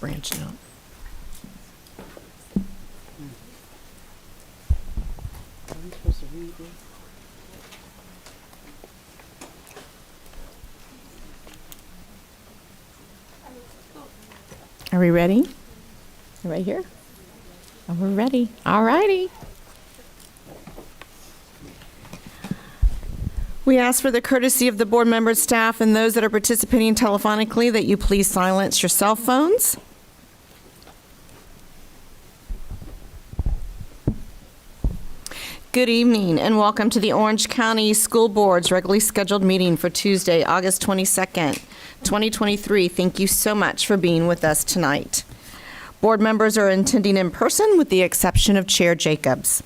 branching out. Are we ready? Right here? Oh, we're ready. All righty. We ask for the courtesy of the board members, staff, and those that are participating telephonically that you please silence your cell phones. Good evening and welcome to the Orange County School Board's regularly scheduled meeting for Tuesday, August 22nd, 2023. Thank you so much for being with us tonight. Board members are attending in person with the exception of Chair Jacobs.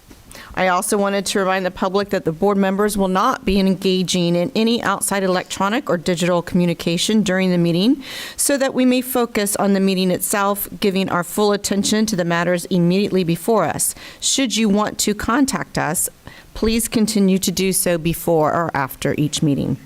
I also wanted to remind the public that the board members will not be engaging in any outside electronic or digital communication during the meeting so that we may focus on the meeting itself, giving our full attention to the matters immediately before us. Should you want to contact us, please continue to do so before or after each meeting.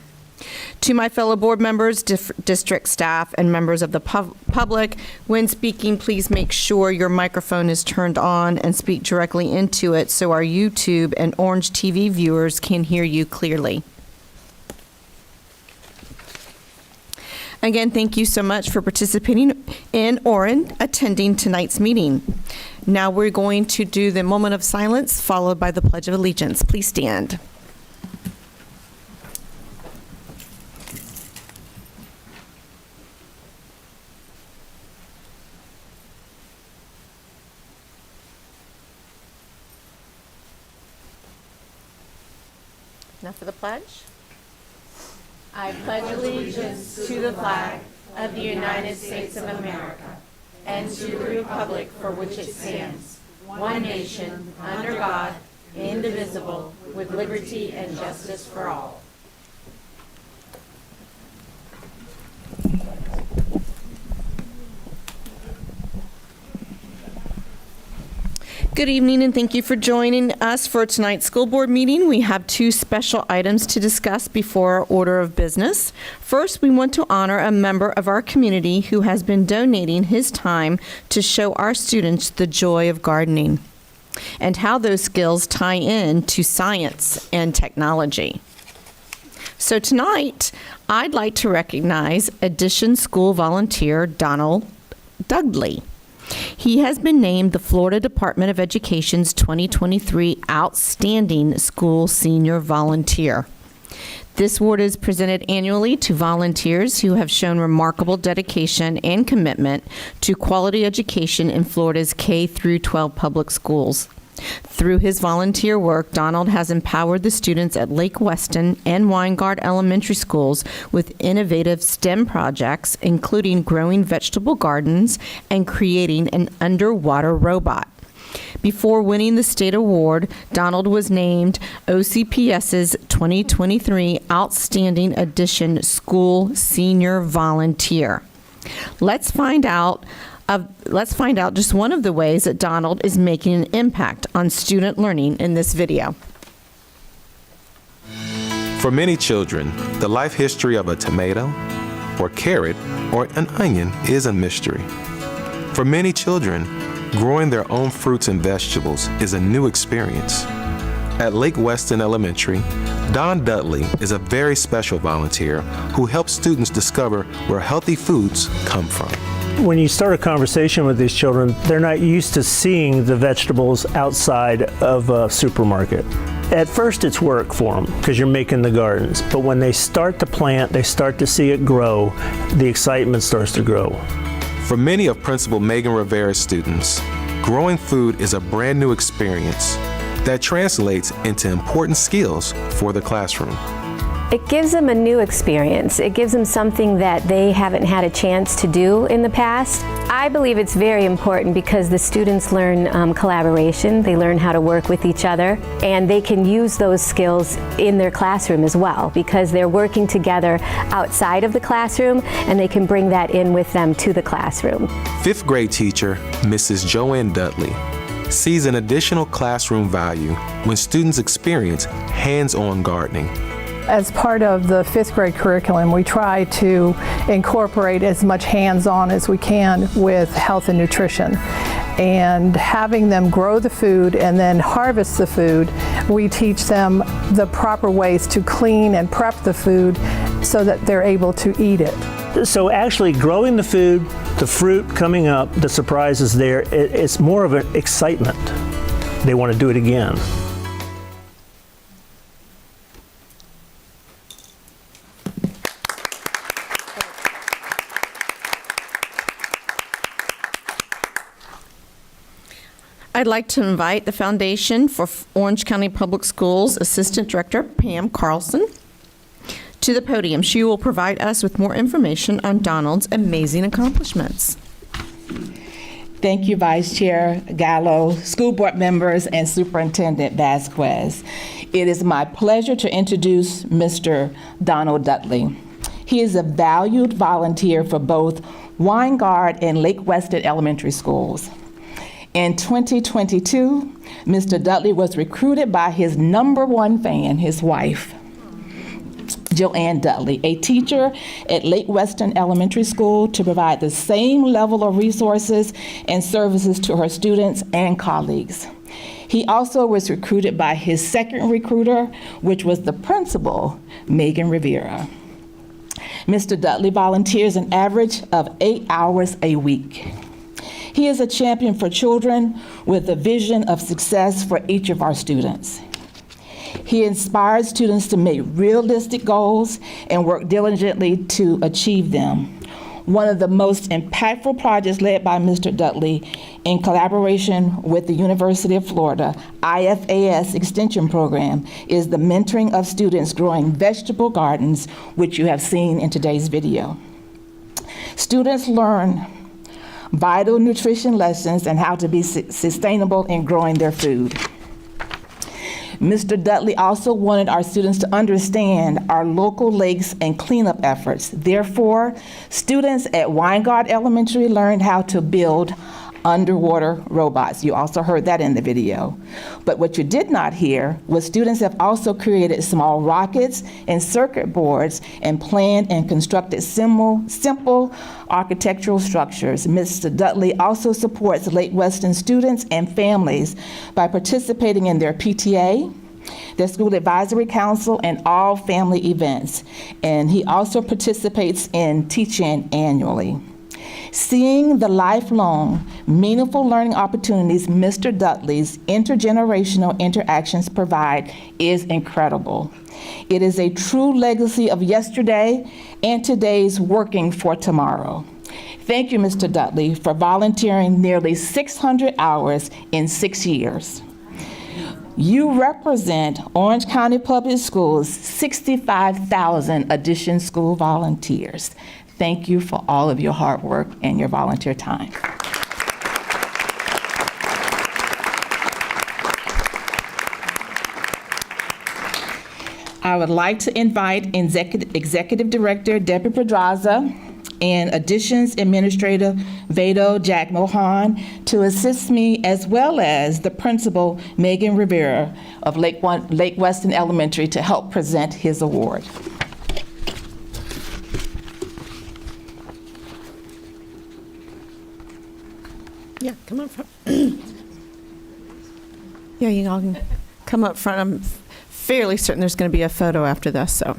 To my fellow board members, district staff, and members of the public, when speaking, please make sure your microphone is turned on and speak directly into it so our YouTube and Orange TV viewers can hear you clearly. Again, thank you so much for participating in or attending tonight's meeting. Now we're going to do the moment of silence followed by the Pledge of Allegiance. Please stand. Now for the pledge. I pledge allegiance to the flag of the United States of America and to the republic for which it stands, one nation, under God, indivisible, with liberty and justice for all. Good evening and thank you for joining us for tonight's school board meeting. We have two special items to discuss before our order of business. First, we want to honor a member of our community who has been donating his time to show our students the joy of gardening and how those skills tie in to science and technology. So tonight, I'd like to recognize Addition School volunteer Donald Dudley. He has been named the Florida Department of Education's 2023 Outstanding School Senior Volunteer. This award is presented annually to volunteers who have shown remarkable dedication and commitment to quality education in Florida's K-12 public schools. Through his volunteer work, Donald has empowered the students at Lake Weston and Weingard Elementary Schools with innovative STEM projects, including growing vegetable gardens and creating an underwater robot. Before winning the state award, Donald was named OCPS's 2023 Outstanding Addition School Senior Volunteer. Let's find out just one of the ways that Donald is making an impact on student learning in this video. For many children, the life history of a tomato, or carrot, or an onion is a mystery. For many children, growing their own fruits and vegetables is a new experience. At Lake Weston Elementary, Don Dudley is a very special volunteer who helps students discover where healthy foods come from. When you start a conversation with these children, they're not used to seeing the vegetables outside of a supermarket. At first it's work for them because you're making the gardens, but when they start to plant, they start to see it grow, the excitement starts to grow. For many of Principal Megan Rivera's students, growing food is a brand new experience that translates into important skills for the classroom. It gives them a new experience. It gives them something that they haven't had a chance to do in the past. I believe it's very important because the students learn collaboration, they learn how to work with each other, and they can use those skills in their classroom as well because they're working together outside of the classroom and they can bring that in with them to the classroom. Fifth grade teacher, Mrs. Joanne Dudley, sees an additional classroom value when students experience hands-on gardening. As part of the 5th grade curriculum, we try to incorporate as much hands-on as we can with health and nutrition. And having them grow the food and then harvest the food, we teach them the proper ways to clean and prep the food so that they're able to eat it. So actually growing the food, the fruit coming up, the surprise is there, it's more of an excitement. They want to do it again. I'd like to invite the Foundation for Orange County Public Schools Assistant Director Pam Carlson to the podium. She will provide us with more information on Donald's amazing accomplishments. Thank you, Vice Chair Gallo, school board members, and Superintendent Vasquez. It is my pleasure to introduce Mr. Donald Dudley. He is a valued volunteer for both Weingard and Lake Weston Elementary Schools. In 2022, Mr. Dudley was recruited by his #1 fan, his wife, Joanne Dudley, a teacher at Lake Weston Elementary School, to provide the same level of resources and services to her students and colleagues. He also was recruited by his second recruiter, which was the principal, Megan Rivera. Mr. Dudley volunteers an average of 8 hours a week. He is a champion for children with a vision of success for each of our students. He inspires students to make realistic goals and work diligently to achieve them. One of the most impactful projects led by Mr. Dudley in collaboration with the University of Florida IFAS Extension Program is the mentoring of students growing vegetable gardens, which you have seen in today's video. Students learn vital nutrition lessons and how to be sustainable in growing their food. Mr. Dudley also wanted our students to understand our local lakes and cleanup efforts. Therefore, students at Weingard Elementary learned how to build underwater robots. You also heard that in the video. But what you did not hear was students have also created small rockets and circuit boards and planned and constructed simple architectural structures. Mr. Dudley also supports Lake Weston students and families by participating in their PTA, their school advisory council, and all family events. And he also participates in teaching annually. Seeing the lifelong, meaningful learning opportunities Mr. Dudley's intergenerational interactions provide is incredible. It is a true legacy of yesterday and today's working for tomorrow. Thank you, Mr. Dudley, for volunteering nearly 600 hours in 6 years. You represent Orange County Public Schools' 65,000 Addition School volunteers. Thank you for all of your hard work and your volunteer time. I would like to invite Executive Director Debbie Pedraza and Additions Administrator Vado Jack Mohan to assist me, as well as the principal Megan Rivera of Lake Weston Elementary, to help present his award. Yeah, come up front. Yeah, you all can come up front. I'm fairly certain there's going to be a photo after this, so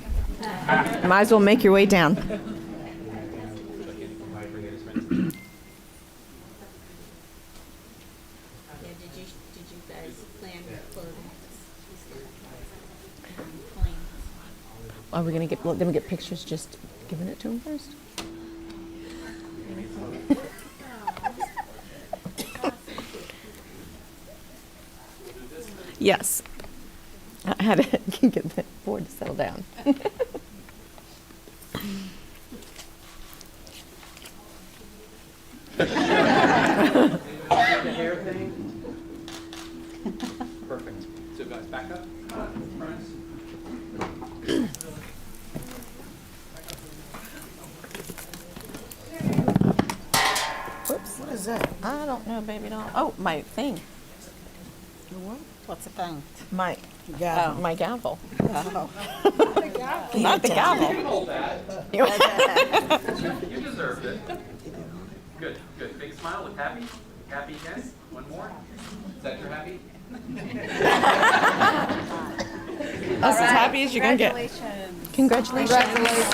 might as well make your way down. Are we going to let them get pictures just giving it to them first? Yes. I had to get the board to settle down. The hair thing. Perfect. So guys, back up. Whoops, what is that? I don't know, baby doll. Oh, my thing. What's the thing? My Gavel. my gavel. Oh. Not the gavel. You can hold that. You deserved it. Good, good. Big smile. Look happy. Happy again. One more. Is that your happy? That's as happy as you're going to get. Congratulations. Congratulations.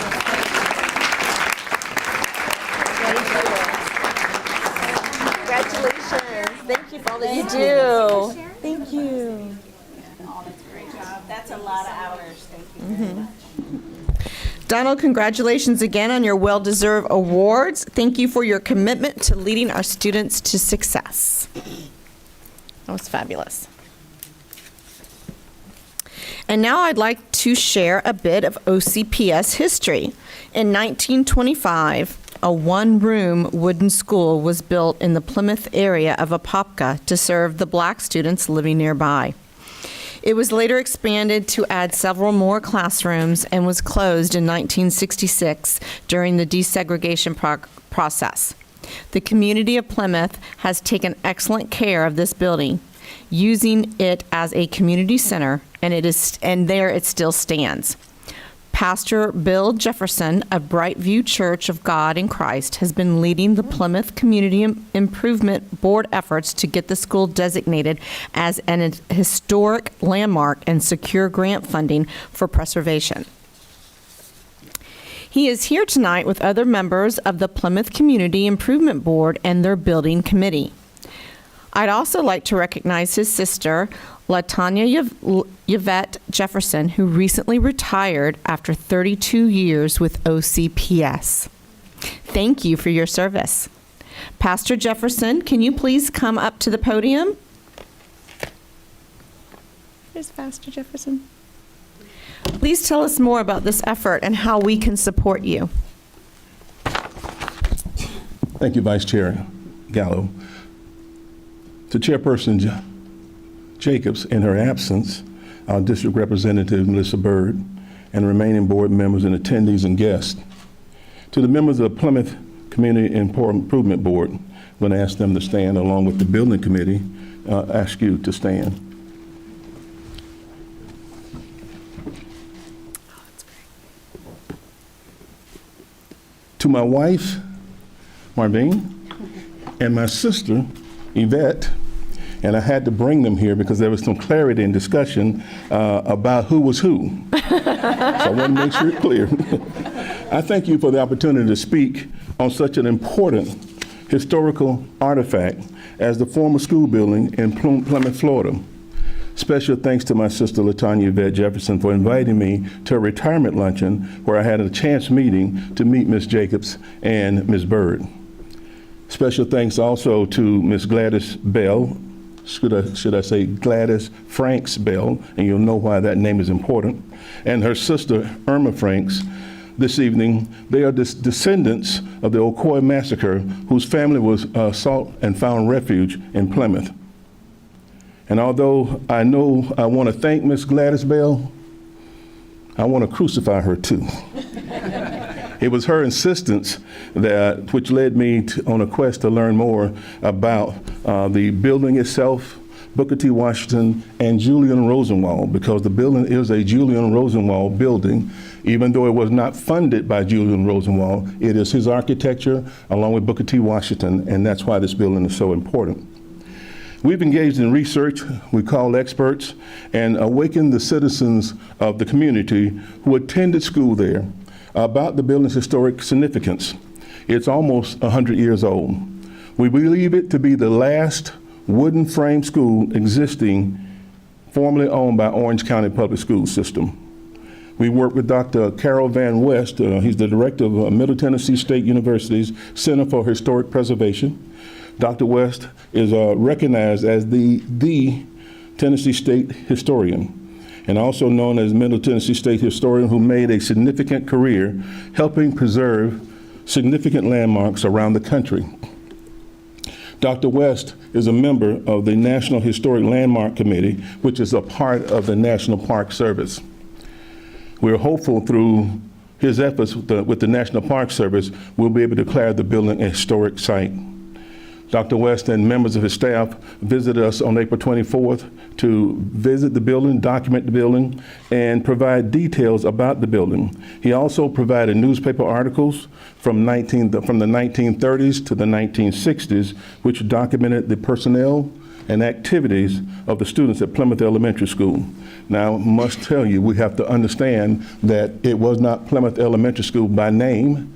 Thank you for all that you do. Thank you. That's a lot of hours. Thank you very much. Donald, congratulations again on your well-deserved awards. Thank you for your commitment to leading our students to success. That was fabulous. And now I'd like to share a bit of OCPS history. In 1925, a one-room wooden school was built in the Plymouth area of Apopka to serve the black students living nearby. It was later expanded to add several more classrooms and was closed in 1966 during the desegregation process. The community of Plymouth has taken excellent care of this building, using it as a community center, and there it still stands. Pastor Bill Jefferson of Brightview Church of God in Christ has been leading the Plymouth Community Improvement Board efforts to get the school designated as an historic landmark and secure grant funding for preservation. He is here tonight with other members of the Plymouth Community Improvement Board and their building committee. I'd also like to recognize his sister, LaTanya Yvette Jefferson, who recently retired after 32 years with OCPS. Thank you for your service. Pastor Jefferson, can you please come up to the podium? Here's Pastor Jefferson. Please tell us more about this effort and how we can support you. Thank you, Vice Chair Gallo. To Chairperson Jacobs, in her absence, our District Representative Melissa Byrd, and remaining board members and attendees and guests. To the members of the Plymouth Community Improvement Board, I'm going to ask them to stand along with the Building Committee, ask you to stand. To my wife, Marvine, and my sister, Yvette, and I had to bring them here because there was some clarity and discussion about who was who. So I want to make sure it's clear. I thank you for the opportunity to speak on such an important historical artifact as the former school building in Plymouth, Florida. Special thanks to my sister, LaTanya Yvette Jefferson, for inviting me to a retirement luncheon where I had a chance meeting to meet Ms. Jacobs and Ms. Byrd. Special thanks also to Ms. Gladys Bell, should I say Gladys Franks Bell, and you'll know why that name is important, and her sister, Irma Franks. This evening, they are descendants of the Ocoee Massacre, whose family was sought and found refuge in Plymouth. And although I know I want to thank Miss Gladys Bell, I want to crucify her too. It was her insistence which led me on a quest to learn more about the building itself, Booker T. Washington, and Julian Rosenwald, because the building is a Julian Rosenwald building. Even though it was not funded by Julian Rosenwald, it is his architecture along with Booker T. Washington, and that's why this building is so important. We've engaged in research, we call experts, and awakened the citizens of the community who attended school there about the building's historic significance. It's almost 100 years old. We believe it to be the last wooden frame school existing, formerly owned by Orange County Public School System. We work with Dr. Carol Van West. He's the director of Middle Tennessee State University's Center for Historic Preservation. Dr. West is recognized as the Tennessee State historian, and also known as Middle Tennessee State historian, who made a significant career helping preserve significant landmarks around the country. Dr. West is a member of the National Historic Landmark Committee, which is a part of the National Park Service. We're hopeful through his efforts with the National Park Service, we'll be able to declare the building a historic site. Dr. West and members of his staff visited us on April 24th to visit the building, document the building, and provide details about the building. He also provided newspaper articles from the 1930s to the 1960s, which documented the personnel and activities of the students at Plymouth Elementary School. Now, I must tell you, we have to understand that it was not Plymouth Elementary School by name.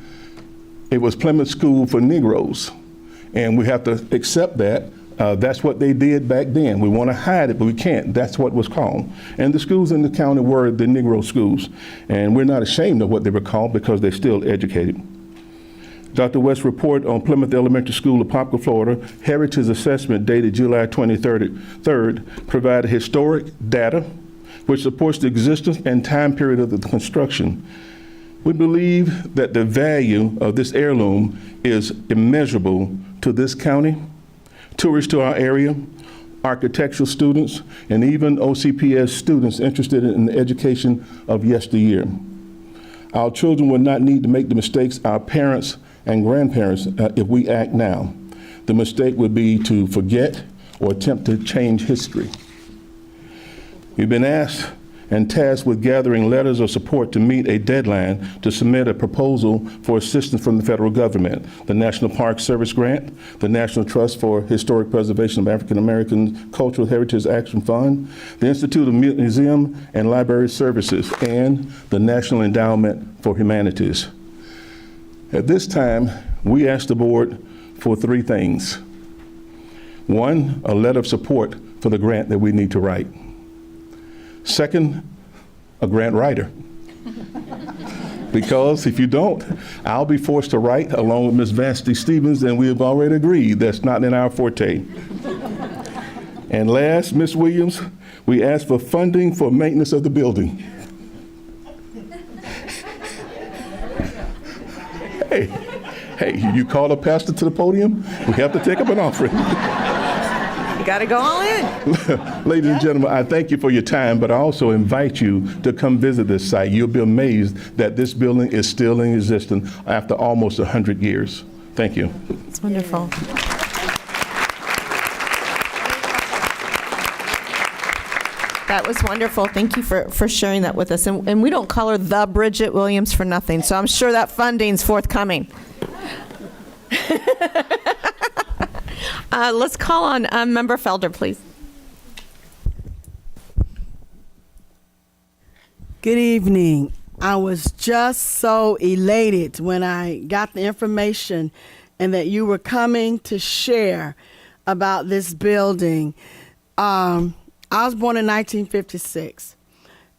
It was Plymouth School for Negroes. And we have to accept that. That's what they did back then. We want to hide it, but we can't. That's what it was called. And the schools in the county were the Negro schools. And we're not ashamed of what they were called because they're still educated. Dr. West's report on Plymouth Elementary School of Poplar, Florida, Heritage Assessment dated July 23rd, provided historic data which supports the existence and time period of the construction. We believe that the value of this heirloom is immeasurable to this county, tourists to our area, architectural students, and even OCPS students interested in the education of yesteryear. Our children will not need to make the mistakes our parents and grandparents if we act now. The mistake would be to forget or attempt to change history. We've been asked and tasked with gathering letters of support to meet a deadline to submit a proposal for assistance from the federal government, the National Park Service Grant, the National Trust for Historic Preservation of African American Cultural Heritage Action Fund, the Institute of Museum and Library Services, and the National Endowment for Humanities. At this time, we asked the board for three things. One, a letter of support for the grant that we need to write. Second, a grant writer. Because if you don't, I'll be forced to write along with Ms. Vashti Stevens, and we have already agreed that's not in our forte. And last, Ms. Williams, we asked for funding for maintenance of the building. Hey, you call a pastor to the podium, we have to take up an offering. You got to go all in. Ladies and gentlemen, I thank you for your time, but I also invite you to come visit this site. You'll be amazed that this building is still in existence after almost 100 years. Thank you. It's wonderful. That was wonderful. Thank you for sharing that with us. And we don't call her the Bridget Williams for nothing, so I'm sure that funding's forthcoming. Let's call on Member Felder, please. Good evening. I was just so elated when I got the information and that you were coming to share about this building. I was born in 1956.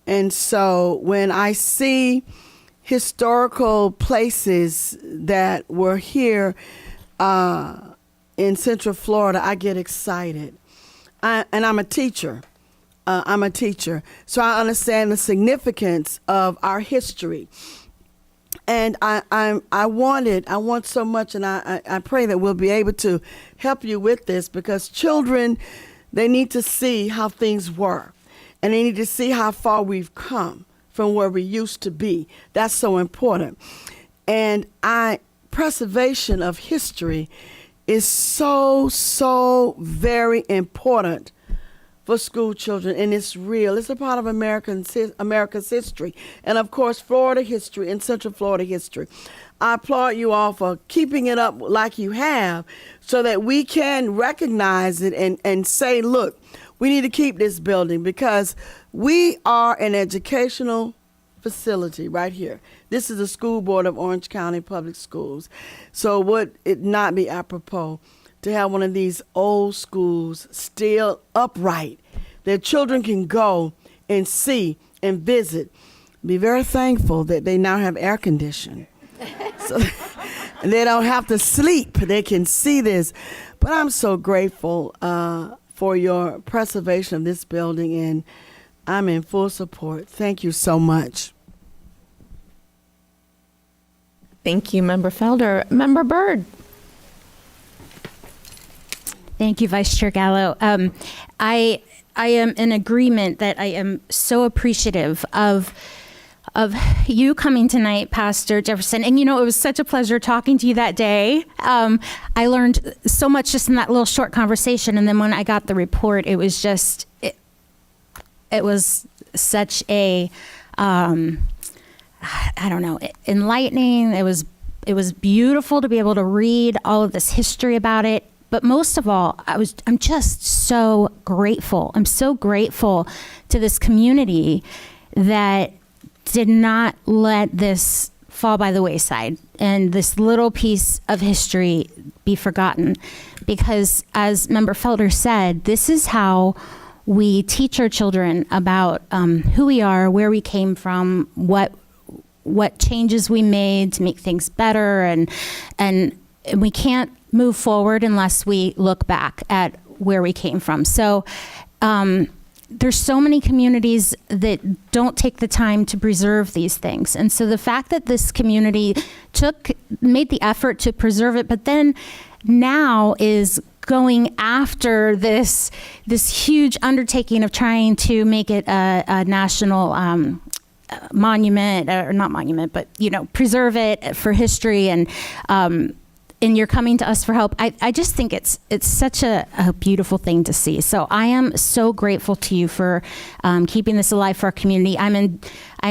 And so when I see historical places that were here in Central Florida, I get excited. And I'm a teacher. So I understand the significance of our history. And I want so much, and I pray that we'll be able to help you with this, because children, they need to see how things were, and they need to see how far we've come from where we used to be. That's so important. And preservation of history is so very important for school children, and it's real. It's a part of America's history, and of course, Florida history and Central Florida history. I applaud you all for keeping it up like you have, so that we can recognize it and say, look, we need to keep this building, because we are an educational facility right here. This is the school board of Orange County Public Schools. So would it not be apropos to have one of these old schools still upright, that children can go and see and visit? Be very thankful that they now have air conditioning. So they don't have to sleep. They can see this. But I'm so grateful for your preservation of this building, and I'm in full support. Thank you so much. Thank you, Member Felder. Member Byrd. Thank you, Vice Chair Gallo. I am in agreement that I am so appreciative of you coming tonight, Pastor Jefferson. And, it was such a pleasure talking to you that day. I learned so much just in that little short conversation. And then when I got the report, it was just, it was such a, I don't know, enlightening. It was beautiful to be able to read all of this history about it. But most of all, I'm just so grateful. I'm so grateful to this community that did not let this fall by the wayside and this little piece of history be forgotten. Because as Member Felder said, this is how we teach our children about who we are, where we came from, what changes we made to make things better, and we can't move forward unless we look back at where we came from. So there's so many communities that don't take the time to preserve these things. And so the fact that this community made the effort to preserve it, but then now is going after this huge undertaking of trying to make it a national monument, or not monument, but preserve it for history, and you're coming to us for help. I just think it's such a beautiful thing to see. So I am so grateful to you for keeping this alive for our community. I'm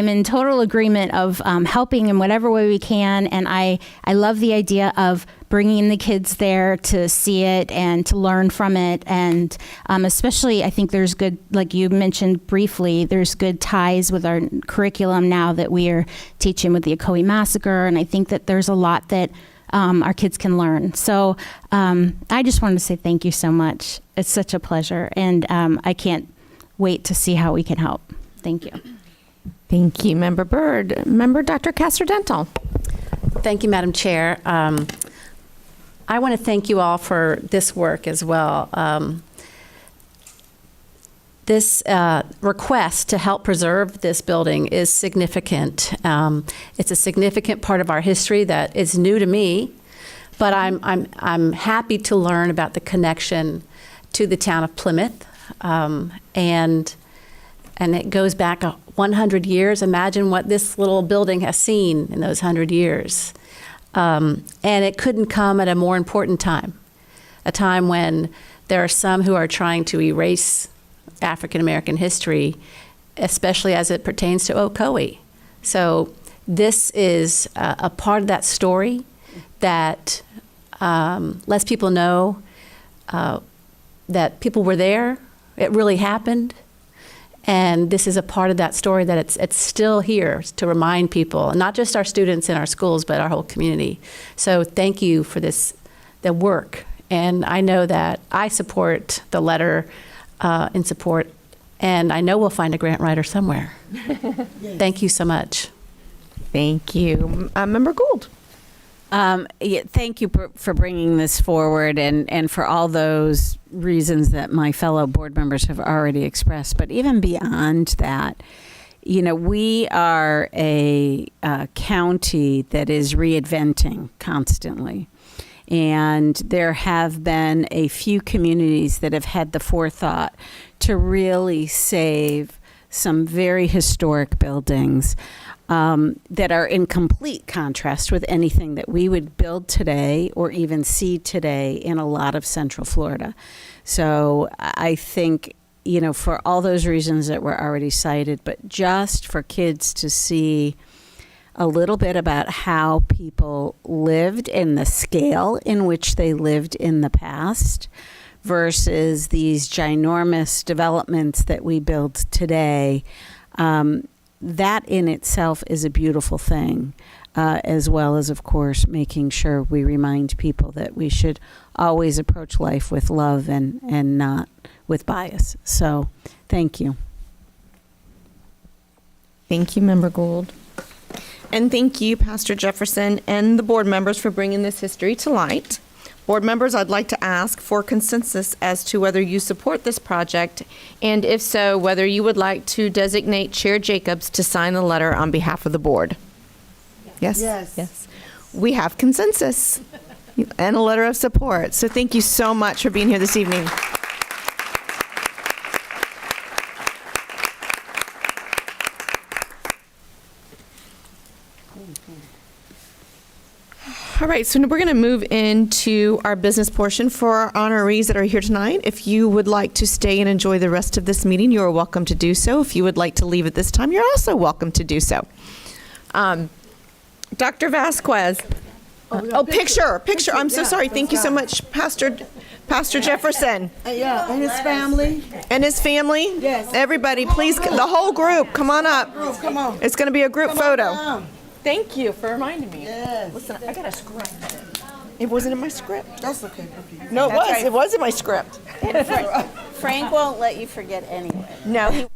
in total agreement of helping in whatever way we can, and I love the idea of bringing the kids there to see it and to learn from it. And especially, I think there's good, like you mentioned briefly, there's good ties with our curriculum now that we are teaching with the Ocoee Massacre. And I think that there's a lot that our kids can learn. So I just wanted to say thank you so much. It's such a pleasure. And I can't wait to see how we can help. Thank you. Thank you, Member Byrd. Member Dr. Castor-Dental. Thank you, Madam Chair. I want to thank you all for this work as well. This request to help preserve this building is significant. It's a significant part of our history that is new to me, but I'm happy to learn about the connection to the town of Plymouth, and it goes back 100 years. Imagine what this little building has seen in those 100 years. And it couldn't come at a more important time, a time when there are some who are trying to erase African American history, especially as it pertains to Ocoee. So this is a part of that story that lets people know that people were there, it really happened, and this is a part of that story that it's still here to remind people, not just our students in our schools, but our whole community. So thank you for the work. And I know that I support the letter in support, and I know we'll find a grant writer somewhere. Yes. Thank you so much. Thank you. Member Gould. Thank you for bringing this forward, and for all those reasons that my fellow board members have already expressed. But even beyond that, we are a county that is reinventing constantly. And there have been a few communities that have had the forethought to really save some very historic buildings that are in complete contrast with anything that we would build today or even see today in a lot of Central Florida. So I think, for all those reasons that were already cited, but just for kids to see a little bit about how people lived and the scale in which they lived in the past versus these ginormous developments that we build today, that in itself is a beautiful thing, as well as, of course, making sure we remind people that we should always approach life with love and not with bias. So thank you. Thank you, Member Gould. And thank you, Pastor Jefferson, and the board members for bringing this history to light. Board members, I'd like to ask for consensus as to whether you support this project, and if so, whether you would like to designate Chair Jacobs to sign the letter on behalf of the board. Yes? Yes. We have consensus and a letter of support. So thank you so much for being here this evening. All right, so we're going to move into our business portion for our honorees that are here tonight. If you would like to stay and enjoy the rest of this meeting, you are welcome to do so. If you would like to leave at this time, you're also welcome to do so. Dr. Vasquez. Picture. I'm so sorry. Thank you so much, Pastor Jefferson. Yeah, and his family. And his family? Yes. Everybody, please, the whole group, come on up. Come on. It's going to be a group photo. Down. Thank you for reminding me. Yes. Listen, I got a script. It wasn't in my script. That's okay. No, it That's was. right. It was in my script. Frank won't let you forget anyway. No, he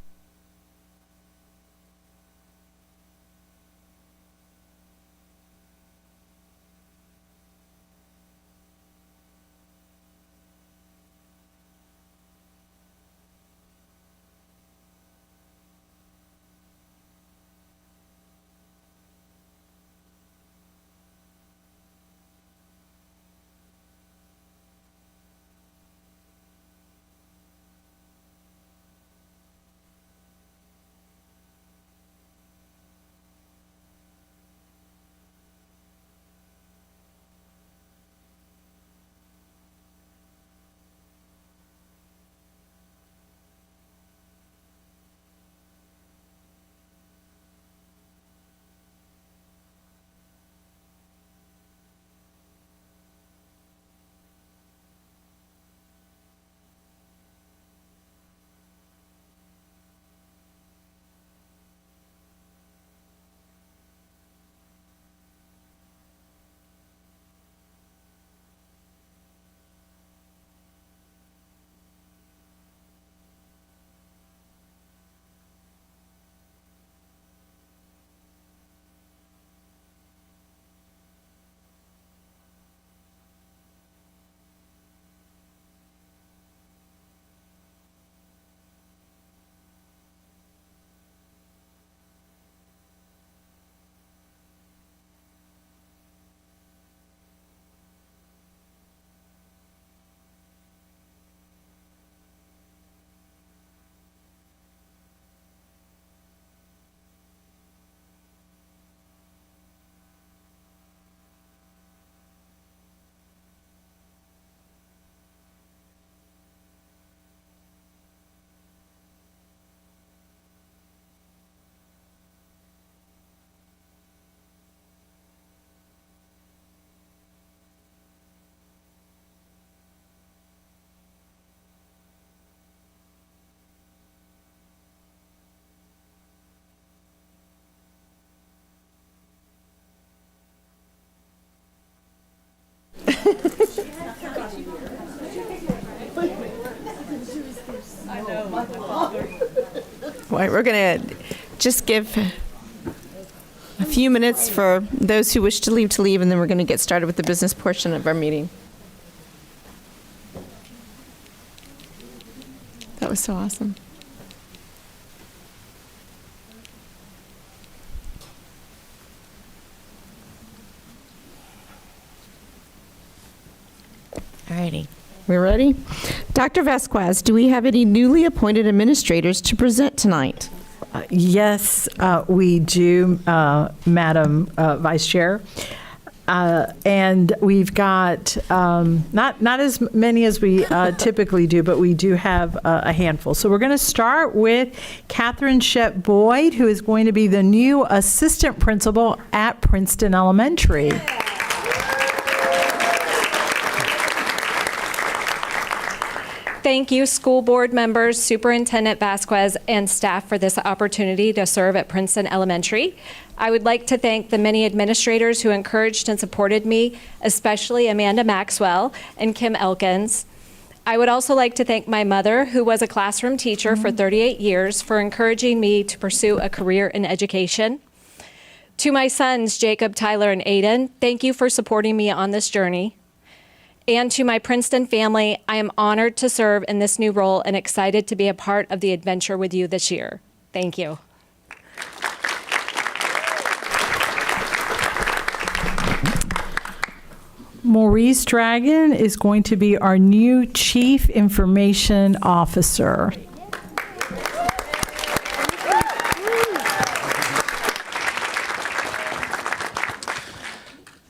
Right, we're going to just give a few minutes for those who wish to leave, and then we're going to get started with the business portion of our meeting. That was so awesome. All righty. We ready? Dr. Vasquez, do we have any newly appointed administrators to present tonight? Yes, we do, Madam Vice Chair. And we've got not as many as we typically do, but we do have a handful. So we're going to start with Catherine Shep Boyd, who is going to be the new assistant principal at Princeton Elementary. Thank you, school board members, Superintendent Vasquez, and staff for this opportunity to serve at Princeton Elementary. I would like to thank the many administrators who encouraged and supported me, especially Amanda Maxwell and Kim Elkins. I would also like to thank my mother, who was a classroom teacher for 38 years, for encouraging me to pursue a career in education. To my sons, Jacob, Tyler, and Aiden, thank you for supporting me on this journey. And to my Princeton family, I am honored to serve in this new role and excited to be a part of the adventure with you this year. Thank you. Maurice Dragon is going to be our new Chief Information Officer.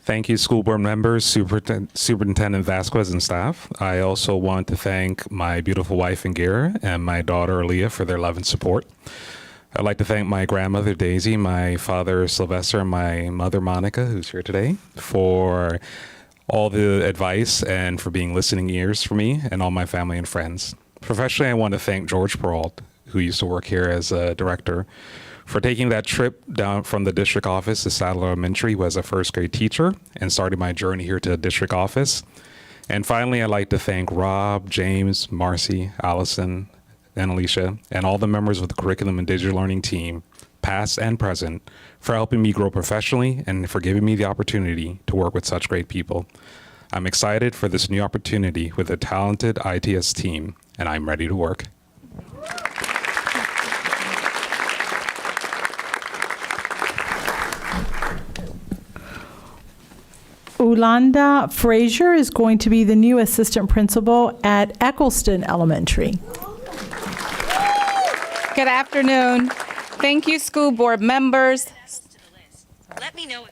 Thank you, school board members, Superintendent Vasquez, and staff. I also want to thank my beautiful wife, Ingira, and my daughter, Aaliyah, for their love and support. I'd like to thank my grandmother, Daisy, my father, Sylvester, and my mother, Monica, who's here today, for all the advice and for being listening ears for me and all my family and friends. Professionally, I want to thank George Peralt, who used to work here as a director, for taking that trip down from the district office to Sadler Elementary as a first grade teacher and starting my journey here to the district office. And finally, I'd like to thank Rob, James, Marcy, Allison, and Alicia, and all the members of the curriculum and digital learning team, past and present, for helping me grow professionally and for giving me the opportunity to work with such great people. I'm excited for this new opportunity with a talented ITS team, and I'm ready to work. Ulanda Frazier is going to be the new assistant principal at Eccleston Elementary. Good afternoon. Thank you, school board members. Let me know.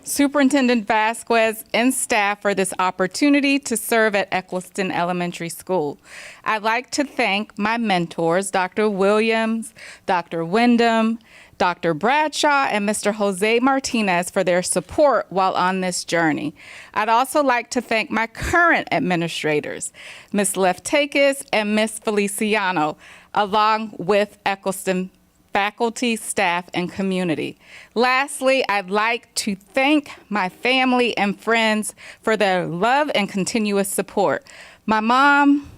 Superintendent Vasquez and staff for this opportunity to serve at Eccleston Elementary School. I'd like to thank my mentors, Dr. Williams, Dr. Wyndham, Dr. Bradshaw, and Mr. Jose Martinez for their support while on this journey. I'd also like to thank my current administrators, Ms. Leftakis and Ms. Feliciano, along with Eccleston faculty, staff, and community. Lastly, I'd like to thank my family and friends for their love and continuous support. My mom,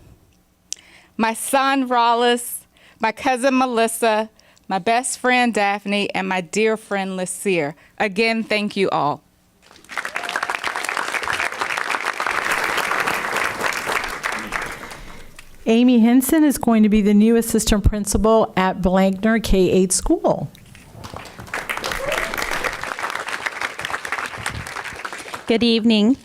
my son, Rollis, my cousin, Melissa, my best friend, Daphne, and my dear friend, Lysir. Again, thank you all. Amy Henson is going to be the new assistant principal at Blankner K-8 School. Good evening.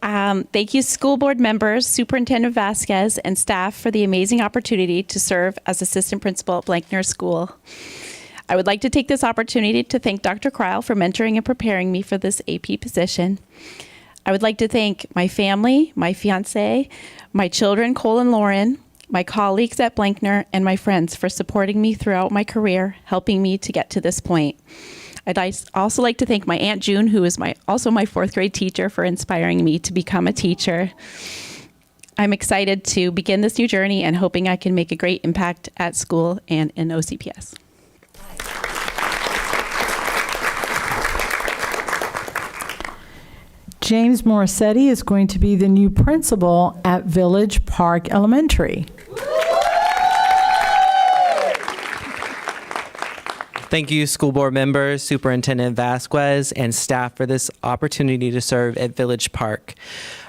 Thank you, school board members, Superintendent Vasquez, and staff for the amazing opportunity to serve as assistant principal at Blankner School. I would like to take this opportunity to thank Dr. Kreil for mentoring and preparing me for this AP position. I would like to thank my family, my fiance, my children, Cole and Lauren, my colleagues at Blankner, and my friends for supporting me throughout my career, helping me to get to this point. I'd also like to thank my Aunt June, who is also my fourth grade teacher, for inspiring me to become a teacher. I'm excited to begin this new journey and hoping I can make a great impact at school and in OCPS. James Morissetti is going to be the new principal at Village Park Elementary. Thank you, school board members, Superintendent Vasquez, and staff for this opportunity to serve at Village Park.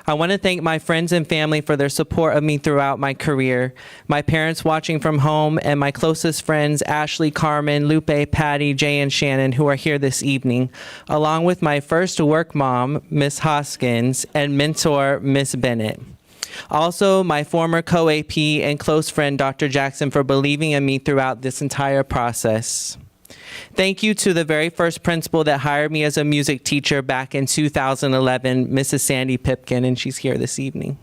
I want to thank my friends and family for their support of me throughout my career, my parents watching from home, and my closest friends, Ashley, Carmen, Lupe, Patty, Jay, and Shannon, who are here this evening, along with my first work mom, Miss Hoskins, and mentor, Miss Bennett. Also, my former co-AP and close friend, Dr. Jackson, for believing in me throughout this entire process. Thank you to the very first principal that hired me as a music teacher back in 2011, Mrs. Sandy Pipkin, and she's here this evening.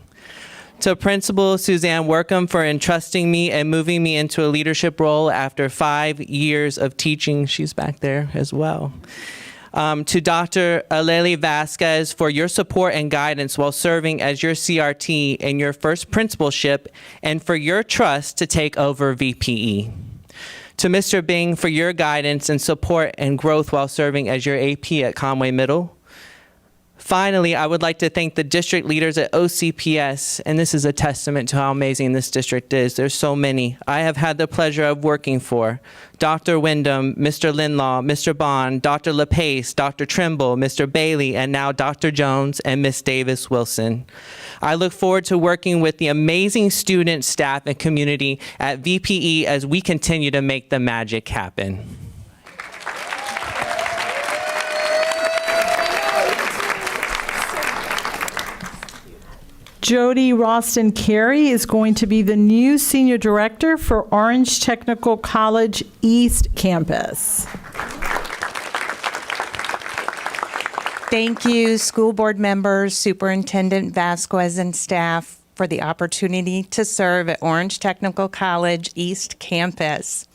To Principal Suzanne Workham for entrusting me and moving me into a leadership role after 5 years of teaching. She's back there as well. To Dr. Aleli Vasquez for your support and guidance while serving as your CRT in your first principalship, and for your trust to take over VPE. To Mr. Bing for your guidance and support and growth while serving as your AP at Conway Middle. Finally, I would like to thank the district leaders at OCPS, and this is a testament to how amazing this district is. There's so many I have had the pleasure of working for. Dr. Wyndham, Mr. Linlaw, Mr. Bond, Dr. LePace, Dr. Trimble, Mr. Bailey, and now Dr. Jones and Miss Davis Wilson. I look forward to working with the amazing students, staff, and community at VPE as we continue to make the magic happen. Jody Ralston Carey is going to be the new Senior Director for Orange Technical College East Campus. Thank you, school board members, Superintendent Vasquez, and staff for the opportunity to serve at Orange Technical College East Campus.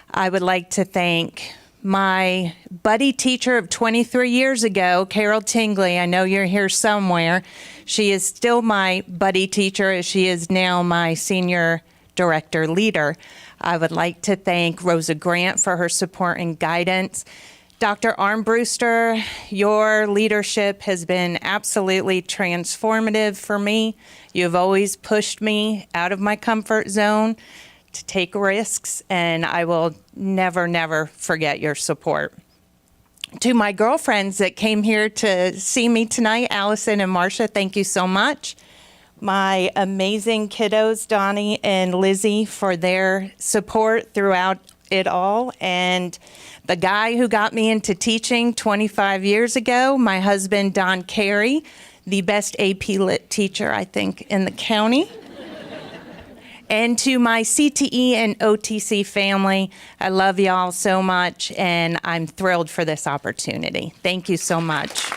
I would like to thank my buddy teacher of 23 years ago, Carol Tingley. I know you're here somewhere. She is still my buddy teacher, as she is now my senior director leader. I would like to thank Rosa Grant for her support and guidance. Dr. Armbruster, your leadership has been absolutely transformative for me. You have always pushed me out of my comfort zone to take risks, and I will never, never forget your support. To my girlfriends that came here to see me tonight, Allison and Marcia, thank you so much. My amazing kiddos, Donnie and Lizzie, for their support throughout it all. And the guy who got me into teaching 25 years ago, my husband, Don Carey, the best AP Lit teacher, I think, in the county. And to my CTE and OTC family, I love y'all so much, and I'm thrilled for this opportunity. Thank you so much.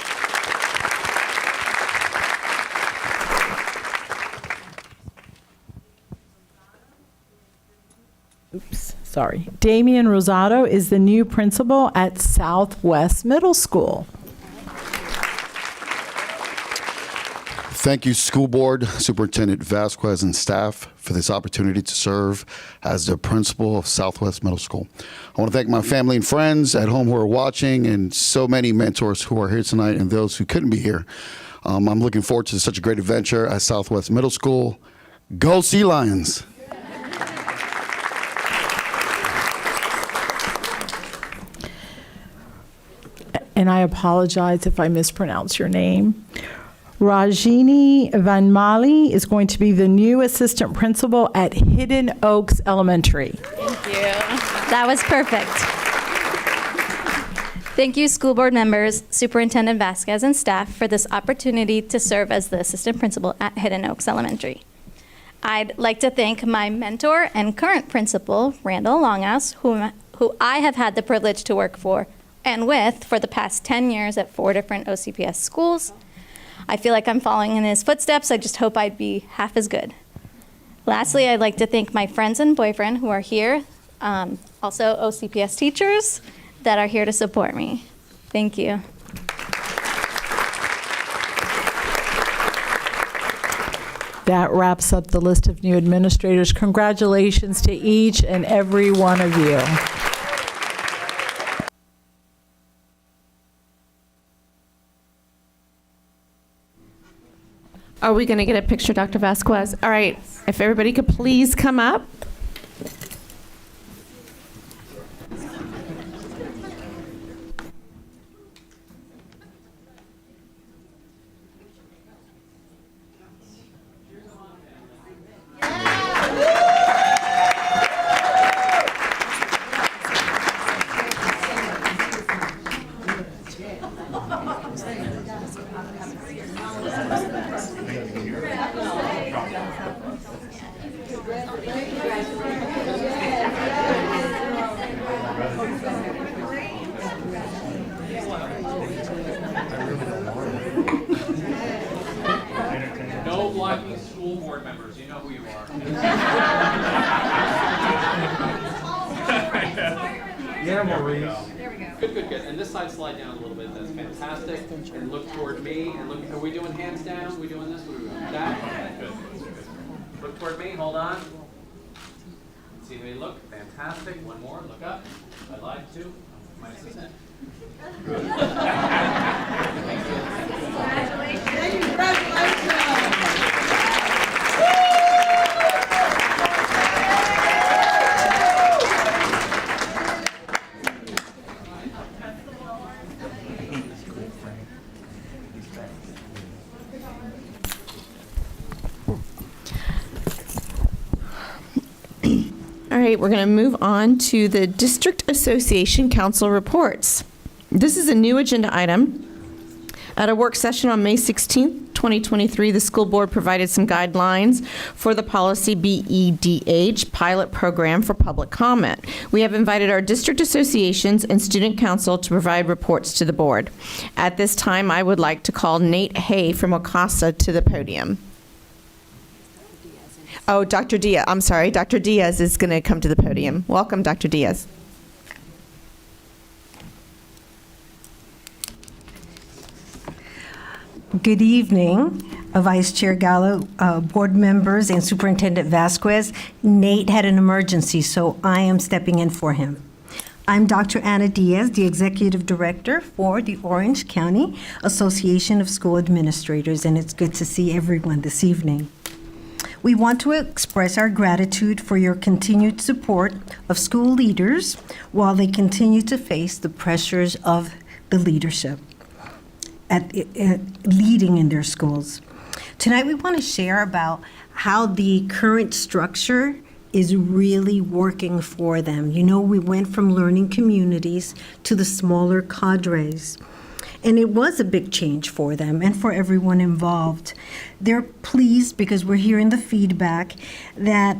Damian Rosado is the new principal at Southwest Middle School. Thank you, School Board, Superintendent Vasquez, and staff for this opportunity to serve as the principal of Southwest Middle School. I want to thank my family and friends at home who are watching, and so many mentors who are here tonight and those who couldn't be here. I'm looking forward to such a great adventure at Southwest Middle School. Go Sea Lions! And I apologize if I mispronounce your name. Rajini Van Mali is going to be the new assistant principal at Hidden Oaks Elementary. Thank you. That was perfect. Thank you, school board members, Superintendent Vasquez, and staff for this opportunity to serve as the assistant principal at Hidden Oaks Elementary. I'd like to thank my mentor and current principal, Randall Longhouse, who I have had the privilege to work for and with for the past 10 years at 4 different OCPS schools. I feel like I'm following in his footsteps. I just hope I'd be half as good. Lastly, I'd like to thank my friends and boyfriend who are here, also OCPS teachers that are here to support me. Thank you. That wraps up the list of new administrators. Congratulations to each and every one of you. Are we going to get a picture, Dr. Vasquez? All right, if everybody could please come up. No blocking school board members, you know who you are. Yeah, Maurice. There we go. Good, good, good. And this side slide down a little bit. That's fantastic. And look toward me. And look. Are we doing hands down? Are we doing this? What are we doing? That? Good. Look toward me. Hold on. See me look. Fantastic. One more. Look up. I lied to. My assistant. Good. Thank you. All right, we're going to move on to the District Association Council reports. This is a new agenda item. At a work session on May 16th, 2023, the school board provided some guidelines for the policy BEDH pilot program for public comment. We have invited our district associations and student council to provide reports to the board. At this time, I would like to call Nate Hay from OCASA to the podium. Oh, Dr. Diaz, I'm sorry, Dr. Diaz is going to come to the podium. Welcome, Dr. Diaz. Good evening, Vice Chair Gallo, board members, and Superintendent Vasquez. Nate had an emergency, so I am stepping in for him. I'm Dr. Anna Diaz, the Executive Director for the Orange County Association of School Administrators, and it's good to see everyone this evening. We want to express our gratitude for your continued support of school leaders while they continue to face the pressures of the leadership at leading in their schools. Tonight we want to share about how the current structure is really working for them. You know, we went from learning communities to the smaller cadres. And it was a big change for them and for everyone involved. They're pleased because we're hearing the feedback that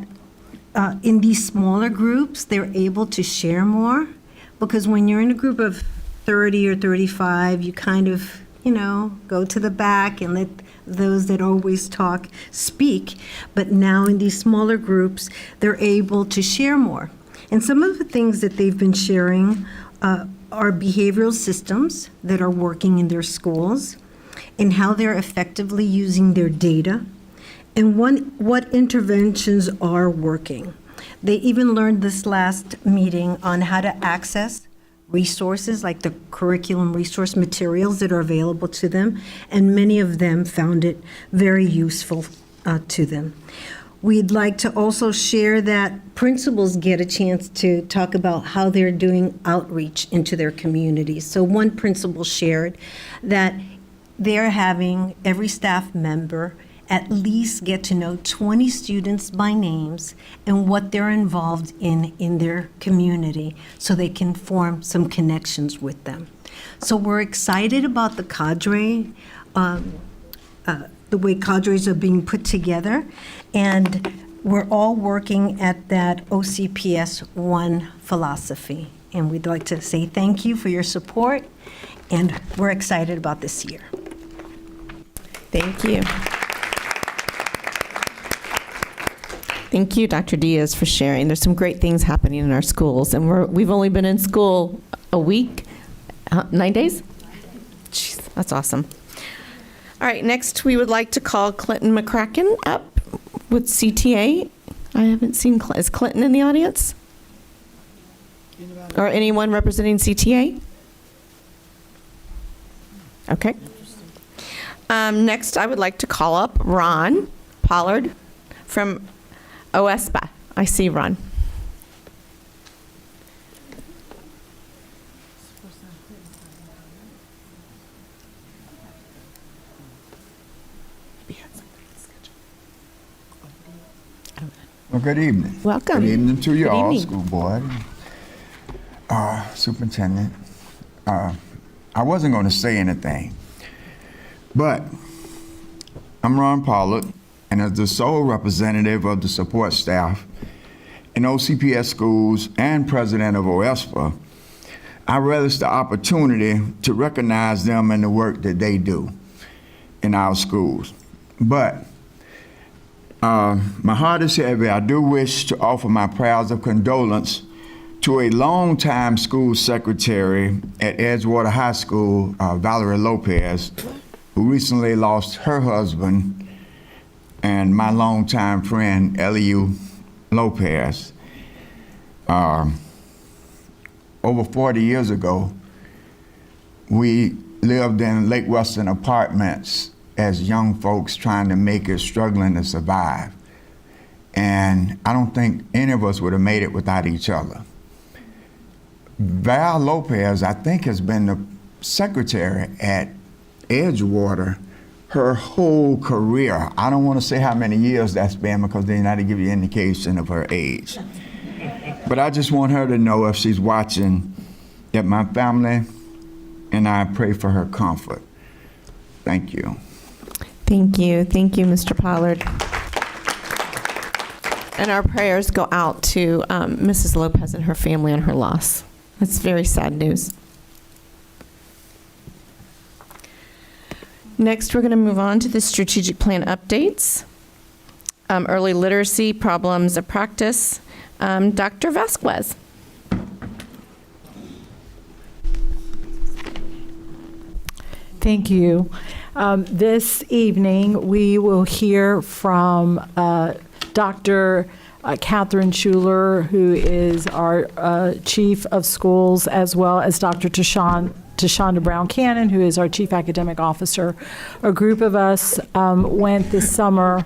in these smaller groups, they're able to share more. Because when you're in a group of 30 or 35, you kind of, go to the back and let those that always talk speak. But now in these smaller groups, they're able to share more. And some of the things that they've been sharing are behavioral systems that are working in their schools and how they're effectively using their data and what interventions are working. They even learned this last meeting on how to access resources like the curriculum resource materials that are available to them, and many of them found it very useful to them. We'd like to also share that principals get a chance to talk about how they're doing outreach into their communities. So one principal shared that they're having every staff member at least get to know 20 students by names and what they're involved in their community so they can form some connections with them. So we're excited about the cadre, the way cadres are being put together, and we're all working at that OCPS 1 philosophy. And we'd like to say thank you for your support, and we're excited about this year. Thank you. Thank you, Dr. Diaz, for sharing. There's some great things happening in our schools, and we've only been in school a week, 9 days? Jeez, that's awesome. All right, next we would like to call Clinton McCracken up with CTA. I haven't seen, is Clinton in the audience? Or anyone representing CTA? Okay. Next, I would like to call up Ron Pollard from OSPA. I see Ron. Well, good evening. Welcome. Good evening to you Good all, evening. school board, superintendent. I wasn't going to say anything, but I'm Ron Pollard, and as the sole representative of the support staff in OCPS schools and president of OSPA, I relish the opportunity to recognize them and the work that they do in our schools. But my heart is heavy. I do wish to offer my prayers of condolence to a longtime school secretary at Edgewater High School, Valerie Lopez, who recently lost her husband, and my longtime friend, Eliu Lopez. Over 40 years ago, we lived in Lake Western apartments as young folks trying to make it, struggling to survive. And I don't think any of us would have made it without each other. Val Lopez, I think, has been the secretary at Edgewater her whole career. I don't want to say how many years that's been because they're not to give you an indication of her age. But I just want her to know, if she's watching, that my family and I pray for her comfort. Thank you. Thank you. Thank you, Mr. Pollard. And our prayers go out to Mrs. Lopez and her family on her loss. That's very sad news. Next, we're going to move on to the strategic plan updates. Early literacy, problems of practice. Dr. Vasquez. Thank you. This evening, we will hear from Dr. Catherine Schuler, who is our Chief of Schools, as well as Dr. Tashonda Brown-Cannon, who is our Chief Academic Officer. A group of us went this summer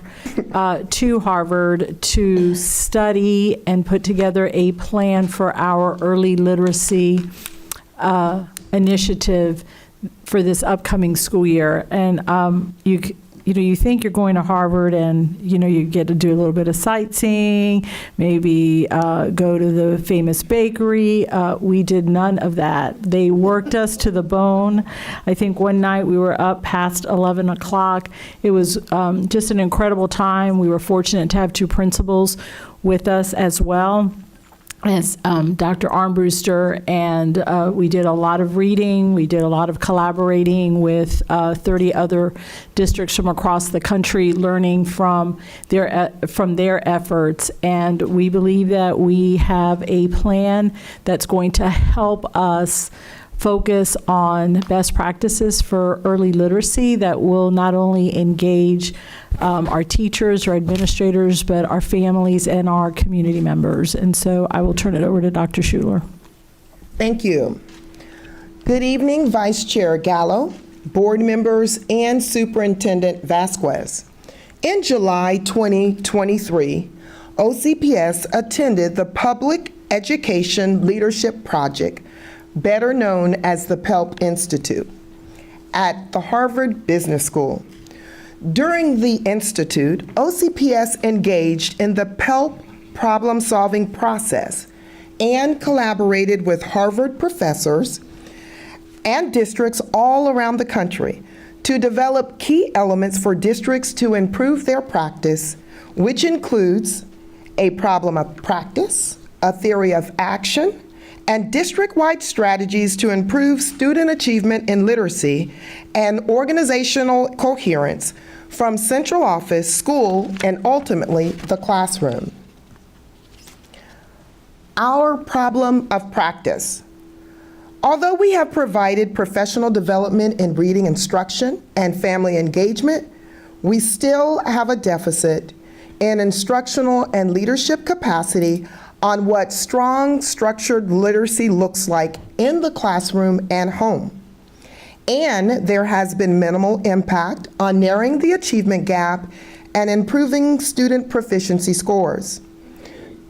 to Harvard to study and put together a plan for our early literacy initiative for this upcoming school year. And you think you're going to Harvard and, you get to do a little bit of sightseeing, maybe go to the famous bakery. We did none of that. They worked us to the bone. I think one night we were up past 11 o'clock. It was just an incredible time. We were fortunate to have two principals with us as well as Dr. Armbruster, and we did a lot of reading. We did a lot of collaborating with 30 other districts from across the country, learning from their efforts. And we believe that we have a plan that's going to help us focus on best practices for early literacy that will not only engage our teachers or administrators, but our families and our community members. And so I will turn it over to Dr. Schuler. Thank you. Good evening, Vice Chair Gallo, board members, and Superintendent Vasquez. In July 2023, OCPS attended the Public Education Leadership Project, better known as the PELP Institute, at the Harvard Business School. During the Institute, OCPS engaged in the PELP problem-solving process and collaborated with Harvard professors and districts all around the country to develop key elements for districts to improve their practice, which includes a problem of practice, a theory of action, and district-wide strategies to improve student achievement in literacy and organizational coherence from central office, school, and ultimately the classroom. Our problem of practice. Although we have provided professional development in reading instruction and family engagement, we still have a deficit in instructional and leadership capacity on what strong, structured literacy looks like in the classroom and home. And there has been minimal impact on narrowing the achievement gap and improving student proficiency scores.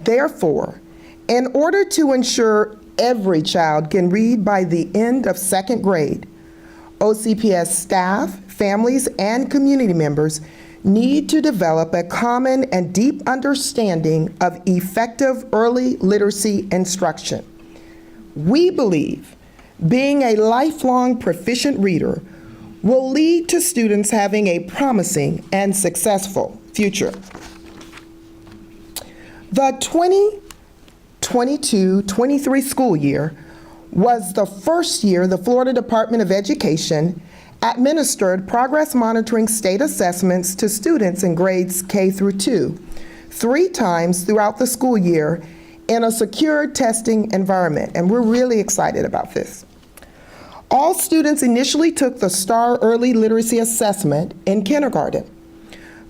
Therefore, in order to ensure every child can read by the end of second grade, OCPS staff, families, and community members need to develop a common and deep understanding of effective early literacy instruction. We believe being a lifelong proficient reader will lead to students having a promising and successful future. The 2022-23 school year was the first year the Florida Department of Education administered progress monitoring state assessments to students in grades K through 2, 3 times throughout the school year in a secure testing environment, and we're really excited about this. All students initially took the STAR Early Literacy Assessment in kindergarten.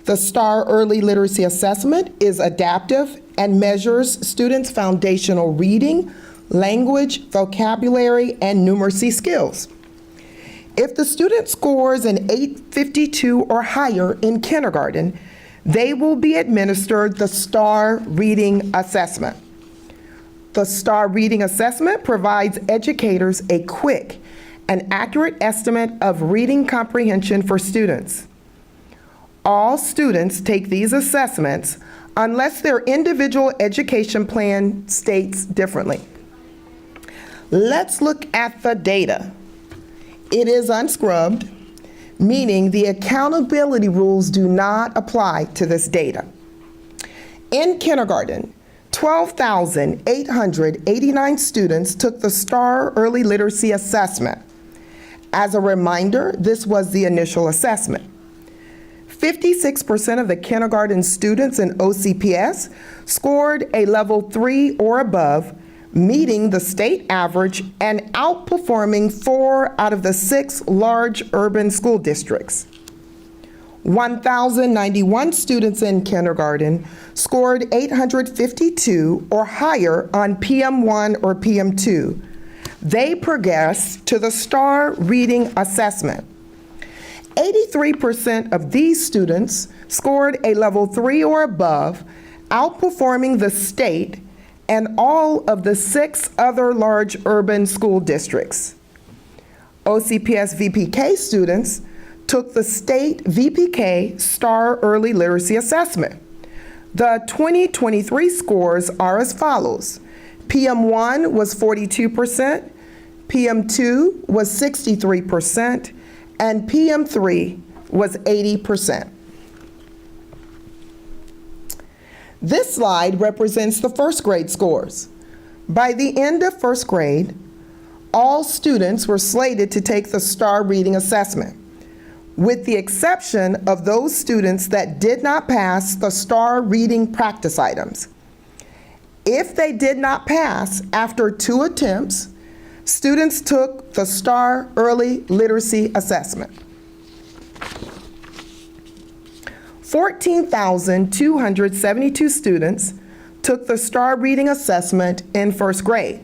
The STAR Early Literacy Assessment is adaptive and measures students' foundational reading, language, vocabulary, and numeracy skills. If the student scores an 852 or higher in kindergarten, they will be administered the STAR Reading Assessment. The STAR Reading Assessment provides educators a quick and accurate estimate of reading comprehension for students. All students take these assessments unless their individual education plan states differently. Let's look at the data. It is unscrubbed. meaning the accountability rules do not apply to this data. In kindergarten, 12,889 students took the STAR Early Literacy Assessment. As a reminder, this was the initial assessment. 56% of the kindergarten students in OCPS scored a level 3 or above, meeting the state average and outperforming 4 out of the 6 large urban school districts. 1,091 students in kindergarten scored 852 or higher on PM1 or PM2. They progressed to the STAR Reading Assessment. 83% of these students scored a level 3 or above, outperforming the state and all of the 6 other large urban school districts. OCPS VPK students took the state VPK STAR Early Literacy Assessment. The 2023 scores are as follows. PM1 was 42%, PM2 was 63%, and PM3 was 80%. This slide represents the first grade scores. By the end of first grade, all students were slated to take the STAR Reading Assessment, with the exception of those students that did not pass the STAR Reading practice items. If they did not pass after 2 attempts, students took the STAR Early Literacy Assessment. 14,272 students took the STAR Reading Assessment in first grade.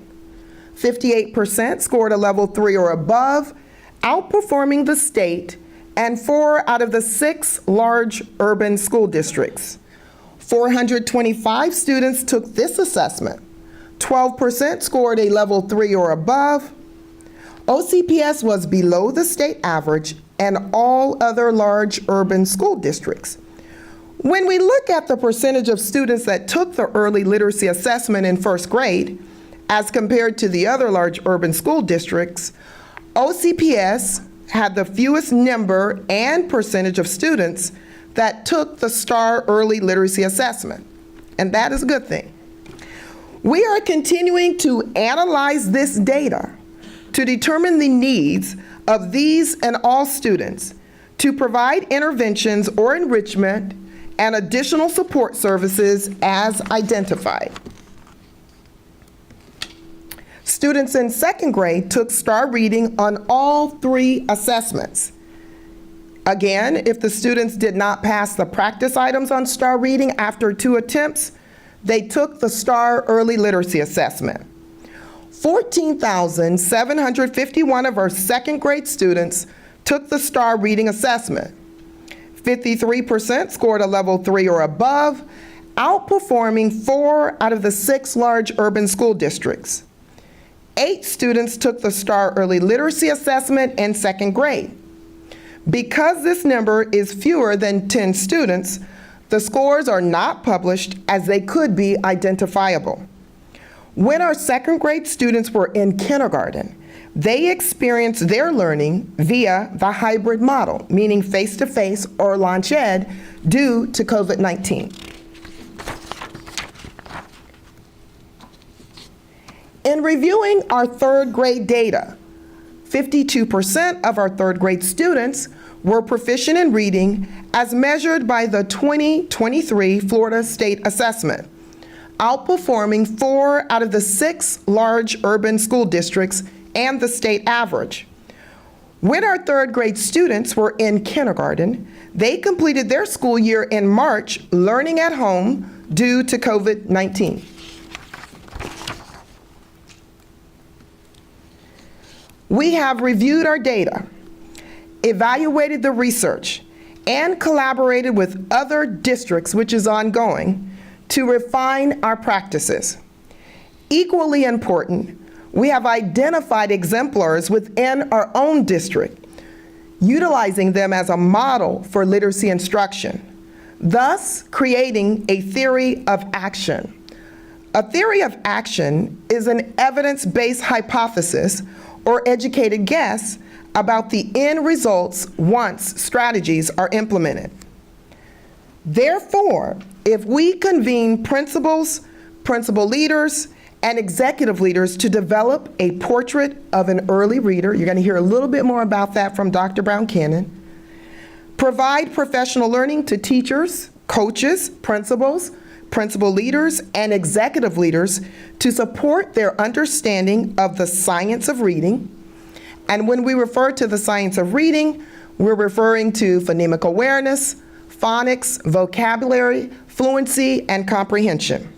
58% scored a level 3 or above, outperforming the state and 4 out of the 6 large urban school districts. 425 students took this assessment. 12% scored a level 3 or above. OCPS was below the state average and all other large urban school districts. When we look at the percentage of students that took the early literacy assessment in first grade, as compared to the other large urban school districts, OCPS had the fewest number and percentage of students that took the STAR Early Literacy Assessment, and that is a good thing. We are continuing to analyze this data to determine the needs of these and all students to provide interventions or enrichment and additional support services as identified. Students in second grade took STAR Reading on all 3 assessments. Again, if the students did not pass the practice items on STAR Reading after 2 attempts, they took the STAR Early Literacy Assessment. 14,751 of our second grade students took the STAR Reading Assessment. 53% scored a level 3 or above, outperforming 4 out of the 6 large urban school districts. 8 students took the STAR Early Literacy Assessment in second grade. Because this number is fewer than 10 students, the scores are not published as they could be identifiable. When our second grade students were in kindergarten, they experienced their learning via the hybrid model, meaning face-to-face or launch ed, due to COVID-19. In reviewing our third grade data, 52% of our third grade students were proficient in reading as measured by the 2023 Florida State Assessment, outperforming 4 out of the 6 large urban school districts and the state average. When our third grade students were in kindergarten, they completed their school year in March learning at home due to COVID-19. We have reviewed our data, evaluated the research, and collaborated with other districts, which is ongoing, to refine our practices. Equally important, we have identified exemplars within our own district, utilizing them as a model for literacy instruction, thus creating a theory of action. A theory of action is an evidence-based hypothesis or educated guess about the end results once strategies are implemented. Therefore, if we convene principals, principal leaders, and executive leaders to develop a portrait of an early reader, you're going to hear a little bit more about that from Dr. Brown-Cannon, provide professional learning to teachers, coaches, principals, principal leaders, and executive leaders to support their understanding of the science of reading. And when we refer to the science of reading, we're referring to phonemic awareness, phonics, vocabulary, fluency, and comprehension.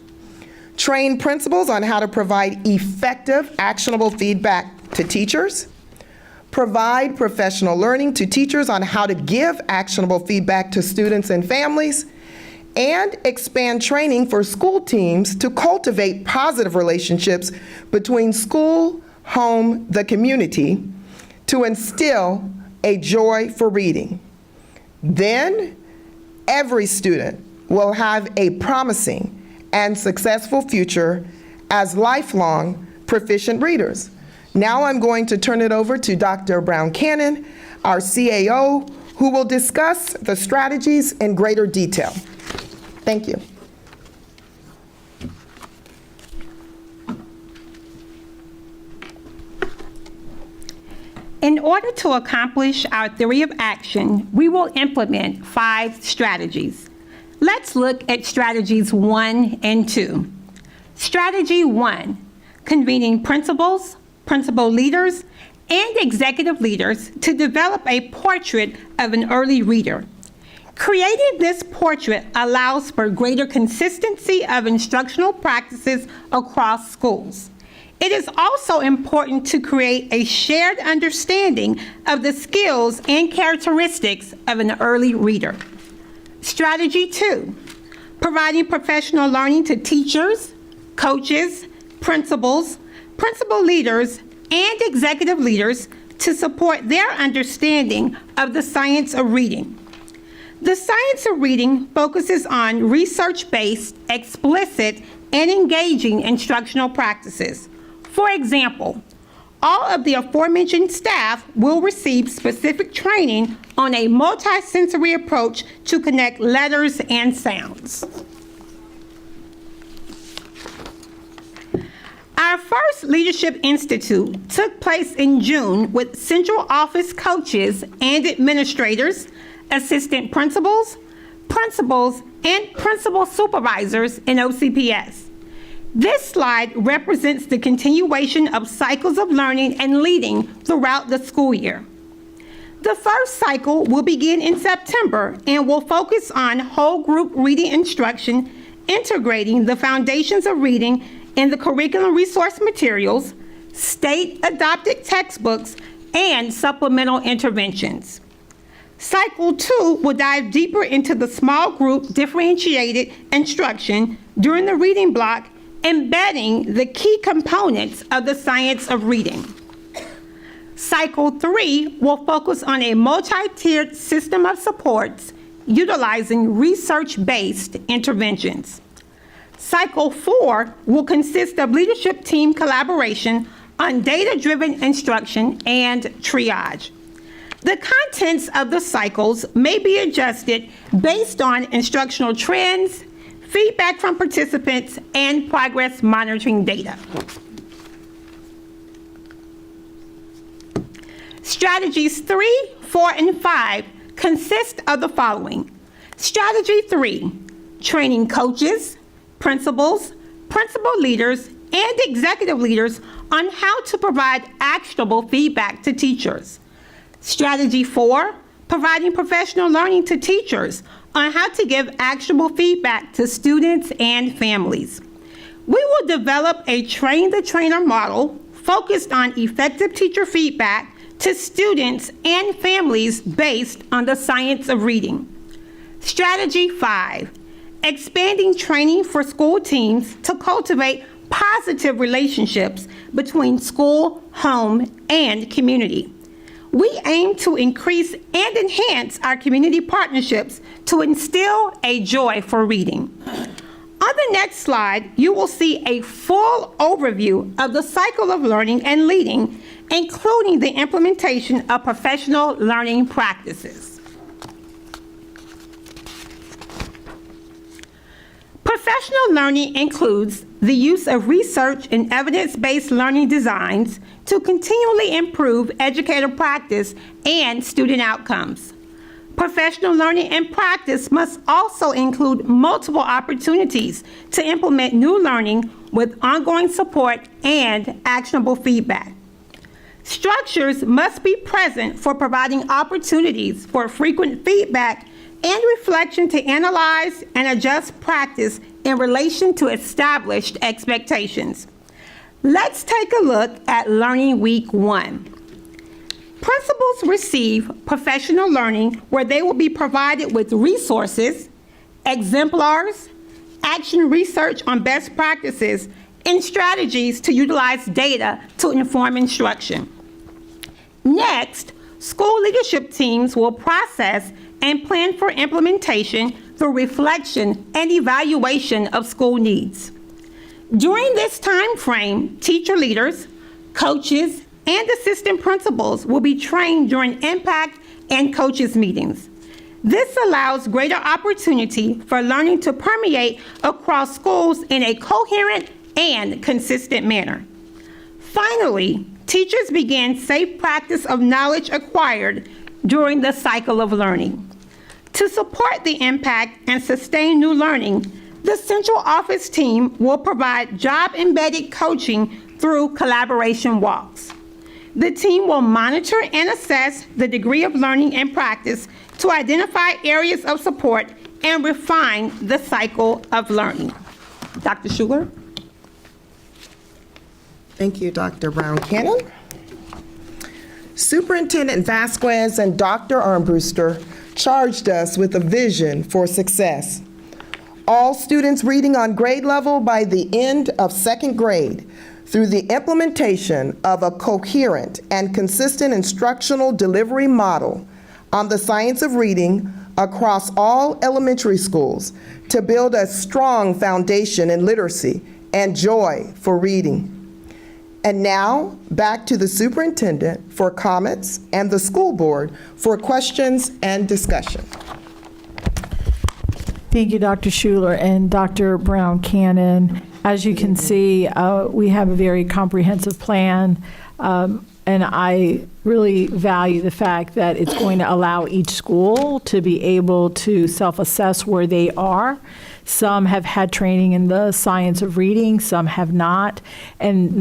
Train principals on how to provide effective, actionable feedback to teachers. Provide professional learning to teachers on how to give actionable feedback to students and families. And expand training for school teams to cultivate positive relationships between school, home, the community, to instill a joy for reading. Then, every student will have a promising and successful future as lifelong proficient readers. Now I'm going to turn it over to Dr. Brown-Cannon, our CAO, who will discuss the strategies in greater detail. Thank you. In order to accomplish our theory of action, we will implement 5 strategies. Let's look at strategies 1 and 2. Strategy 1, convening principals, principal leaders, and executive leaders to develop a portrait of an early reader. Creating this portrait allows for greater consistency of instructional practices across schools. It is also important to create a shared understanding of the skills and characteristics of an early reader. Strategy 2, providing professional learning to teachers, coaches, principals, principal leaders, and executive leaders to support their understanding of the science of reading. The science of reading focuses on research-based, explicit, and engaging instructional practices. For example, all of the aforementioned staff will receive specific training on a multisensory approach to connect letters and sounds. Our first Leadership Institute took place in June with central office coaches and administrators, assistant principals, principals, and principal supervisors in OCPS. This slide represents the continuation of cycles of learning and leading throughout the school year. The first cycle will begin in September and will focus on whole group reading instruction, integrating the foundations of reading in the curriculum resource materials, state-adopted textbooks, and supplemental interventions. Cycle 2 will dive deeper into the small group differentiated instruction during the reading block, embedding the key components of the science of reading. Cycle 3 will focus on a multi-tiered system of supports utilizing research-based interventions. Cycle 4 will consist of leadership team collaboration on data-driven instruction and triage. The contents of the cycles may be adjusted based on instructional trends, feedback from participants, and progress monitoring data. Strategies 3, 4, and 5 consist of the following. Strategy 3, training coaches, principals, principal leaders, and executive leaders on how to provide actionable feedback to teachers. Strategy 4, providing professional learning to teachers on how to give actionable feedback to students and families. We will develop a train-the-trainer model focused on effective teacher feedback to students and families based on the science of reading. Strategy 5, expanding training for school teams to cultivate positive relationships between school, home, and community. We aim to increase and enhance our community partnerships to instill a joy for reading. On the next slide, you will see a full overview of the cycle of learning and leading including the implementation of professional learning practices. Professional learning includes the use of research and evidence-based learning designs to continually improve educator practice and student outcomes. Professional learning and practice must also include multiple opportunities to implement new learning with ongoing support and actionable feedback. Structures must be present for providing opportunities for frequent feedback and reflection to analyze and adjust practice in relation to established expectations. Let's take a look at Learning Week 1. Principals receive professional learning where they will be provided with resources, exemplars, action research on best practices, and strategies to utilize data to inform instruction. Next, school leadership teams will process and plan for implementation through reflection and evaluation of school needs. During this time frame, teacher leaders, coaches, and assistant principals will be trained during impact and coaches meetings. This allows greater opportunity for learning to permeate across schools in a coherent and consistent manner. Finally, teachers begin safe practice of knowledge acquired during the cycle of learning. To support the impact and sustain new learning, the central office team will provide job-embedded coaching through collaboration walks. The team will monitor and assess the degree of learning and practice to identify areas of support and refine the cycle of learning. Dr. Schuler? Thank you, Dr. Brown-Cannon. Superintendent Vasquez and Dr. Armbruster charged us with a vision for success. All students reading on grade level by the end of second grade through the implementation of a coherent and consistent instructional delivery model on the science of reading across all elementary schools to build a strong foundation in literacy and joy for reading. And now, back to the superintendent for comments and the school board for questions and discussion. Thank you, Dr. Schuler and Dr. Brown-Cannon. As you can see, we have a very comprehensive plan, and I really value the fact that it's going to allow each school to be able to self-assess where they are. Some have had training in the science of reading, some have not, and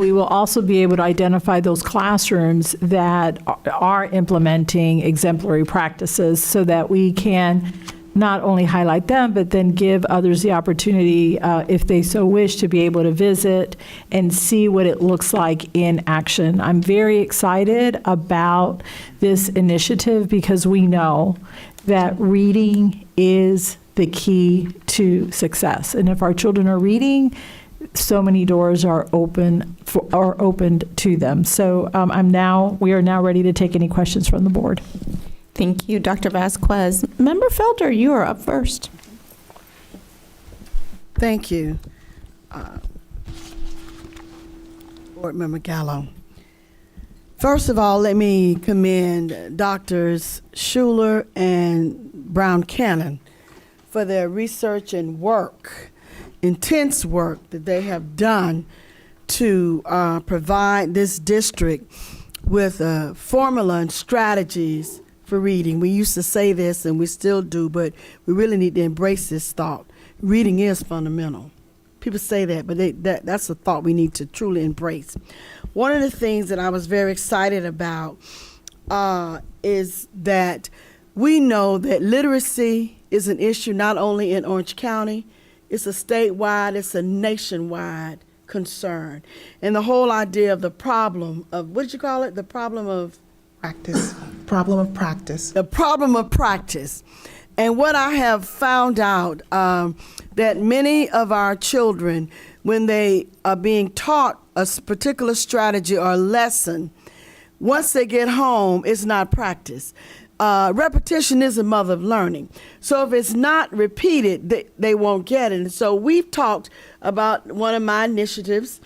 we will also be able to identify those classrooms that are implementing exemplary practices so that we can not only highlight them, but then give others the opportunity, if they so wish, to be able to visit and see what it looks like in action. I'm very excited about this initiative because we know that reading is the key to success. And if our children are reading, so many doors are opened to them. So we are now ready to take any questions from the board. Thank you, Dr. Vasquez. Member Felder, you are up first. Thank you, Board Member Gallo. First of all, let me commend Drs. Schuler and Brown-Cannon for their research and work, intense work that they have done to provide this district with a formula and strategies for reading. We used to say this, and we still do, but we really need to embrace this thought. Reading is fundamental. People say that, but that's a thought we need to truly embrace. One of the things that I was very excited about is that we know that literacy is an issue not only in Orange County, it's a statewide, it's a nationwide concern. And the whole idea of the problem of, what did you call it? The problem of practice. Problem of practice. The problem of practice. And what I have found out, that many of our children, when they are being taught a particular strategy or lesson, once they get home, it's not practice. Repetition is the mother of learning. So if it's not repeated, they won't get it. And so we've talked about one of my initiatives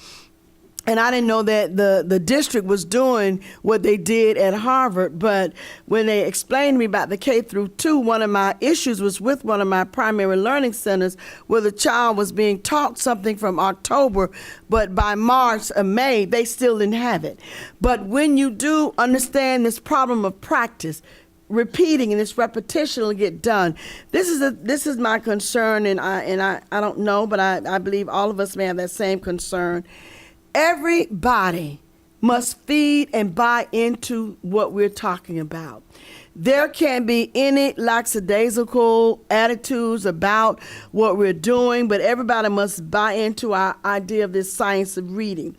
And I didn't know that the district was doing what they did at Harvard, but when they explained to me about the K through 2, one of my issues was with one of my primary learning centers where the child was being taught something from October, but by March or May, they still didn't have it. But when you do understand this problem of practice, repeating and this repetition will get done. This is my concern, and I don't know, but I believe all of us may have that same concern. Everybody must feed and buy into what we're talking about. There can't be any lackadaisical attitudes about what we're doing, but everybody must buy into our idea of this science of reading.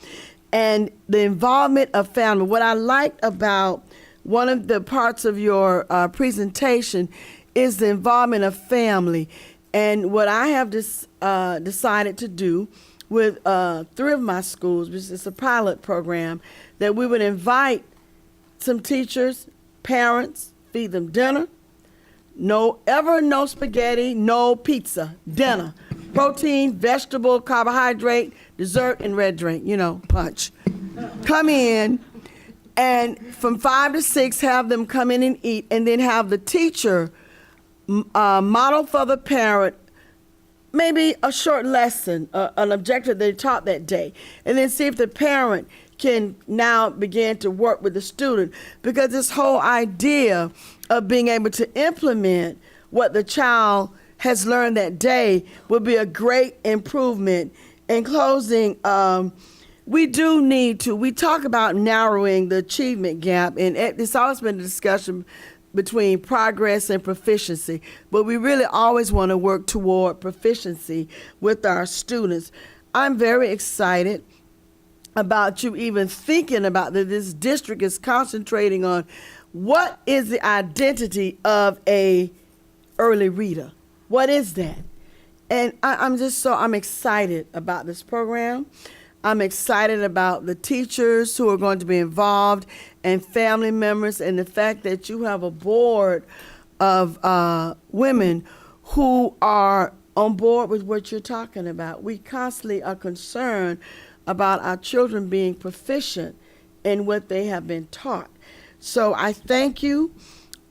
And the involvement of family. What I liked about one of the parts of your presentation is the involvement of family. And what I have decided to do with 3 of my schools, which is a pilot program, that we would invite some teachers, parents, feed them dinner, no spaghetti, no pizza, dinner, protein, vegetable, carbohydrate, dessert, and red drink, punch. Come in, and from 5 to 6, have them come in and eat, and then have the teacher model for the parent maybe a short lesson, an objective they taught that day, and then see if the parent can now begin to work with the student. Because this whole idea of being able to implement what the child has learned that day would be a great improvement. In closing, we do need to, we talk about narrowing the achievement gap, and it's always been a discussion between progress and proficiency, but we really always want to work toward proficiency with our students. I'm very excited about you even thinking about that this district is concentrating on what is the identity of a early reader. What is that? And I'm excited about this program. I'm excited about the teachers who are going to be involved and family members, and the fact that you have a board of women who are on board with what you're talking about. We constantly are concerned about our children being proficient in what they have been taught. So I thank you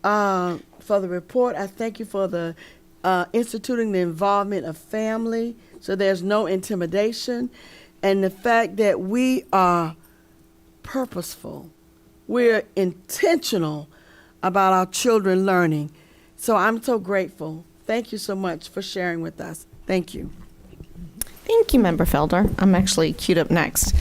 for the report. I thank you for the instituting the involvement of family, so there's no intimidation. And the fact that we are purposeful, we're intentional about our children learning. So I'm so grateful. Thank you so much for sharing with us. Thank you. Thank you, Member Felder. I'm actually queued up next.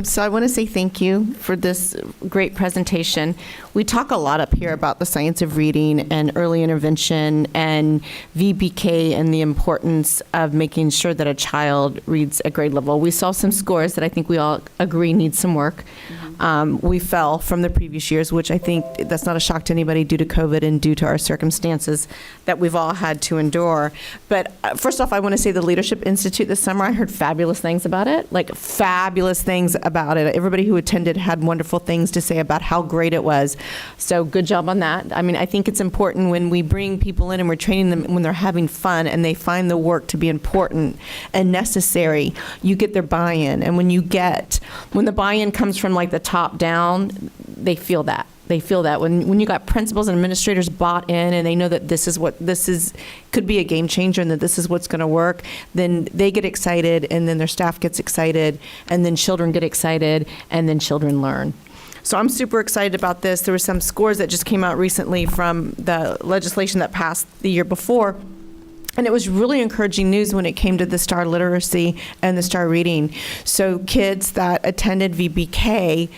So I want to say thank you for this great presentation. We talk a lot up here about the science of reading and early intervention and VBK and the importance of making sure that a child reads at grade level. We saw some scores that I think we all agree need some work. We fell from the previous years, which I think that's not a shock to anybody due to COVID and due to our circumstances that we've all had to endure. But first off, I want to say the Leadership Institute this summer, I heard fabulous things about it, like fabulous things about it. Everybody who attended had wonderful things to say about how great it was. So good job on that. I mean, I think it's important when we bring people in and we're training them when they're having fun and they find the work to be important and necessary, you get their buy-in. And when the buy-in comes from like the top down, they feel that. They feel that when you got principals and administrators bought in and they know that this could be a game changer and that this is what's going to work, then they get excited, and then their staff gets excited, and then children get excited, and then children learn. So I'm super excited about this. There were some scores that just came out recently from the legislation that passed the year before. And it was really encouraging news when it came to the STAR literacy and the STAR reading. So kids that attended VBK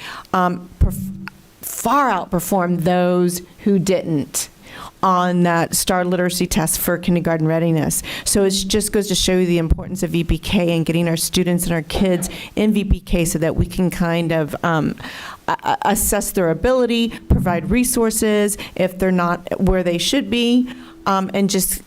far outperformed those who didn't on that STAR literacy test for kindergarten readiness. So it just goes to show you the importance of VBK and getting our students and our kids in VBK so that we can kind of assess their ability, provide resources if they're not where they should be, and just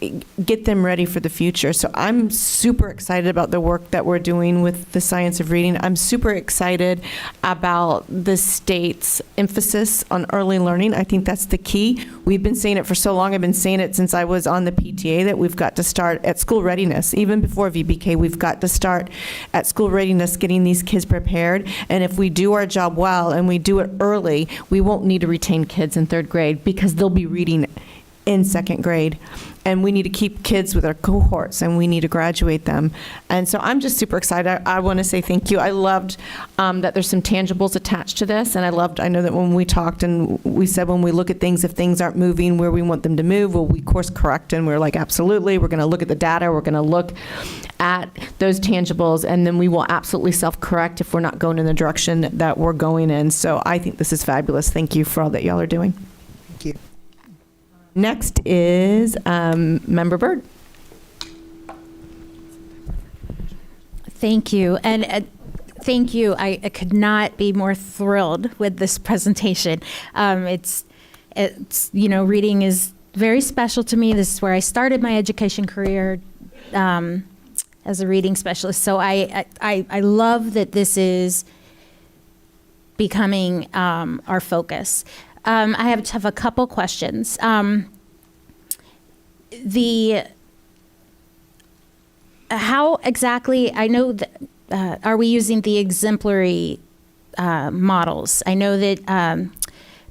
get them ready for the future. So I'm super excited about the work that we're doing with the science of reading. I'm super excited about the state's emphasis on early learning. I think that's the key. We've been saying it for so long. I've been saying it since I was on the PTA that we've got to start at school readiness. Even before VBK, we've got to start at school readiness, getting these kids prepared. And if we do our job well and we do it early, we won't need to retain kids in third grade because they'll be reading in second grade. And we need to keep kids with our cohorts, and we need to graduate them. And so I'm just super excited. I want to say thank you. I loved that there's some tangibles attached to this, and I know that when we talked and we said when we look at things, if things aren't moving where we want them to move, well, we course correct, and we're like, absolutely, we're going to look at the data, we're going to look at those tangibles, and then we will absolutely self-correct if we're not going in the direction that we're going in. So I think this is fabulous. Thank you for all that y'all are doing. Thank you. Next is Member Byrd. Thank you. And thank you. I could not be more thrilled with this presentation. It's reading is very special to me. This is where I started my education career as a reading specialist. So I love that this is becoming our focus. I have a couple questions. How exactly, I know that, are we using the exemplary models? I know that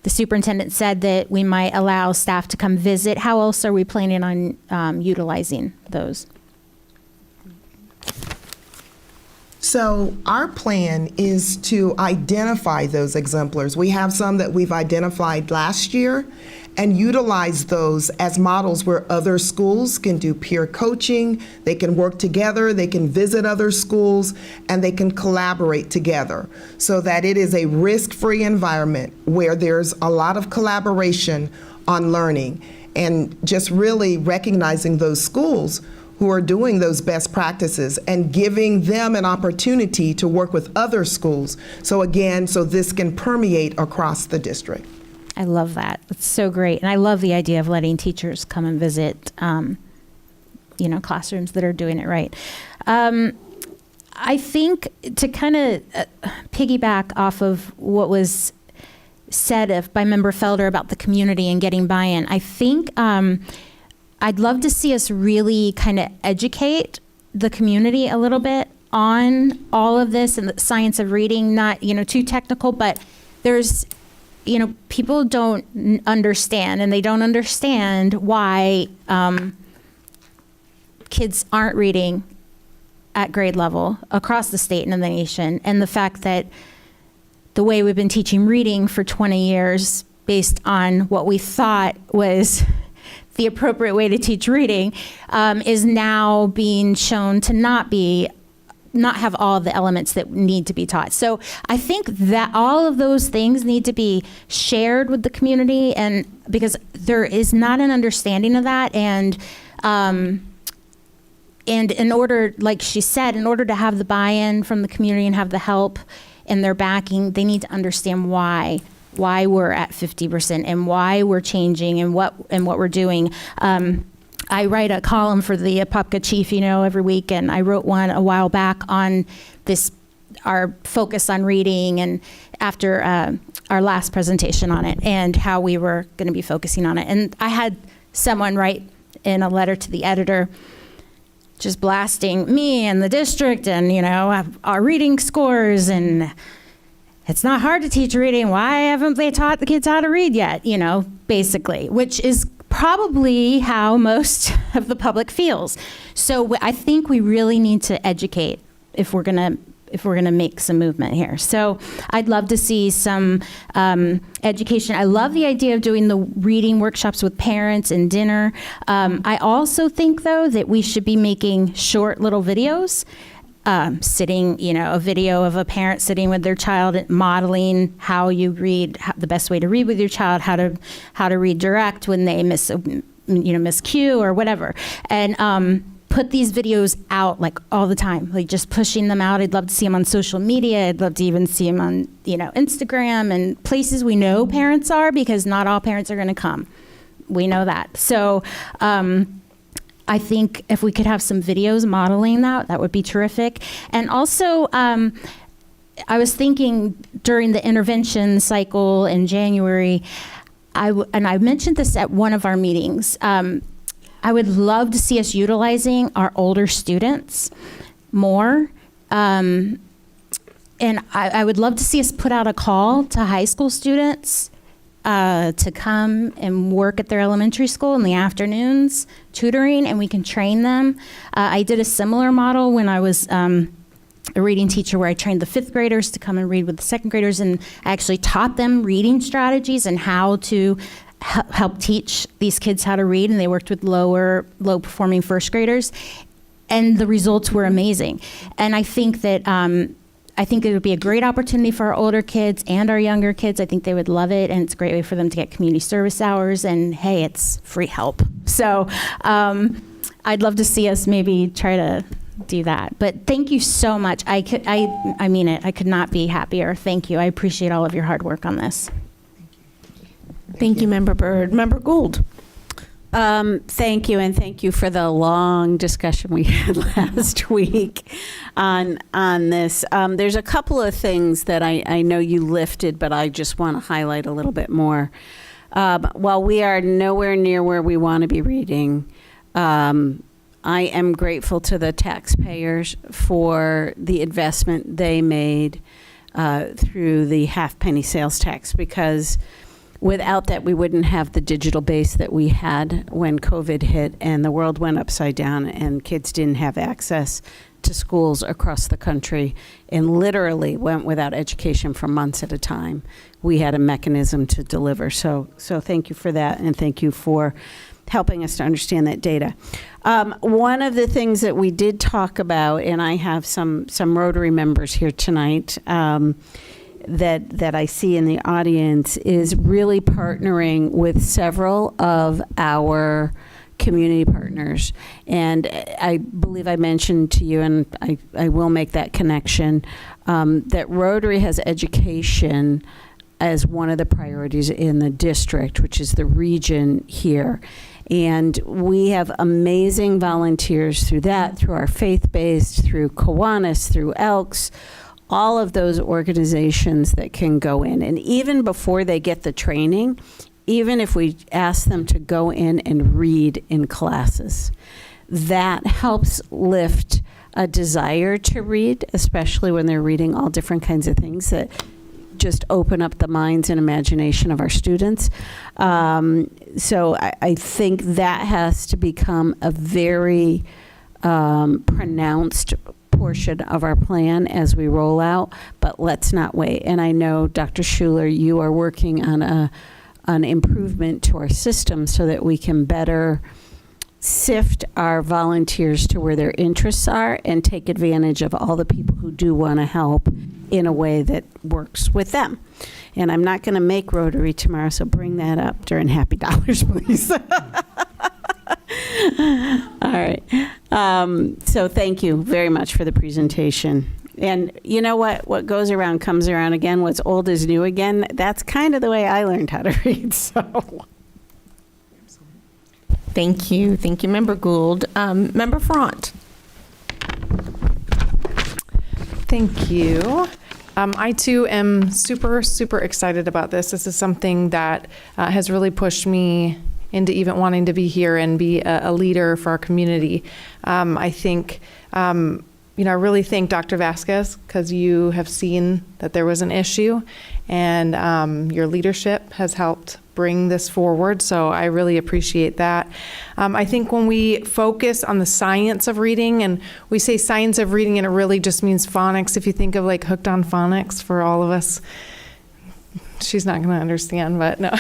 the superintendent said that we might allow staff to come visit. How else are we planning on utilizing those? So our plan is to identify those exemplars. We have some that we've identified last year and utilize those as models where other schools can do peer coaching, they can work together, they can visit other schools, and they can collaborate together so that it is a risk-free environment where there's a lot of collaboration on learning and just really recognizing those schools who are doing those best practices and giving them an opportunity to work with other schools. So this can permeate across the district. I love that. It's so great. And I love the idea of letting teachers come and visit, classrooms that are doing it right. I think to kind of piggyback off of what was said by Member Felder about the community and getting buy-in, I think I'd love to see us really kind of educate the community a little bit on all of this and the science of reading, not, too technical, but there's, people don't understand, and they don't understand why kids aren't reading at grade level across the state and in the nation, and the fact that the way we've been teaching reading for 20 years based on what we thought was the appropriate way to teach reading is now being shown to not have all the elements that need to be taught. So I think that all of those things need to be shared with the community, and because there is not an understanding of that, and in order, like she said, in order to have the buy-in from the community and have the help and their backing, they need to understand why we're at 50% and why we're changing and what we're doing. I write a column for the Apopka Chief, every week, and I wrote one a while back on our focus on reading, and after our last presentation on it, and how we were going to be focusing on it. And I had someone write in a letter to the editor, just blasting me and the district and, our reading scores, and it's not hard to teach reading. Why haven't they taught the kids how to read yet? Basically, which is probably how most of the public feels. So I think we really need to educate if we're gonna make some movement here. So I'd love to see some education. I love the idea of doing the reading workshops with parents and dinner. I also think, though, that we should be making short little videos. Sitting, a video of a parent sitting with their child, modeling how you read, the best way to read with your child, how to read direct when they miss cue or whatever, and put these videos out like all the time, like just pushing them out. I'd love to see them on social media. I'd love to even see them on Instagram and places we know parents are, because not all parents are going to come. We know that. So I think if we could have some videos modeling that, that would be terrific. And also, I was thinking during the intervention cycle in January, and I mentioned this at one of our meetings, I would love to see us utilizing our older students more. And I would love to see us put out a call to high school students to come and work at their elementary school in the afternoons, tutoring, and we can train them. I did a similar model when I was a reading teacher where I trained the 5th graders to come and read with the 2nd graders, and I actually taught them reading strategies and how to help teach these kids how to read, and they worked with low performing 1st graders, and the results were amazing. And I think that it would be a great opportunity for our older kids and our younger kids. I think they would love it, and it's a great way for them to get community service hours, and hey, it's free help. So I'd love to see us maybe try to do that. But thank you so much. I mean it. I could not be happier. Thank you. I appreciate all of your hard work on this. Thank you, Member Byrd. Member Gould. Thank you, and thank you for the long discussion we had last week on this. There's a couple of things that I know you lifted, but I just want to highlight a little bit more. While we are nowhere near where we want to be reading, I am grateful to the taxpayers for the investment they made through the half-penny sales tax, because without that, we wouldn't have the digital base that we had when COVID hit and the world went upside down and kids didn't have access to schools across the country and literally went without education for months at a time. We had a mechanism to deliver. So thank you for that, and thank you for helping us to understand that data. One of the things that we did talk about, and I have some Rotary members here tonight, that I see in the audience, is really partnering with several of our community partners. And I believe I mentioned to you, and I will make that connection, that Rotary has education as one of the priorities in the district, which is the region here. And we have amazing volunteers through that, through our faith-based, through Kiwanis, through Elks, all of those organizations that can go in. And even before they get the training, even if we ask them to go in and read in classes, that helps lift a desire to read, especially when they're reading all different kinds of things that just open up the minds and imagination of our students. So I think that has to become a very pronounced portion of our plan as we roll out, but let's not wait. And I know, Dr. Schuler, you are working on an improvement to our system so that we can better sift our volunteers to where their interests are and take advantage of all the people who do want to help in a way that works with them. And I'm not going to make Rotary tomorrow, so bring that up during Happy Dollars, please. All right. So thank you very much for the presentation. And you know what goes around comes around again. What's old is new again. That's kind of the way I learned how to read. So Thank you. Thank you, Member Gould. Member Front. Thank you. I too am super excited about this. This is something that has really pushed me into even wanting to be here and be a leader for our community. I think, I really thank Dr. Vasquez, because you have seen that there was an issue, and your leadership has helped bring this forward, so I really appreciate that. I think when we focus on the science of reading, and we say science of reading, and it really just means phonics. If you think of like Hooked on Phonics for all of us, she's not going to understand, but no.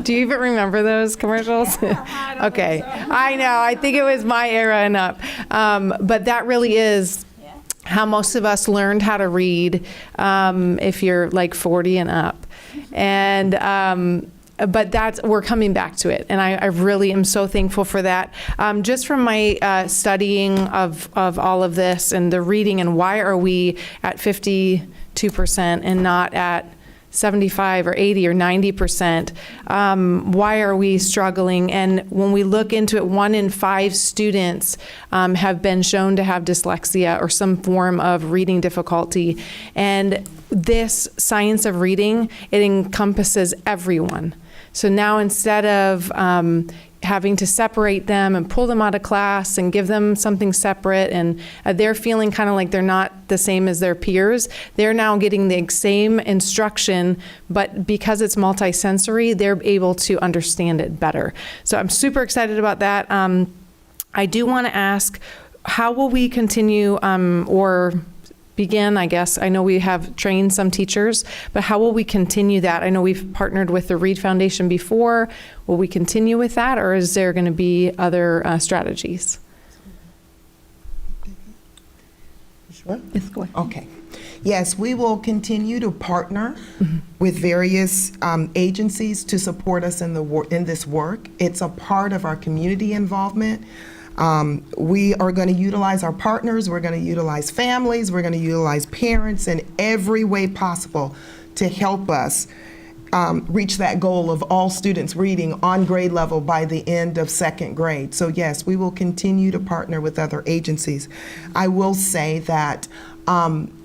Do you even remember those commercials? Okay. I know. I think it was my era and up. But that really is how most of us learned how to read, if you're like 40 and up. And but we're coming back to it, and I really am so thankful for that. Just from my studying of all of this and the reading, and why are we at 52% and not at 75 or 80 or 90%. Why are we struggling? And when we look into it, 1 in 5 students have been shown to have dyslexia or some form of reading difficulty. And this science of reading, it encompasses everyone. So now instead of having to separate them and pull them out of class and give them something separate, and they're feeling kind of like they're not the same as their peers, they're now getting the same instruction, but because it's multisensory, they're able to understand it better. So I'm super excited about that. I do want to ask, how will we continue or begin, I guess? I know we have trained some teachers, but how will we continue that? I know we've partnered with the Reed Foundation before. Will we continue with that, or is there going to be other strategies? Sure. Yes, go ahead. Okay. Yes, we will continue to partner with various agencies to support us in this work. It's a part of our community involvement. We are going to utilize our partners, we're going to utilize families, we're going to utilize parents in every way possible to help us reach that goal of all students reading on grade level by the end of 2nd grade. So yes, we will continue to partner with other agencies. I will say that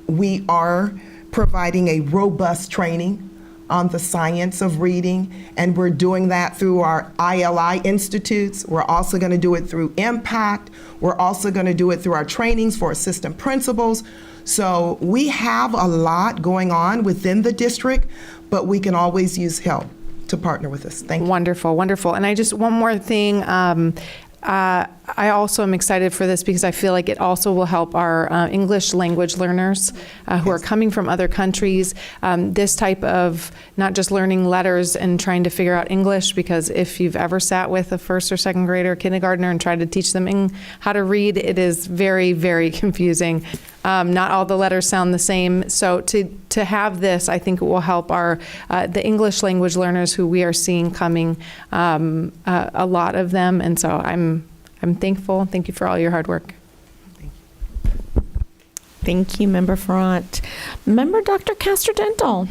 we are providing a robust training on the science of reading, and we're doing that through our ILI institutes. We're also going to do it through Impact. We're also going to do it through our trainings for assistant principals. So we have a lot going on within the district, but we can always use help to partner with us. Thank you. Wonderful, wonderful. And I just, one more thing, I also am excited for this because I feel like it also will help our English language learners who are coming from other countries. This type of not just learning letters and trying to figure out English, because if you've ever sat with a 1st or 2nd grader, kindergartner, and tried to teach them how to read, it is very, very confusing. Not all the letters sound the same. So to have this, I think it will help our the English language learners who we are seeing coming, a lot of them. And so I'm thankful. Thank you for all your hard work. Thank you, Member Front. Member Dr. Castro-Dental.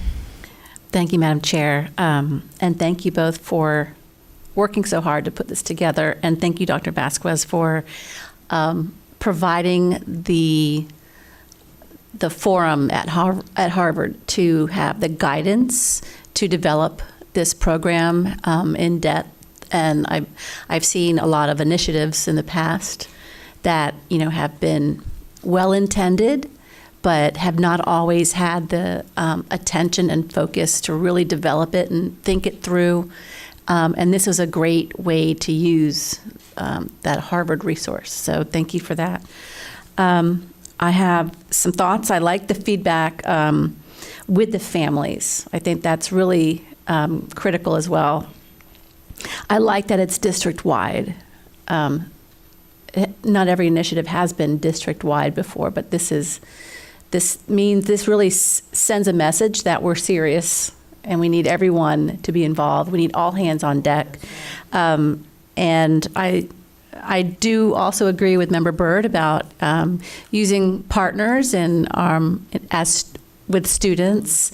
Thank you, Madam Chair. And thank you both for working so hard to put this together. And thank you, Dr. Vasquez, for providing the forum at Harvard to have the guidance to develop this program in depth. And I've seen a lot of initiatives in the past that, have been well-intended, but have not always had the attention and focus to really develop it and think it through. And this is a great way to use that Harvard resource. So thank you for that. I have some thoughts. I like the feedback with the families. I think that's really critical as well. I like that it's district-wide. Not every initiative has been district-wide before, but this really sends a message that we're serious and we need everyone to be involved. We need all hands on deck. And I do also agree with Member Byrd about using partners and with students.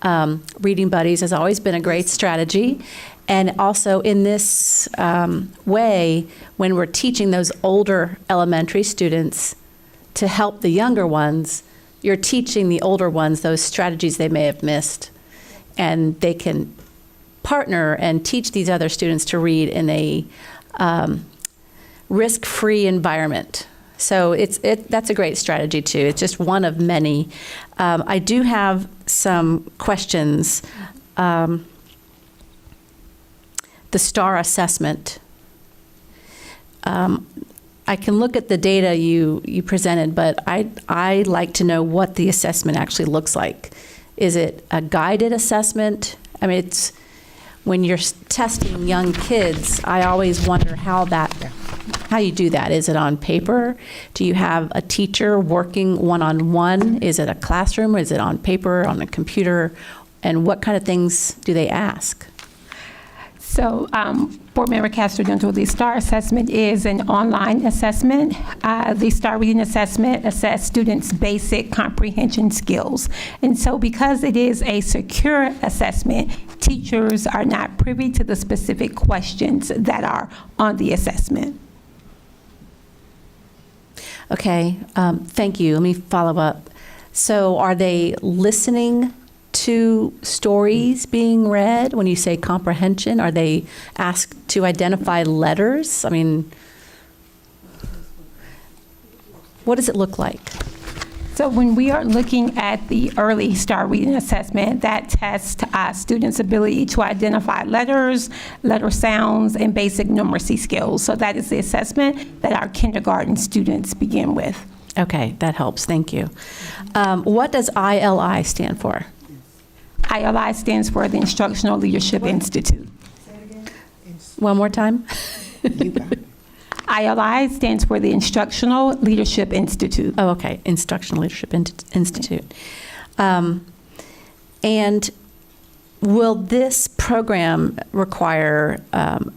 Reading buddies has always been a great strategy. And also in this way, when we're teaching those older elementary students to help the younger ones, you're teaching the older ones those strategies they may have missed. And they can partner and teach these other students to read in a risk-free environment. So that's a great strategy too. It's just one of many. I do have some questions. The STAR assessment. I can look at the data you presented, but I'd like to know what the assessment actually looks like. Is it a guided assessment? I mean, it's when you're testing young kids, I always wonder how you do that. Is it on paper? Do you have a teacher working one-on-one? Is it a classroom? Is it on paper, on a computer? And what kind of things do they ask? So, Board Member Castro-Dental, the STAR assessment is an online assessment. The STAR reading assessment assesses students' basic comprehension skills. And so because it is a secure assessment, teachers are not privy to the specific questions that are on the assessment. Okay, thank you. Let me follow up. So are they listening to stories being read? When you say comprehension, are they asked to identify letters? I mean, what does it look like? So when we are looking at the early STAR reading assessment, that tests students' ability to identify letters, letter sounds, and basic numeracy skills. So that is the assessment that our kindergarten students begin with. Okay, that helps. Thank you. What does ILI stand for? ILI stands for the Instructional Leadership Institute. One more time. ILI stands for the Instructional Leadership Institute. Oh, okay, Instructional Leadership Institute. And will this program require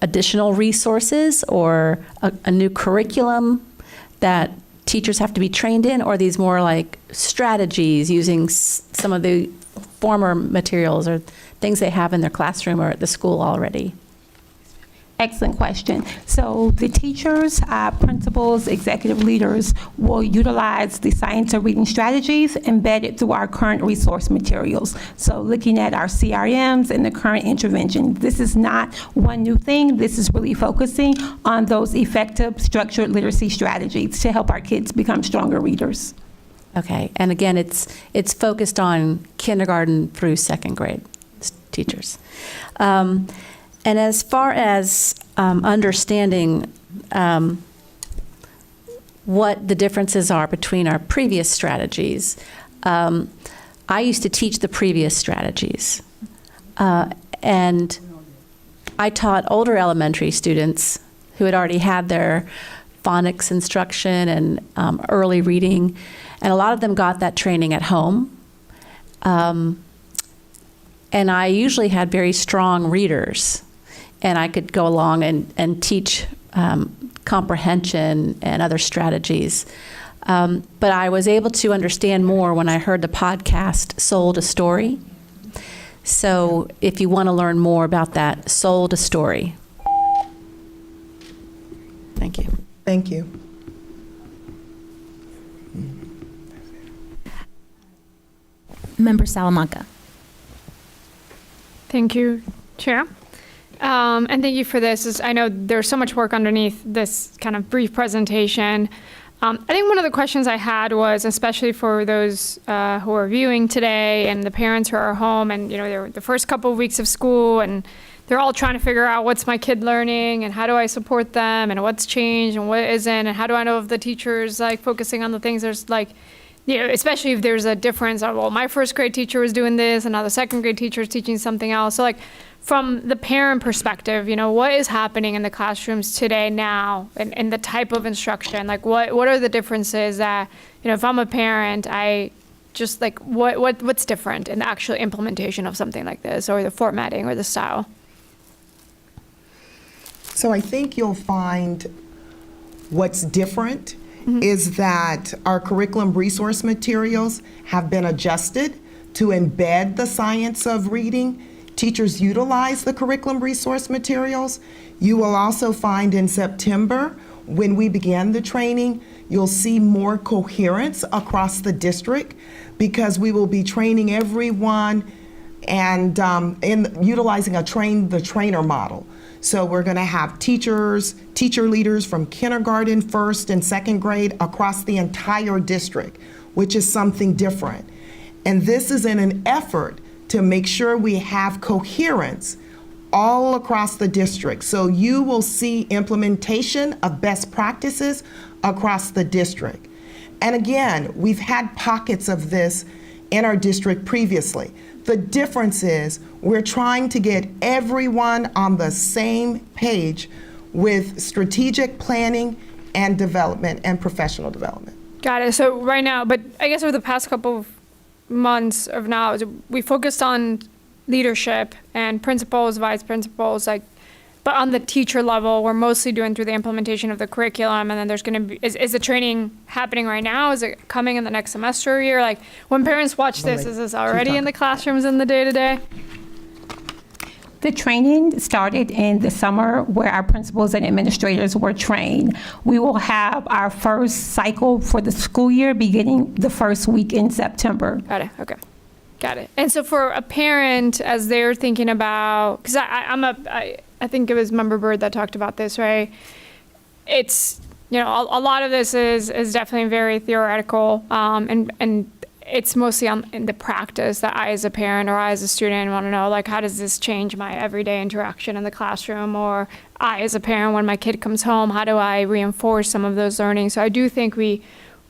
additional resources or a new curriculum that teachers have to be trained in, or are these more like strategies using some of the former materials or things they have in their classroom or at the school already? Excellent question. So the teachers, principals, executive leaders will utilize the science of reading strategies embedded through our current resource materials. So looking at our CRMs and the current intervention, this is not one new thing. This is really focusing on those effective structured literacy strategies to help our kids become stronger readers. Okay, and again, it's focused on kindergarten through second grade teachers. And as far as understanding what the differences are between our previous strategies, I used to teach the previous strategies. And I taught older elementary students who had already had their phonics instruction and early reading, and a lot of them got that training at home. And I usually had very strong readers, and I could go along and teach comprehension and other strategies. But I was able to understand more when I heard the podcast Sold a Story. So if you want to learn more about that, Sold a Story. Thank you. Thank you. Member Salamanca. Thank you, Chair. And thank you for this. I know there's so much work underneath this kind of brief presentation. I think one of the questions I had was, especially for those who are viewing today and the parents who are home and, you know, they're the first couple of weeks of school and they're all trying to figure out what's my kid learning and how do I support them and what's changed and what isn't and how do I know if the teacher's like focusing on the things there's like, you know, especially if there's a difference of, well, my first grade teacher was doing this and now the second grade teacher is teaching something else. So like from the parent perspective, you know, what is happening in the classrooms today now and the type of instruction? Like what are the differences that, you know, if I'm a parent, I just like what's different in the actual implementation of something like this or the formatting or the style? So I think you'll find what's different is that our curriculum resource materials have been adjusted to embed the science of reading. Teachers utilize the curriculum resource materials. You will also find in September, when we begin the training, you'll see more coherence across the district because we will be training everyone and in utilizing a train the trainer model. So we're going to have teacher leaders from kindergarten, first and second grade across the entire district, which is something different. And this is in an effort to make sure we have coherence all across the district. So you will see implementation of best practices across the district. And again, we've had pockets of this in our district previously. The difference is we're trying to get everyone on the same page with strategic planning and development and professional development. Got it. So right now, but I guess over the past couple of months of now, we focused on leadership and principals, vice principals, like But on the teacher level, we're mostly doing through the implementation of the curriculum, and then there's going to be, is the training happening right now? Is it coming in the next semester or year? Like, when parents watch this, is this already in the classrooms in the day-to-day? The training started in the summer where our principals and administrators were trained. We will have our first cycle for the school year beginning the first week in September. Got it, okay. Got it. And so for a parent, as they're thinking about, because I think it was Member Bird that talked about this, right? It's, you know, a lot of this is definitely very theoretical, and it's mostly in the practice that I as a parent or I as a student want to know, like, how does this change my everyday interaction in the classroom? Or I as a parent, when my kid comes home, how do I reinforce some of those learnings? So I do think we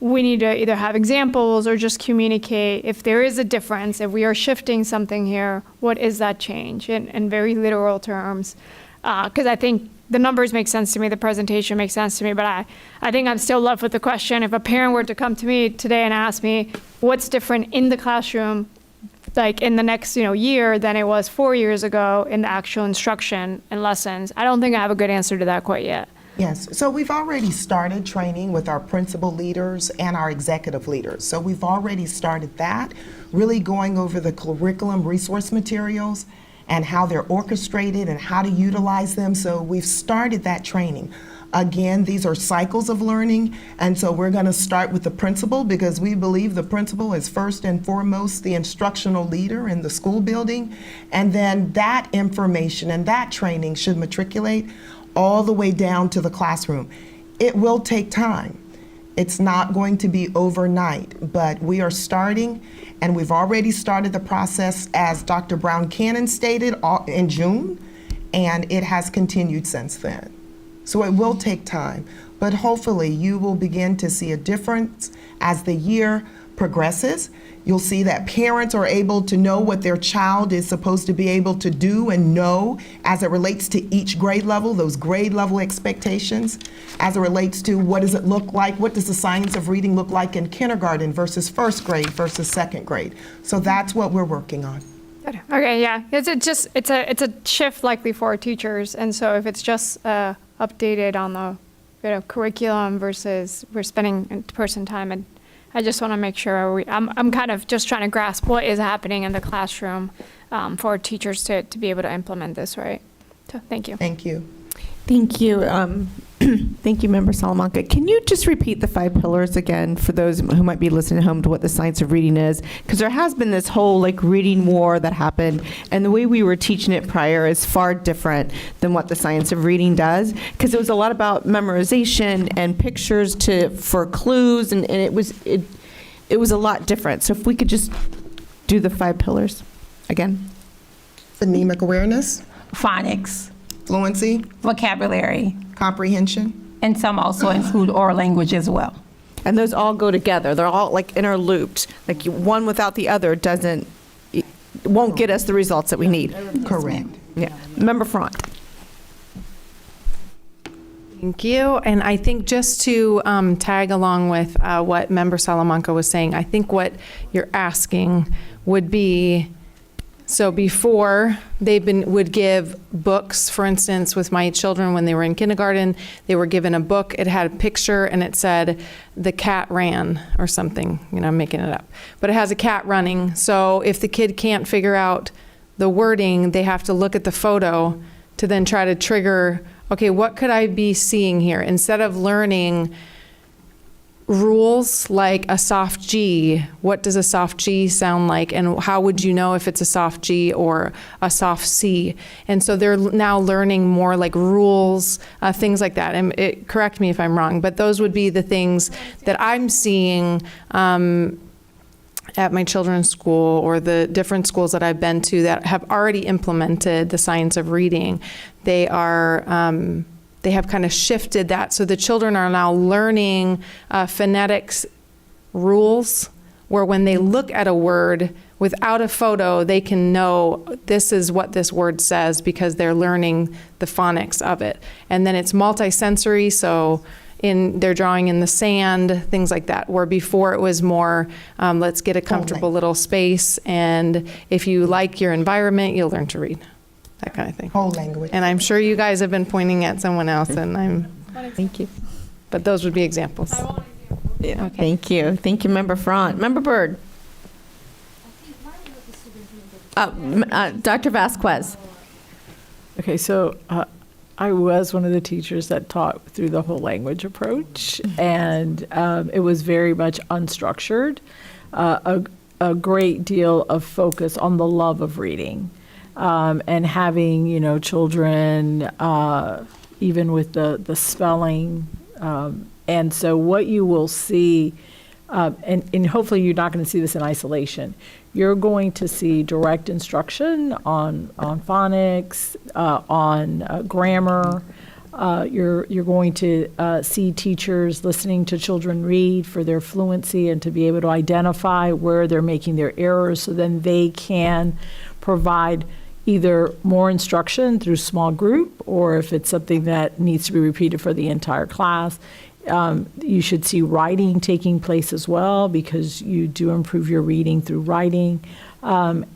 need to either have examples or just communicate if there is a difference, if we are shifting something here, what is that change in very literal terms? Because I think the numbers make sense to me, the presentation makes sense to me, but I think I'm still left with the question, if a parent were to come to me today and ask me what's different in the classroom, like in the next year than it was 4 years ago in the actual instruction and lessons, I don't think I have a good answer to that quite yet. Yes, so we've already started training with our principal leaders and our executive leaders. So we've already started that, really going over the curriculum resource materials and how they're orchestrated and how to utilize them. So we've started that training. Again, these are cycles of learning, and so we're going to start with the principal because we believe the principal is first and foremost the instructional leader in the school building, and then that information and that training should matriculate all the way down to the classroom. It will take time. It's not going to be overnight, but we are starting, and we've already started the process, as Dr. Brown Cannon stated, in June, and it has continued since then. So it will take time, but hopefully you will begin to see a difference as the year progresses. You'll see that parents are able to know what their child is supposed to be able to do and know as it relates to each grade level, those grade level expectations, as it relates to what does it look like, what does the science of reading look like in kindergarten versus first grade versus second grade. So that's what we're working on. Okay, yeah, it's a shift likely for our teachers, and so if it's just updated on the curriculum versus we're spending in-person time, and I just want to make sure I'm kind of just trying to grasp what is happening in the classroom for our teachers to be able to implement this, right? So thank you. Thank you. Thank you. Thank you, Member Salamanca. Can you just repeat the 5 pillars again for those who might be listening at home to what the science of reading is? Because there has been this whole reading war that happened, and the way we were teaching it prior is far different than what the science of reading does. Because it was a lot about memorization and pictures for clues, and it was a lot different. So if we could just do the 5 pillars again. Phonemic awareness. Phonics. Fluency. Vocabulary. Comprehension. And some also include oral language as well. And those all go together. They're all interlooped. One without the other won't get us the results that we need. Correct. Yeah. Member Front. Thank you. And I think just to tag along with what Member Salamanca was saying, I think what you're asking would be, so before would give books, for instance, with my children when they were in kindergarten, they were given a book, it had a picture and it said, the cat ran or something, I'm making it up. But it has a cat running. So if the kid can't figure out the wording, they have to look at the photo to then try to trigger, okay, what could I be seeing here? Instead of learning rules like a soft G, what does a soft G sound like, and how would you know if it's a soft G or a soft C? And so they're now learning more like rules, things like that. And correct me if I'm wrong, but those would be the things that I'm seeing at my children's school or the different schools that I've been to that have already implemented the science of reading. They have kind of shifted that. So the children are now learning phonetics rules, where when they look at a word without a photo, they can know this is what this word says because they're learning the phonics of it. And then it's multisensory, so they're drawing in the sand, things like that, where before it was more, let's get a comfortable little space, and if you like your environment, you'll learn to read. that kind of thing. Whole language. And I'm sure you guys have been pointing at someone else, and Thank you. but those would be examples. Yeah. Thank you. Thank you, Member Front. Member Byrd. Dr. Vasquez. Okay, so I was one of the teachers that taught through the whole language approach, and it was very much unstructured, a great deal of focus on the love of reading, and having, you know, children, even with the spelling. And so what you will see, and hopefully you're not going to see this in isolation, you're going to see direct instruction on phonics, on grammar. You're going to see teachers listening to children read for their fluency and to be able to identify where they're making their errors, so then they can provide either more instruction through small group, or if it's something that needs to be repeated for the entire class. You should see writing taking place as well, because you do improve your reading through writing. You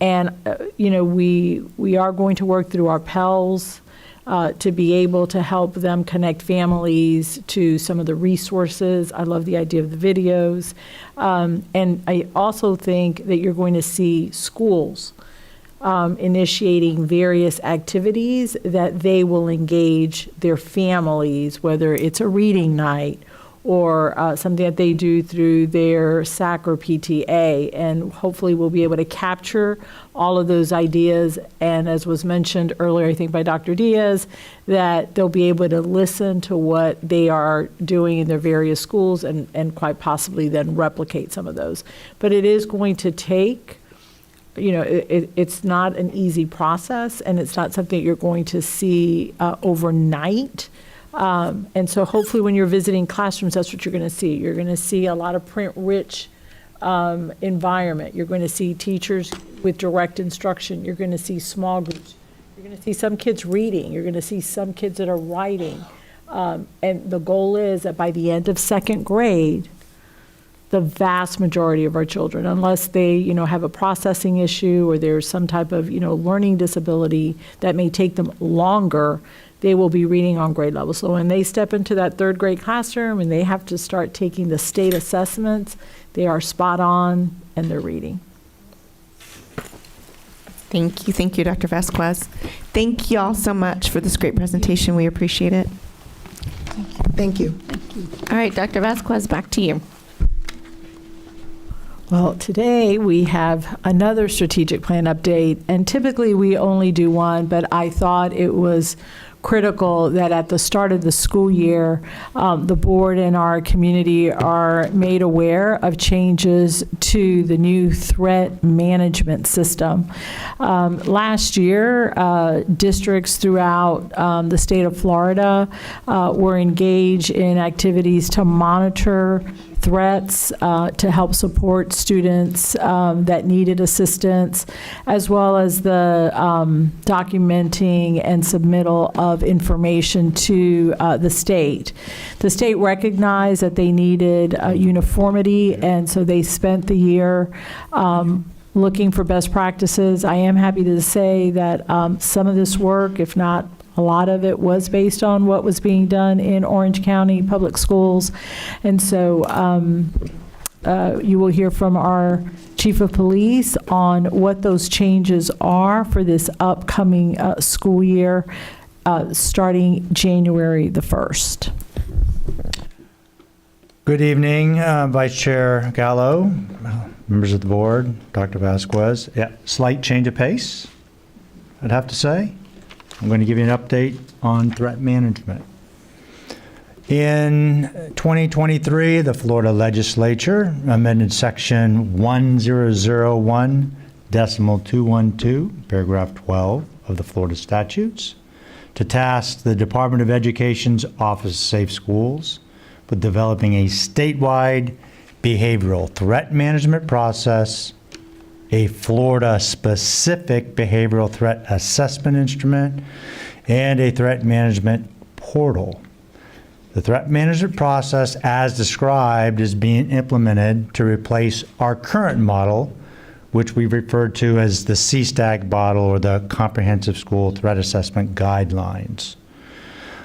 know, we are going to work through our Pels to be able to help them connect families to some of the resources. I love the idea of the videos. And I also think that you're going to see schools initiating various activities that they will engage their families, whether it's a reading night or something that they do through their SAC or PTA, and hopefully we'll be able to capture all of those ideas. And as was mentioned earlier, I think by Dr. Diaz, that they'll be able to listen to what they are doing in their various schools and quite possibly then replicate some of those. But it is going to take, you know, it's not an easy process, and it's not something you're going to see overnight. And so hopefully when you're visiting classrooms, that's what you're going to see. You're going to see a lot of print-rich environment. You're going to see teachers with direct instruction. You're going to see small groups. You're going to see some kids reading. You're going to see some kids that are writing. And the goal is that by the end of second grade, the vast majority of our children, unless they, you know, have a processing issue or there's some type of, you know, learning disability that may take them longer, they will be reading on grade level. So when they step into that third grade classroom and they have to start taking the state assessments, they are spot on and they're reading. Thank you, Dr. Vasquez. Thank you all so much for this great presentation. We appreciate it. Thank you. All right, Dr. Vasquez, back to you. Well, today we have another strategic plan update, and typically we only do one, but I thought it was critical that at the start of the school year, the board and our community are made aware of changes to the new threat management system. Last year, districts throughout the state of Florida were engaged in activities to monitor threats, to help support students that needed assistance, as well as the documenting and submittal of information to the state. The state recognized that they needed uniformity, and so they spent the year looking for best practices. I am happy to say that some of this work, if not a lot of it, was based on what was being done in Orange County Public Schools. And so you will hear from our Chief of Police on what those changes are for this upcoming school year, starting January the 1st. Good evening, Vice Chair Gallo, members of the board, Dr. Vasquez. Yeah, slight change of pace, I'd have to say. I'm going to give you an update on threat management. In 2023, the Florida Legislature amended Section 1001.212, paragraph 12 of the Florida statutes to task the Department of Education's Office of Safe Schools with developing a statewide behavioral threat management process, a Florida-specific behavioral threat assessment instrument, and a threat management portal. The threat management process, as described, is being implemented to replace our current model, which we refer to as the CSTAG model, or the Comprehensive School Threat Assessment Guidelines.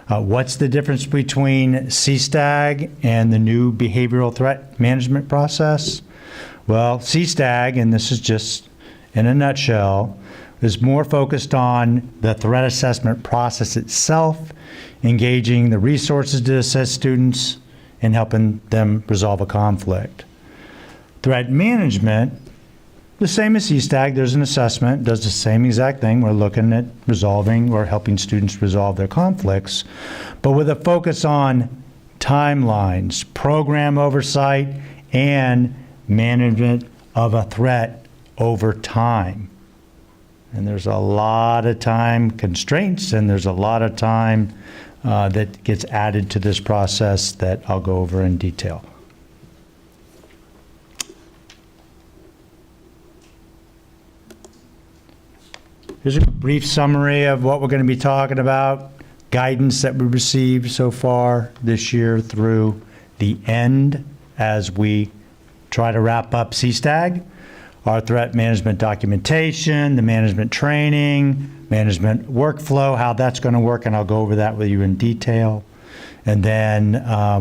What's the difference between CSTAG and the new behavioral threat management process? Well, CSTAG, and this is just in a nutshell, is more focused on the threat assessment process itself, engaging the resources to assess students and helping them resolve a conflict. Threat management, the same as CSTAG, there's an assessment, does the same exact thing. We're looking at resolving or helping students resolve their conflicts, but with a focus on timelines, program oversight, and management of a threat over time. And there's a lot of time constraints, and there's a lot of time that gets added to this process that I'll go over in detail. Here's a brief summary of what we're going to be talking about, guidance that we received so far this year through the end as we try to wrap up CSTAG, our threat management documentation, the management training, management workflow, how that's going to work, and I'll go over that with you in detail. And then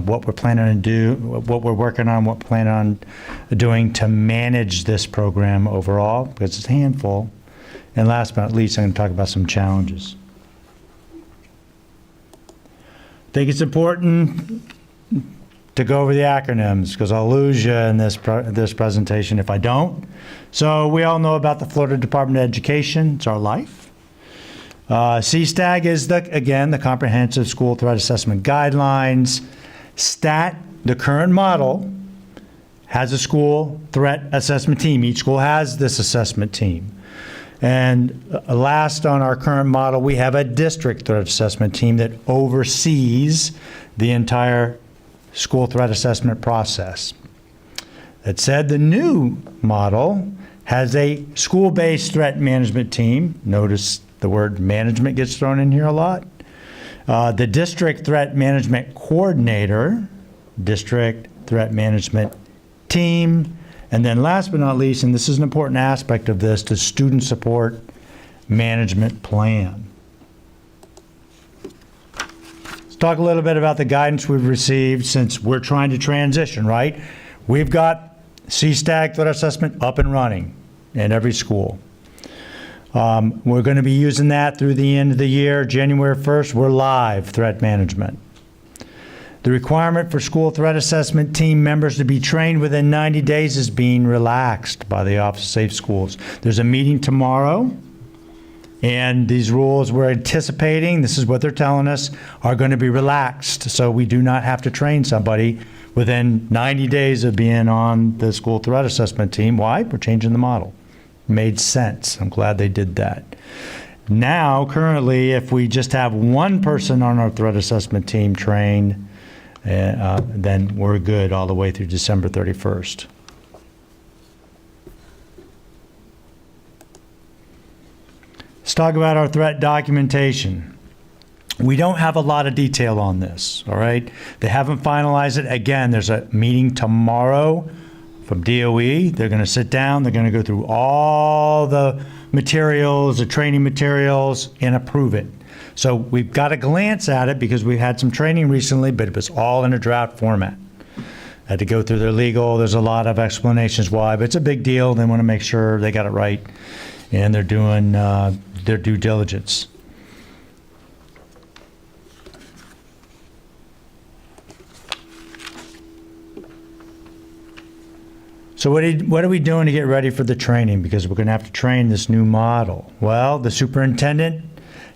what we're planning to do, what we're working on, what we're planning on doing to manage this program overall, because it's a handful. And last but not least, I'm going to talk about some challenges. I think it's important to go over the acronyms because I'll lose you in this presentation if I don't. So we all know about the Florida Department of Education. It's our life. CSTAG is, again, the Comprehensive School Threat Assessment Guidelines. STAT, the current model, has a school threat assessment team. Each school has this assessment team. And last on our current model, we have a district threat assessment team that oversees the entire school threat assessment process. That said, the new model has a school-based threat management team. Notice the word management gets thrown in here a lot. The district threat management coordinator, district threat management team, and then last but not least, and this is an important aspect of this, the student support management plan. Let's talk a little bit about the guidance we've received since we're trying to transition, right? We've got CSTAG threat assessment up and running in every school. We're going to be using that through the end of the year. January 1st, we're live threat management. The requirement for school threat assessment team members to be trained within 90 days is being relaxed by the Office of Safe Schools. There's a meeting tomorrow, and these rules we're anticipating, this is what they're telling us, are going to be relaxed. So we do not have to train somebody within 90 days of being on the school threat assessment team. Why? We're changing the model. Made sense. I'm glad they did that. Now, currently, if we just have one person on our threat assessment team trained, then we're good all the way through December 31st. Let's talk about our threat documentation. We don't have a lot of detail on this, all right? They haven't finalized it. Again, there's a meeting tomorrow from DOE. They're going to sit down. They're going to go through all the materials, the training materials, and approve it. So we've got a glance at it because we've had some training recently, but it was all in a draft format. Had to go through their legal. There's a lot of explanations why, but it's a big deal. They want to make sure they got it right, and they're doing their due diligence. So what are we doing to get ready for the training? Because we're going to have to train this new model. Well, the superintendent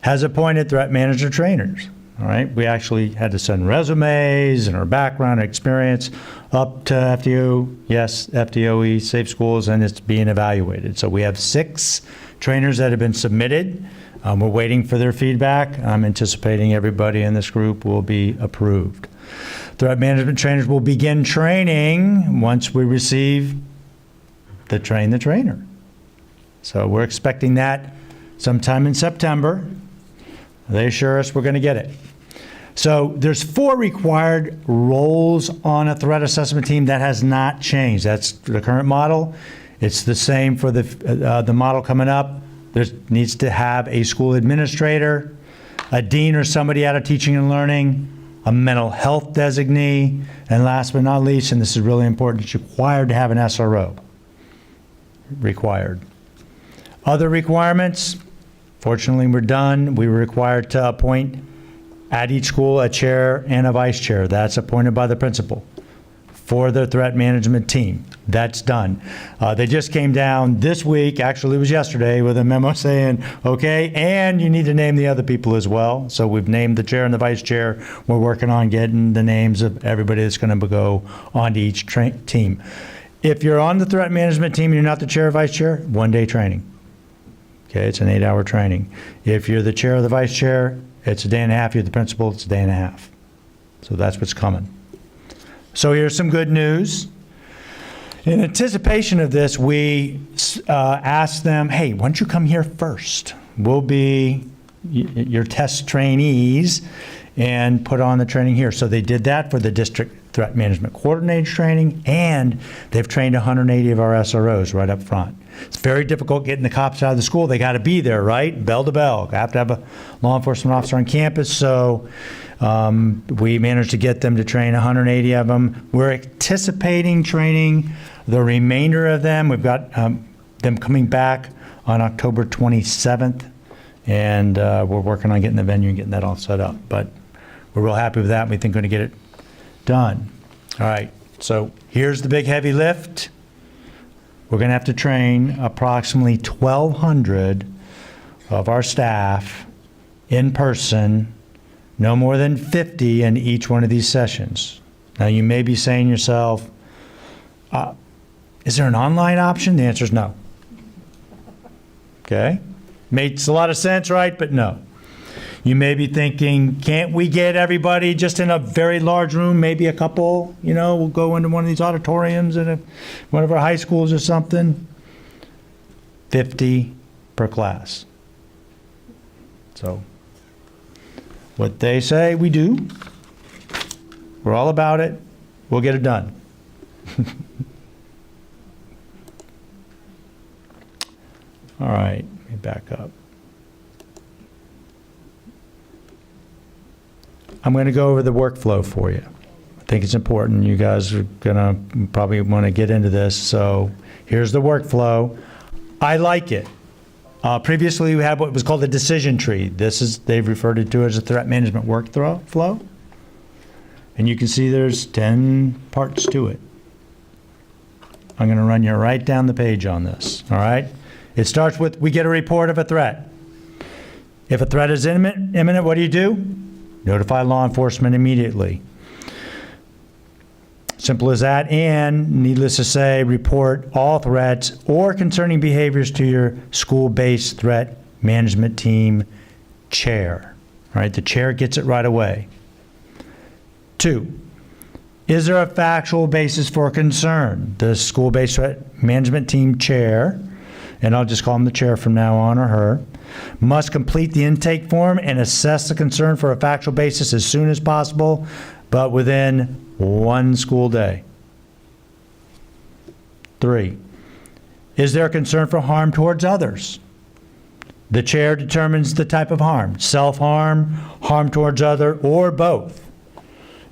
has appointed threat manager trainers. All right, we actually had to send resumes and our background and experience up to FDO, yes, FDOE, Safe Schools, and it's being evaluated. So we have 6 trainers that have been submitted. We're waiting for their feedback. I'm anticipating everybody in this group will be approved. Threat management trainers will begin training once we receive the train the trainer. So we're expecting that sometime in September. They assure us we're going to get it. So there's 4 required roles on a threat assessment team. That has not changed. That's the current model. It's the same for the model coming up. There needs to have a school administrator, a dean or somebody out of teaching and learning, a mental health designee, and last but not least, and this is really important, it's required to have an SRO. Required. Other requirements, fortunately, we're done. We were required to appoint at each school a chair and a vice chair. That's appointed by the principal for the threat management team. That's done. They just came down this week, actually it was yesterday, with a memo saying, okay, and you need to name the other people as well. So we've named the chair and the vice chair. We're working on getting the names of everybody that's going to go onto each team. If you're on the threat management team and you're not the chair or vice chair, 1-day training. Okay, it's an 8-hour training. If you're the chair or the vice chair, it's a day and a half. You're the principal, it's a day and a half. So that's what's coming. So here's some good news. In anticipation of this, we asked them, hey, why don't you come here first? We'll be your test trainees and put on the training here. So they did that for the district threat management coordinator training, and they've trained 180 of our SROs right up front. It's very difficult getting the cops out of the school. They got to be there, right? Bell to bell. Have to have a law enforcement officer on campus. So we managed to get them to train 180 of them. We're anticipating training the remainder of them. We've got them coming back on October 27th, and we're working on getting the venue and getting that all set up. But we're real happy with that. And we think we're going to get it done. All right. So here's the big heavy lift. We're going to have to train approximately 1,200 of our staff in person, no more than 50 in each one of these sessions. Now, you may be saying to yourself, is there an online option? The answer is no. Okay? Makes a lot of sense, right? But no. You may be thinking, can't we get everybody just in a very large room, maybe a couple, we'll go into one of these auditoriums in one of our high schools or something. 50 per class. So what they say, we do. We're all about it. We'll get it done. All right, let me back up. I'm going to go over the workflow for you. I think it's important. You guys are going to probably want to get into this. So here's the workflow. I like it. Previously, we had what was called a decision tree. They've referred it to as a threat management workflow. And you can see there's 10 parts to it. I'm going to run you right down the page on this. All right? It starts with, we get a report of a threat. If a threat is imminent, what do? Notify law enforcement immediately. Simple as that. And needless to say, report all threats or concerning behaviors to your school-based threat management team chair. All right, the chair gets it right away. 2, is there a factual basis for concern? The school-based threat management team chair, and I'll just call him the chair from now on, or her, must complete the intake form and assess the concern for a factual basis as soon as possible, but within 1 school day. 3, is there a concern for harm towards others? The chair determines the type of harm, self-harm, harm towards other, or both.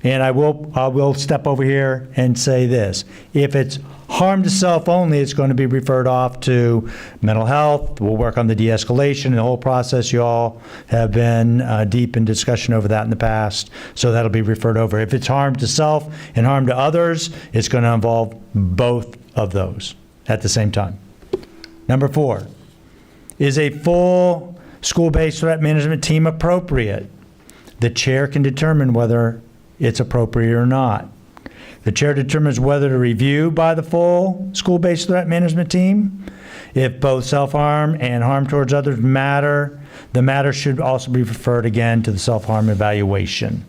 And I will step over here and say this. If it's harm to self only, it's going to be referred off to mental health. We'll work on the de-escalation and the whole process. You all have been deep in discussion over that in the past, so that'll be referred over. If it's harm to self and harm to others, it's going to involve both of those at the same time. Number 4, is a full school-based threat management team appropriate? The chair can determine whether it's appropriate or not. The chair determines whether to review by the full school-based threat management team. If both self-harm and harm towards others matter, the matter should also be referred again to the self-harm evaluation.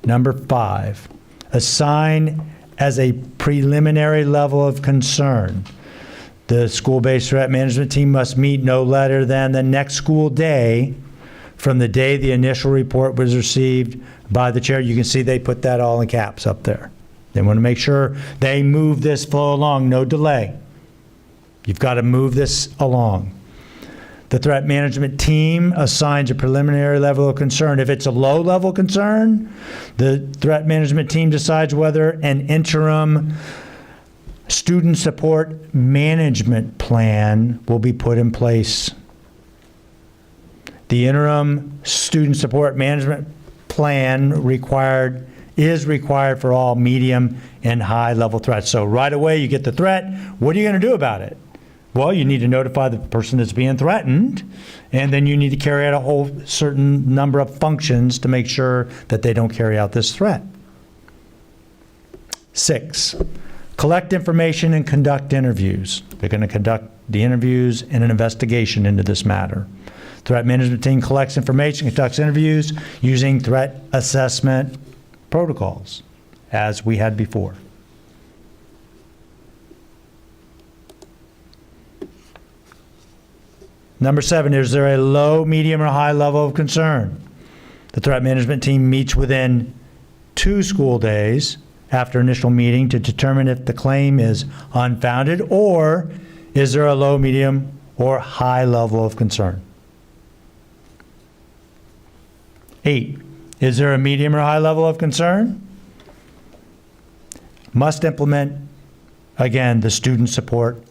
Number 5, assign as a preliminary level of concern. The school-based threat management team must meet no later than the next school day from the day the initial report was received by the chair. You can see they put that all in caps up there. They want to make sure they move this flow along, no delay. You've got to move this along. The threat management team assigns a preliminary level of concern. If it's a low level concern, the threat management team decides whether an interim student support management plan will be put in place. The interim student support management plan is required for all medium and high level threats. So right away you get the threat. What are you going to do about it? Well, you need to notify the person that's being threatened, and then you need to carry out a whole certain number of functions to make sure that they don't carry out this threat. 6, collect information and conduct interviews. They're going to conduct the interviews and an investigation into this matter. Threat management team collects information, conducts interviews using threat assessment protocols, as we had before. Number 7, is there a low, medium, or high level of concern? The threat management team meets within 2 school days after initial meeting to determine if the claim is unfounded or is there a low, medium, or high level of concern. 8, is there a medium or high level of concern? Must implement, again, the student support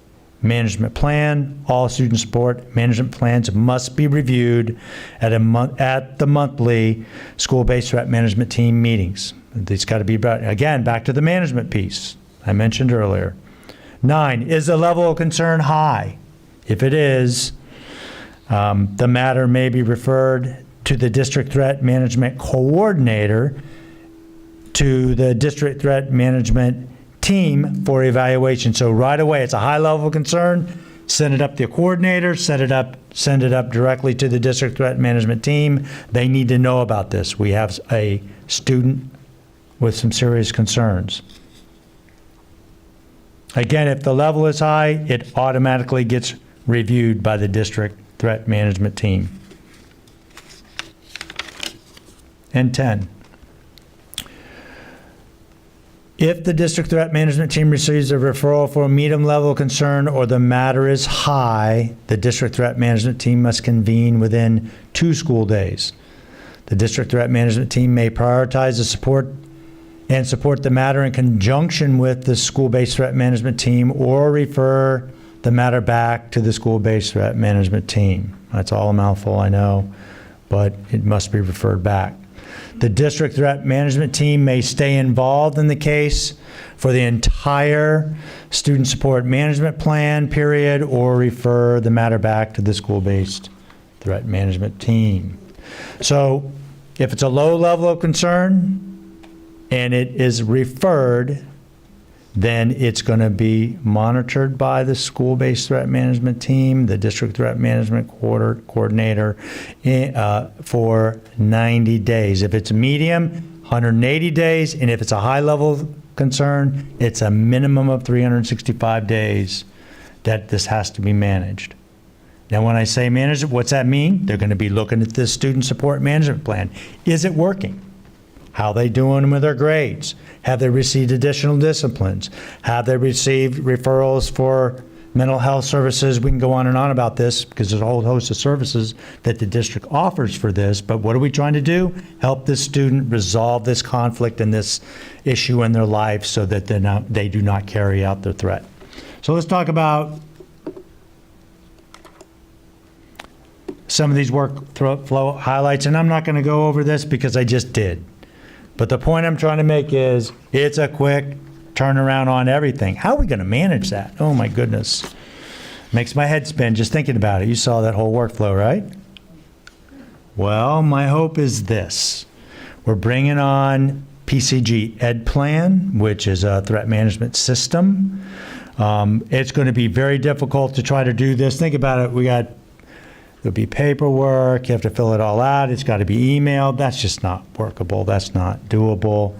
management plan. All student support management plans must be reviewed at the monthly school-based threat management team meetings. It's got to be, again, back to the management piece I mentioned earlier. 9, is the level of concern high? If it is, the matter may be referred to the district threat management coordinator, to the district threat management team for evaluation. So right away, it's a high level of concern, send it up to the coordinator, send it up directly to the district threat management team. They need to know about this. We have a student with some serious concerns. Again, if the level is high, it automatically gets reviewed by the district threat management team. And 10, if the district threat management team receives a referral for a medium level of concern or the matter is high, the district threat management team must convene within 2 school days. The district threat management team may prioritize the support the matter in conjunction with the school-based threat management team or refer the matter back to the school-based threat management team. That's all a mouthful, I know, but it must be referred back. The district threat management team may stay involved in the case for the entire student support management plan period or refer the matter back to the school-based threat management team. So if it's a low level of concern and it is referred, then it's going to be monitored by the school-based threat management team, the district threat management coordinator, for 90 days. If it's medium, 180 days, and if it's a high level of concern, it's a minimum of 365 days that this has to be managed. Now, when I say manage it, what's that mean? They're going to be looking at this student support management plan. Is it working? How are they doing with their grades? Have they received additional disciplines? Have they received referrals for mental health services? We can go on and on about this because there's a whole host of services that the district offers for this. But what are we trying to do? Help this student resolve this conflict and this issue in their life so that they do not carry out their threat. So let's talk about some of these workflow highlights. And I'm not going to go over this because I just did. But the point I'm trying to make is it's a quick turnaround on everything. How are we going to manage that? Oh my goodness. Makes my head spin just thinking about it. You saw that whole workflow, right? Well, my hope is this. We're bringing on PCG Ed Plan, which is a threat management system. It's going to be very difficult to try to do this. Think about it. There'll be paperwork. You have to fill it all out. It's got to be emailed. That's just not workable. That's not doable.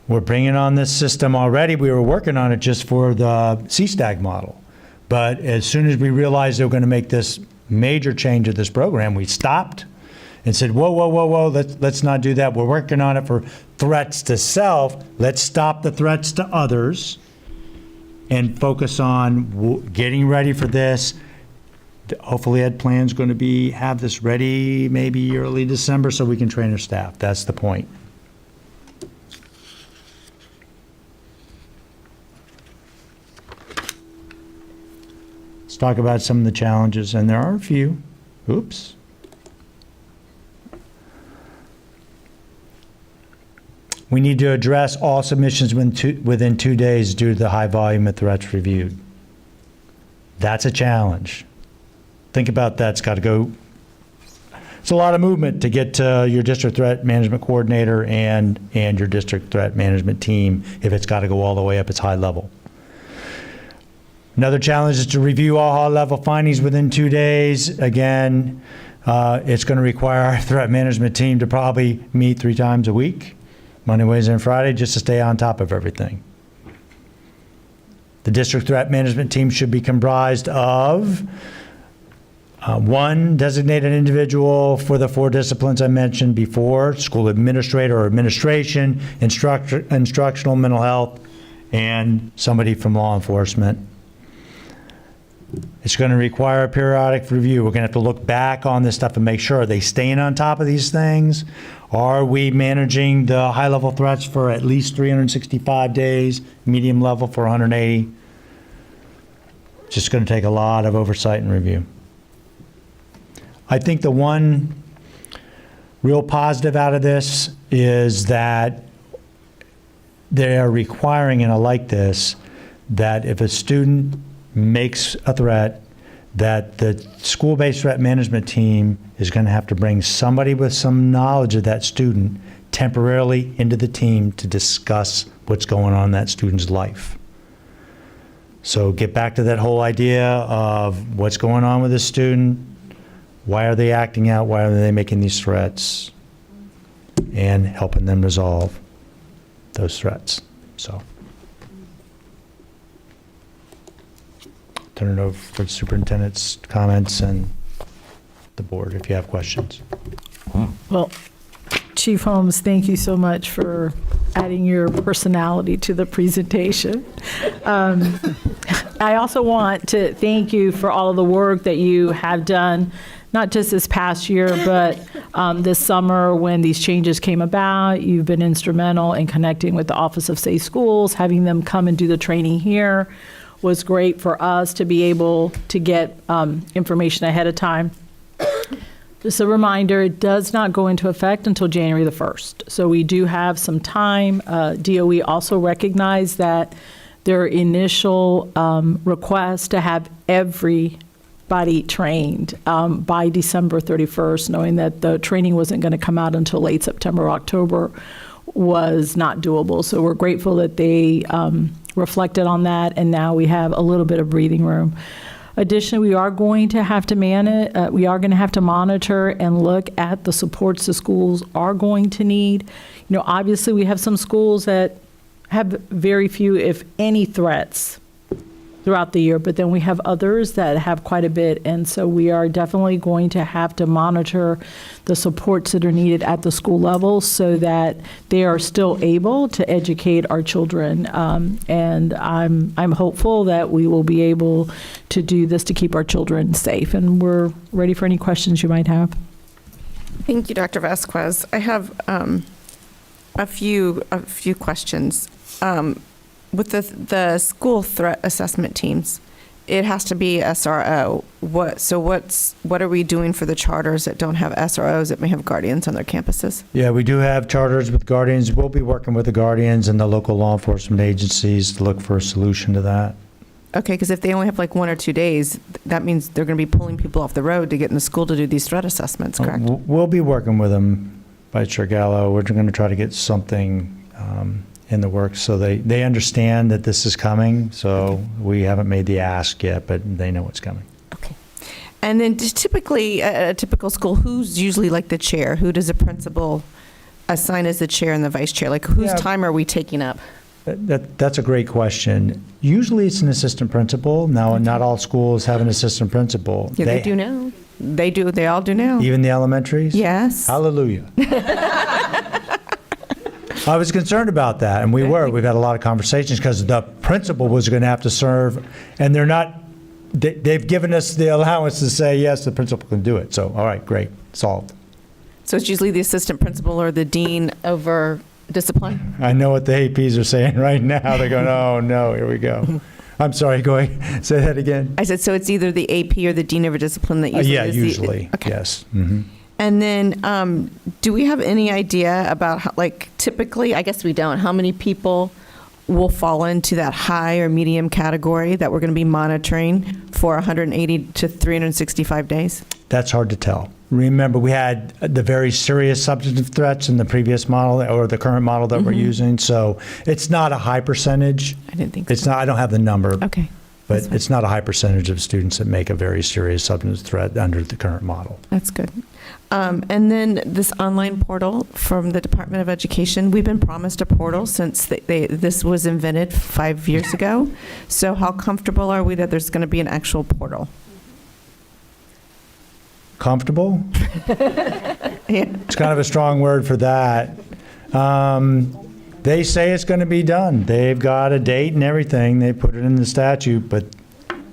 We're bringing on this system already. We were working on it just for the CSTAG model. But as soon as we realized they were going to make this major change of this program, we stopped and said, whoa, let's not do that. We're working on it for threats to self. Let's stop the threats to others and focus on getting ready for this. Hopefully Ed Plan's going to have this ready maybe early December so we can train our staff. That's the point. Let's talk about some of the challenges, and there are a few. Oops. We need to address all submissions within 2 days due to the high volume of threats reviewed. That's a challenge. Think about that. It's got to go. It's a lot of movement to get to your district threat management coordinator and your district threat management team if it's got to go all the way up its high level. Another challenge is to review all high-level findings within 2 days. Again, it's going to require our threat management team to probably meet 3 times a week, Monday, Wednesday, and Friday, just to stay on top of everything. The district threat management team should be comprised of one designated individual for the 4 disciplines I mentioned before: school administrator or administration, instructional, mental health, and somebody from law enforcement. It's going to require a periodic review. We're going to have to look back on this stuff and make sure, are they staying on top of these things? Are we managing the high-level threats for at least 365 days, medium level for 180? It's just going to take a lot of oversight and review. I think the one real positive out of this is that they are requiring, and I like this, that if a student makes a threat, that the school-based threat management team is going to have to bring somebody with some knowledge of that student temporarily into the team to discuss what's going on in that student's life. So get back to that whole idea of what's going on with the student, why are they acting out, why are they making these threats, and helping them resolve those threats. So turn it over for the superintendent's comments and the board if you have questions. Well, Chief Holmes, thank you so much for adding your personality to the presentation. I also want to thank you for all of the work that you have done, not just this past year, but this summer when these changes came about. You've been instrumental in connecting with the Office of Safe Schools, having them come and do the training here was great for us to be able to get information ahead of time. Just a reminder, it does not go into effect until January the 1st. So we do have some time. DOE also recognized that their initial request to have everybody trained by December 31st, knowing that the training wasn't going to come out until late September or October, was not doable. So we're grateful that they reflected on that, and now we have a little bit of breathing room. Additionally, we are going to have to monitor and look at the supports the schools are going to need. You know, obviously we have some schools that have very few, if any, threats throughout the year, but then we have others that have quite a bit, and so we are definitely going to have to monitor the supports that are needed at the school level so that they are still able to educate our children. And I'm hopeful that we will be able to do this to keep our children safe, and we're ready for any questions you might have. Thank you, Dr. Vasquez. I have a few questions. With the school threat assessment teams, it has to be SRO. What are we doing for the charters that don't have SROs that may have guardians on their campuses? Yeah, we do have charters with guardians. We'll be working with the guardians and the local law enforcement agencies to look for a solution to that. Okay, because if they only have like 1 or 2 days, that means they're going to be pulling people off the road to get in the school to do these threat assessments, correct? We'll be working with them, Vice Chair Gallo. We're going to try to get something in the works so they understand that this is coming. So we haven't made the ask yet, but they know what's coming. Okay. And then just typically, a typical school, who's usually like the chair? Who does the principal assign as the chair and the vice chair? Like whose time are we taking up? That's a great question. Usually it's an assistant principal. Now, not all schools have an assistant principal. Yeah, they do now. They do. They all do now. Even the elementaries? Yes. Hallelujah. I was concerned about that, and we've had a lot of conversations because the principal was going to have to serve, and they've given us the allowance to say, yes, the principal can do it. So, all right, great, solved. So it's usually the assistant principal or the dean over discipline? I know what the APs are saying right now. They're going, oh, no, here we go. I'm sorry, go ahead. Say that again. I said, so it's either the AP or the dean over discipline that usually is usually, okay. Yes. Mm-hmm. And then, do we have any idea about, how, like, typically, I guess we don't, how many people will fall into that high or medium category that we're going to be monitoring for 180 to 365 days? That's hard to tell. Remember, we had the very serious substantive threats in the previous model or the current model that we're using. So it's not a high percentage. I didn't think it's not. I don't have the number. Okay. But it's not a high percentage of students that make a very serious substantive threat under the current model. That's good. And then this online portal from the Department of Education, we've been promised a portal since this was invented 5 years ago. So how comfortable are we that there's going to be an actual portal? Comfortable? Yeah. It's kind of a strong word for that. They say it's going to be done. They've got a date and everything. They put it in the statute, but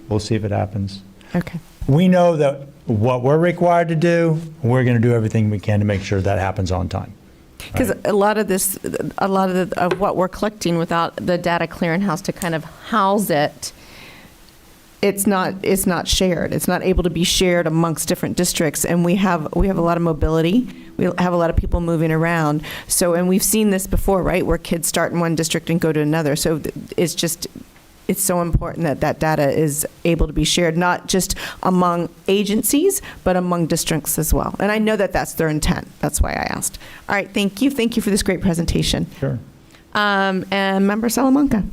we'll see if it happens. Okay. We know that what we're required to do, we're going to do everything we can to make sure that happens on time. Because a lot of what we're collecting without the data clearinghouse to kind of house it, it's not shared. It's not able to be shared amongst different districts, and we have a lot of mobility. We have a lot of people moving around. So, and we've seen this before, right, where kids start in one district and go to another. So it's so important that that data is able to be shared, not just among agencies, but among districts as well. And I know that that's their intent. That's why I asked. All right, thank you. Thank you for this great presentation. Sure. And Member Salamanca.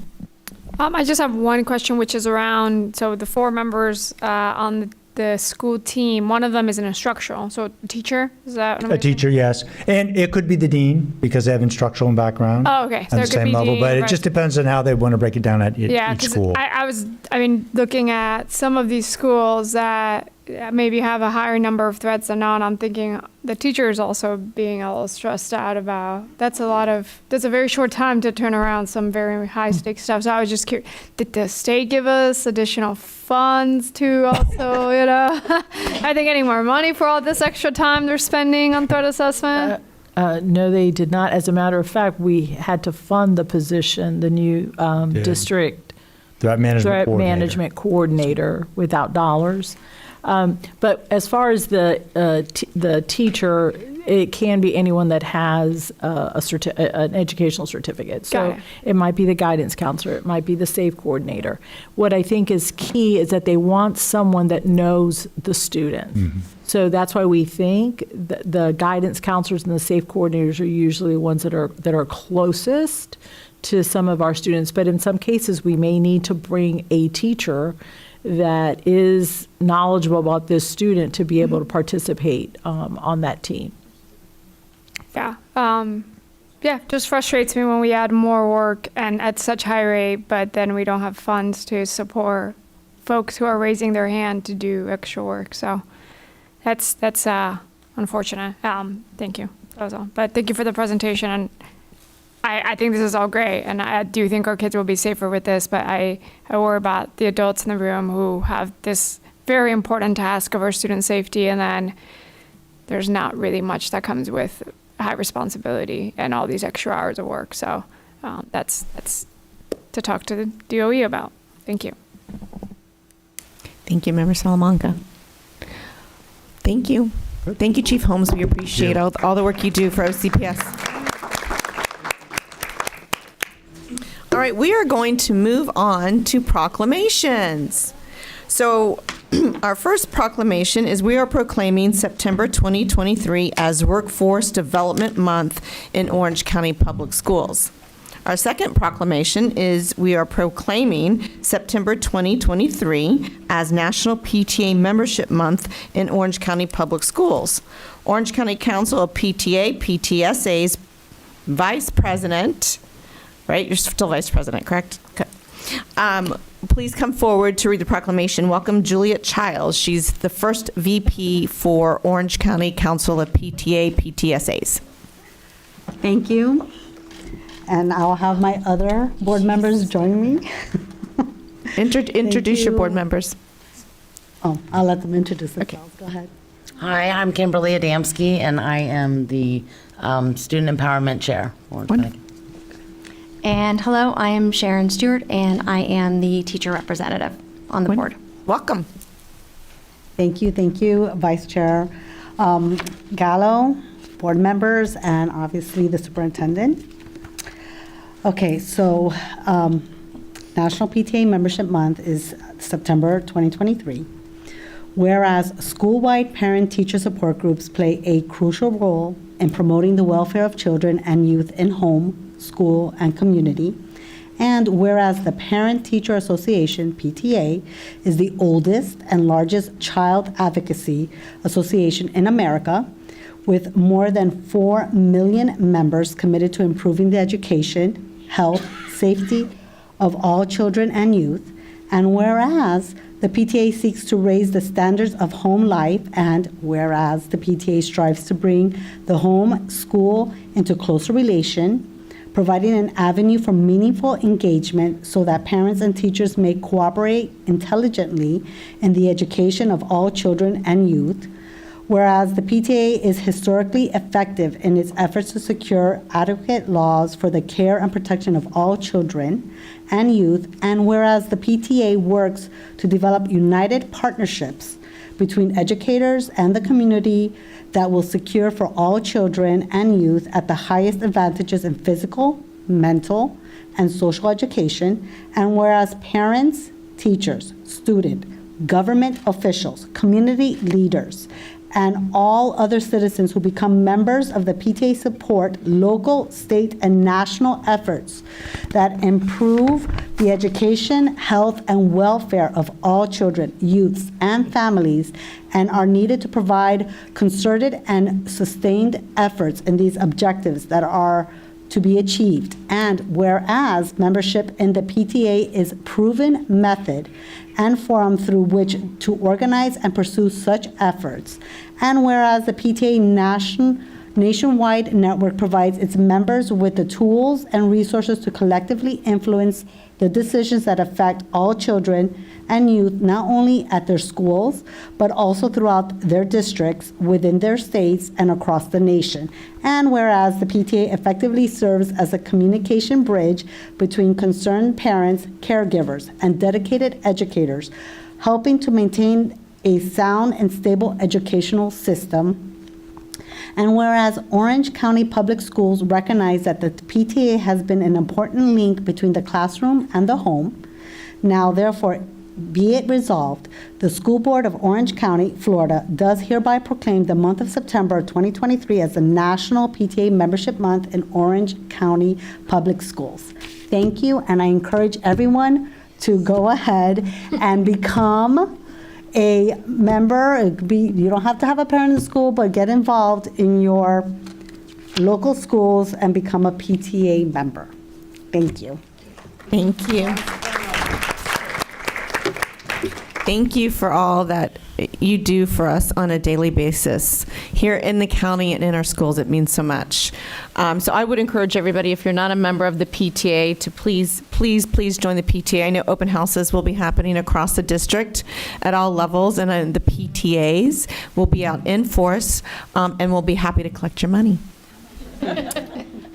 I just have one question, which is around, so the 4 members on the school team, one of them is an instructional, so a teacher, is that what I'm A teacher, yes. And it could be the dean because they have instructional background. Oh, okay. So At it the could same be level, dean, but it right. just depends on how they want to break it down at Yeah, each 'cause school. I mean, looking at some of these schools that maybe have a higher number of threats than not, I'm thinking the teachers also being a little stressed out about, that's a very short time to turn around some very high stakes stuff. So I was just curious, did the state give us additional funds to also, are they getting more money for all this extra time they're spending on threat assessment? No, they did not. As a matter of fact, we had to fund the position, the new district Threat management coordinator without dollars. But as far as the teacher, it can be anyone that has an educational certificate. So it might be the guidance counselor, it might be the SAFE coordinator. What I think is key is that they want someone that knows the student. Mm-hmm. So that's why we think that the guidance counselors and the SAFE coordinators are usually the ones that are closest to some of our students. But in some cases, we may need to bring a teacher that is knowledgeable about this student to be able to participate on that team. Yeah, just frustrates me when we add more work and at such high rate, but then we don't have funds to support folks who are raising their hand to do extra work. So that's unfortunate. Thank you. That was all. But thank you for the presentation. And I think this is all great, and I do think our kids will be safer with this, but I worry about the adults in the room who have this very important task of our student safety, and then there's not really much that comes with high responsibility and all these extra hours of work. So that's to talk to the DOE about. Thank you. Thank you, Member Salamanca. Thank you. Thank you, Chief Holmes. We appreciate all the work you do for OCPS. All right, we are going to move on to proclamations. So our first proclamation is we are proclaiming September 2023 as Workforce Development Month in Orange County Public Schools. Our second proclamation is we are proclaiming September 2023 as National PTA Membership Month in Orange County Public Schools. Orange County Council of PTA, PTSA's Vice President, right? You're still Vice President, correct? Okay. Please come forward to read the proclamation. Welcome Juliet Childs. She's the first VP for Orange County Council of PTA, PTSAs. Thank you. and I'll have my other board members join me. Introduce your board you. members. Oh, I'll let them introduce themselves. Go ahead. Hi, I'm Kimberly Adamski, and I am the Student Empowerment Chair. And hello, I am Sharon Stewart, and I am the teacher representative on the board. Welcome. Thank you, Vice Chair Gallo, board members, and obviously the superintendent. Okay, so National PTA Membership Month is September 2023. Whereas school-wide parent-teacher support groups play a crucial role in promoting the welfare of children and youth in home, school, and community, and whereas the Parent-Teacher Association, PTA, is the oldest and largest child advocacy association in America, with more than 4 million members committed to improving the education, health, safety of all children and youth, and whereas the PTA seeks to raise the standards of home life, and whereas the PTA strives to bring the home school into closer relation, providing an avenue for meaningful engagement so that parents and teachers may cooperate intelligently in the education of all children and youth, whereas the PTA is historically effective in its efforts to secure adequate laws for the care and protection of all children and youth, and whereas the PTA works to develop united partnerships between educators and the community that will secure for all children and youth at the highest advantages in physical, mental, and social education, and whereas parents, teachers, students, government officials, community leaders, and all other citizens who become members of the PTA support local, state, and national efforts that improve the education, health, and welfare of all children, youths, and families, and are needed to provide concerted and sustained efforts in these objectives that are to be achieved. And whereas membership in the PTA is proven method and forum through which to organize and pursue such efforts, and whereas the PTA nationwide network provides its members with the tools and resources to collectively influence the decisions that affect all children and youth, not only at their schools, but also throughout their districts, within their states, and across the nation. And whereas the PTA effectively serves as a communication bridge between concerned parents, caregivers, and dedicated educators, helping to maintain a sound and stable educational system. And whereas Orange County Public Schools recognize that the PTA has been an important link between the classroom and the home, now therefore be it resolved, the School Board of Orange County, Florida, does hereby proclaim the month of September 2023 as the National PTA Membership Month in Orange County Public Schools. Thank you, and I encourage everyone to go ahead and become a member. You don't have to have a parent in the school, but get involved in your local schools and become a PTA member. Thank you. Thank you. Thank you for all that you do for us on a daily basis. Here in the county and in our schools, it means so much. So I would encourage everybody, if you're not a member of the PTA, to please join the PTA. I know open houses will be happening across the district at all levels, and the PTAs will be out in force, and we'll be happy to collect your money.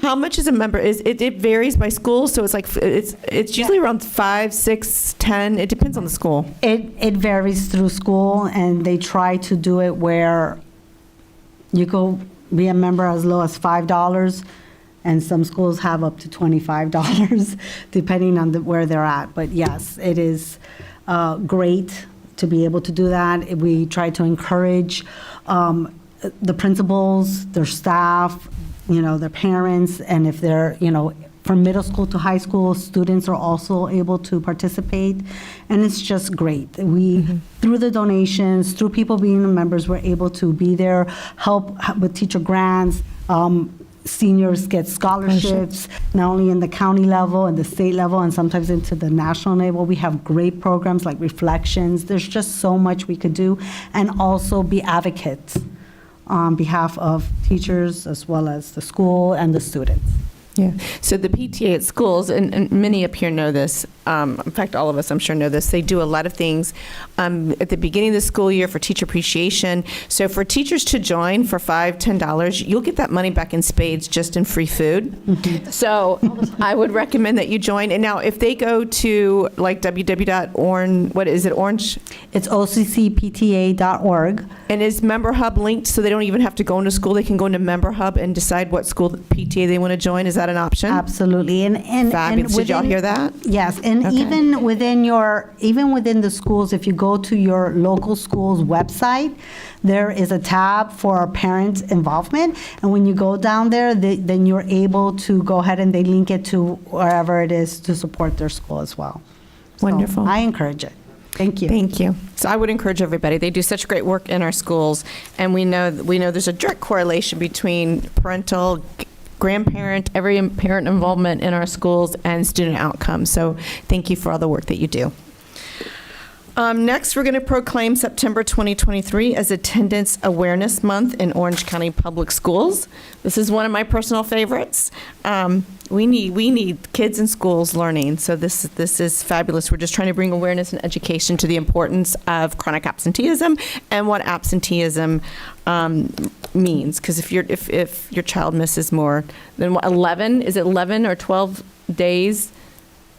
How much is a member? It varies by school, so it's usually around 5, 6, 10. It depends on the school. It varies through school, and they try to do it where you go be a member as low as $5, and some schools have up to $25, depending on where they're at. But yes, it is great to be able to do that. We try to encourage the principals, their staff, their parents, and if they're, from middle school to high school, students are also able to participate, and it's just great. We, through the donations, through people being members, we're able to be there, help with teacher grants. Seniors get scholarships, not only in the county level and the state level, and sometimes into the national level. We have great programs like Reflections. There's just so much we could do, and also be advocates on behalf of teachers as well as the school and the students. Yeah. So the PTA at schools, and many up here know this, in fact, all of us, I'm sure, know this, they do a lot of things at the beginning of the school year for teacher appreciation. So for teachers to join for $5, $10, you'll get that money back in spades just in free food. So I would recommend that you join. And now if they go to like www.orange, what is it, Orange? It's occpta.org. And is Member Hub linked so they don't even have to go into school? They can go into Member Hub and decide what school PTA they want to join? Is that an option? Absolutely. And Fabulous. Did y'all hear that? Yes, and Okay. even within the schools, if you go to your local school's website, there is a tab for parent involvement, and when you go down there, then you're able to go ahead and they link it to wherever it is to support their school as well. So Wonderful. I encourage it. Thank you. Thank you. So I would encourage everybody. They do such great work in our schools, and we know there's a direct correlation between parental, grandparent, every parent involvement in our schools and student outcomes. So thank you for all the work that you do. Next, we're going to proclaim September 2023 as Attendance Awareness Month in Orange County Public Schools. This is one of my personal favorites. We need kids in schools learning, so this is fabulous. We're just trying to bring awareness and education to the importance of chronic absenteeism and what absenteeism means. Because if your child misses more than 11 or 12 days,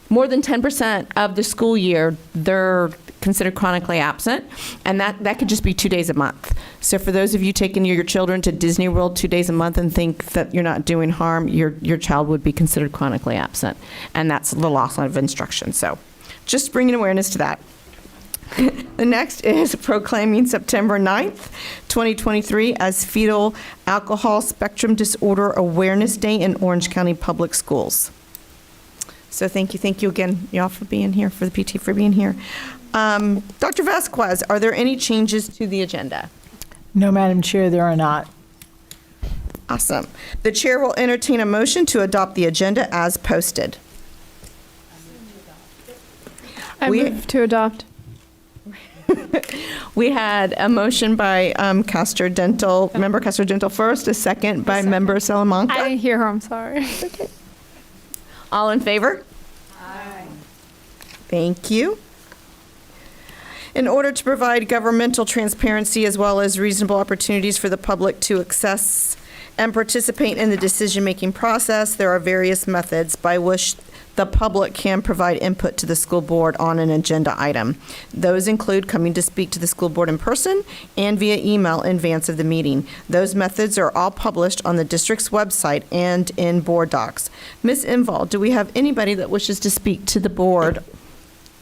more than 10% of the school year, they're considered chronically absent, and that could just be 2 days a month. So for those of you taking your children to Disney World 2 days a month and think that you're not doing harm, your child would be considered chronically absent, and that's the loss of instruction. So just bringing awareness to that. The next is proclaiming September 9th, 2023 as Fetal Alcohol Spectrum Disorder Awareness Day in Orange County Public Schools. So thank you again, y'all, for being here, for the PT for being here. Dr. Vasquez, are there any changes to the agenda? No, Madam Chair, there are not. Awesome. The chair will entertain a motion to adopt the agenda as posted. I move to adopt. We had a motion by Member Castor Dental first, a second by Member Salamanca. I didn't hear her, I'm sorry. Okay. All in favor? Aye. Thank you. In order to provide governmental transparency as well as reasonable opportunities for the public to access and participate in the decision-making process, there are various methods by which the public can provide input to the school board on an agenda item. Those include coming to speak to the school board in person and via email in advance of the meeting. Those methods are all published on the district's website and in BoardDocs. Ms. Invall, do we have anybody that wishes to speak to the board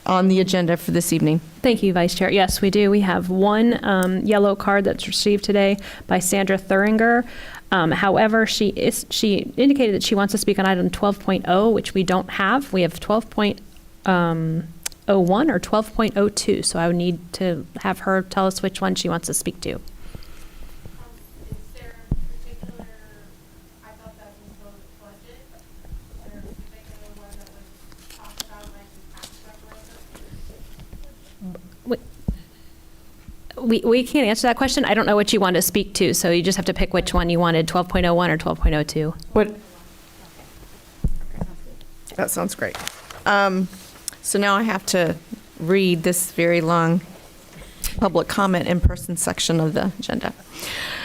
on the agenda for this evening? Thank you, Vice Chair. Yes, we do. We have one yellow card that's received today by Sandra Thuringer. However, she indicated that she wants to speak on item 12.0, which we don't have. We have 12.01 or 12.02, so I would need to have her tell us which one she wants to speak to. We can't answer that question. I don't know what you want to speak to, so you just have to pick which one you wanted, 12.01 or 12.02. What? That sounds great. So now I have to read this very long public comment in person section of the agenda.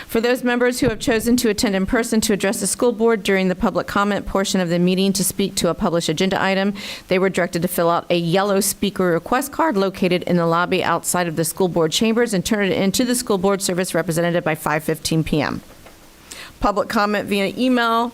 For those members who have chosen to attend in person to address the school board during the public comment portion of the meeting to speak to a published agenda item, they were directed to fill out a yellow speaker request card located in the lobby outside of the school board chambers and turn it into the school board service representative by 5:15 p.m. Public comment via email.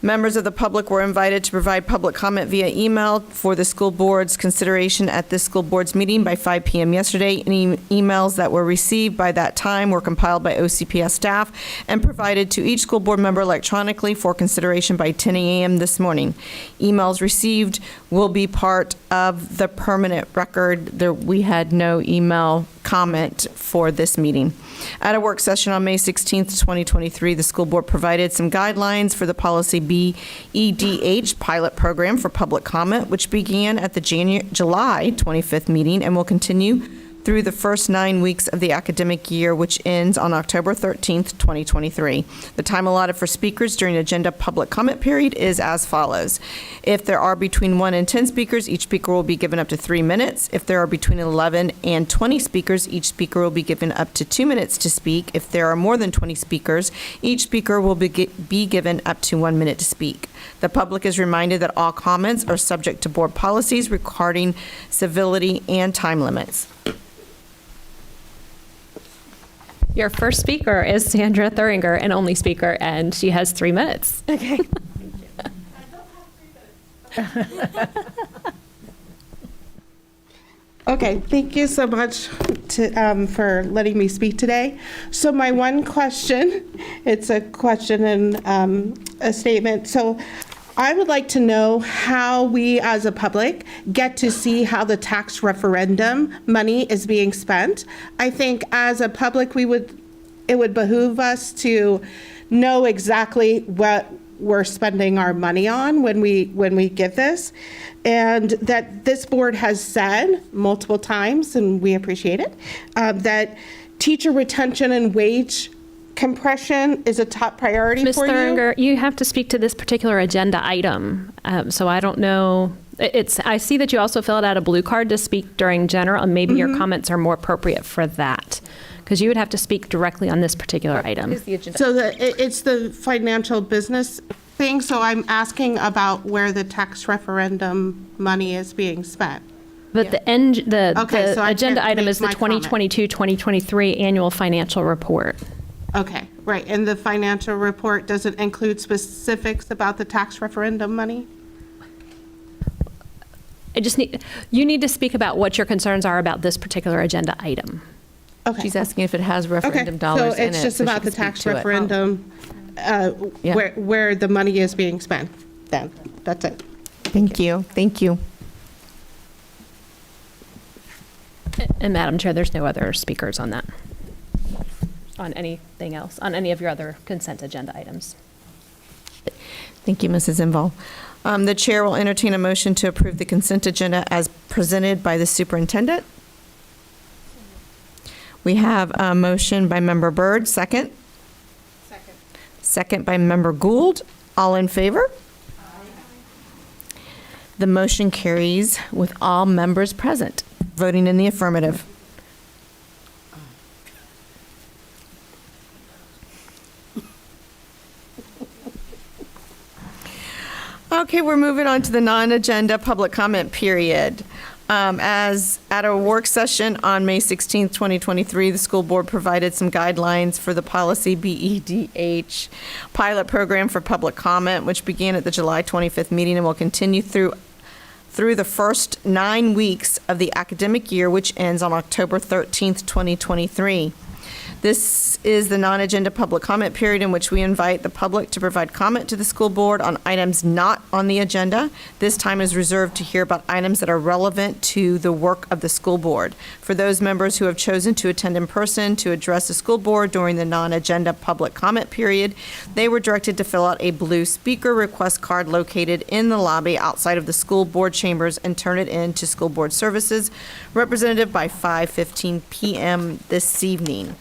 Members of the public were invited to provide public comment via email for the school board's consideration at this school board's meeting by 5 p.m. yesterday. Any emails that were received by that time were compiled by OCPS staff and provided to each school board member electronically for consideration by 10 a.m. this morning. Emails received will be part of the permanent record. We had no email comment for this meeting. At a work session on May 16th, 2023, the school board provided some guidelines for the policy BEDH pilot program for public comment, which began at the July 25th meeting and will continue through the first 9 weeks of the academic year, which ends on October 13th, 2023. The time allotted for speakers during agenda public comment period is as follows. If there are between 1 and 10 speakers, each speaker will be given up to 3 minutes. If there are between 11 and 20 speakers, each speaker will be given up to 2 minutes to speak. If there are more than 20 speakers, each speaker will be given up to 1 minute to speak. The public is reminded that all comments are subject to board policies regarding civility and time limits. Your first speaker is Sandra Thuringer, an only speaker, and she has 3 minutes. Okay. Okay, thank you so much for letting me speak today. So my one question, it's a question and a statement. So I would like to know how we as a public get to see how the tax referendum money is being spent. I think as a public, it would behoove us to know exactly what we're spending our money on when we get this, and that this board has said multiple times, and we appreciate it, that teacher retention and wage compression is a top priority Ms. for you. Ms. Thuringer, you have to speak to this particular agenda item, so I don't know. I see that you also filled out a blue card to speak during general, and maybe your comments are more appropriate for that, because you would have to speak directly on this particular item. So it's the financial business thing, so I'm asking about where the tax referendum money is being spent. But the so I agenda can't item make is the my comment. 2022-2023 annual financial report. Okay, right, and the financial report doesn't include specifics about the tax referendum money? You need to speak about what your concerns are about this particular agenda item. Okay. She's asking if it has referendum dollars in it. So it's just about the tax referendum, where the money is being spent, then, that's it. Thank you. Thank you. And Madam Chair, there's no other speakers on that. On anything else, on any of your other consent agenda items. Thank you, Mrs. Inval. The chair will entertain a motion to approve the consent agenda as presented by the superintendent. We have a motion by Member Byrd, second. Second by Member Gould. All in favor? The motion carries with all members present, voting in the affirmative. Okay, we're moving on to the non-agenda public comment period. As at a work session on May 16th, 2023, the school board provided some guidelines for the policy BEDH pilot program for public comment, which began at the July 25th meeting and will continue through the first 9 weeks of the academic year, which ends on October 13th, 2023. This is the non-agenda public comment period in which we invite the public to provide comment to the school board on items not on the agenda. This time is reserved to hear about items that are relevant to the work of the school board. For those members who have chosen to attend in person to address the school board during the non-agenda public comment period, they were directed to fill out a blue speaker request card located in the lobby outside of the school board chambers and turn it in to School Board Services representative by 5:15 p.m. this evening.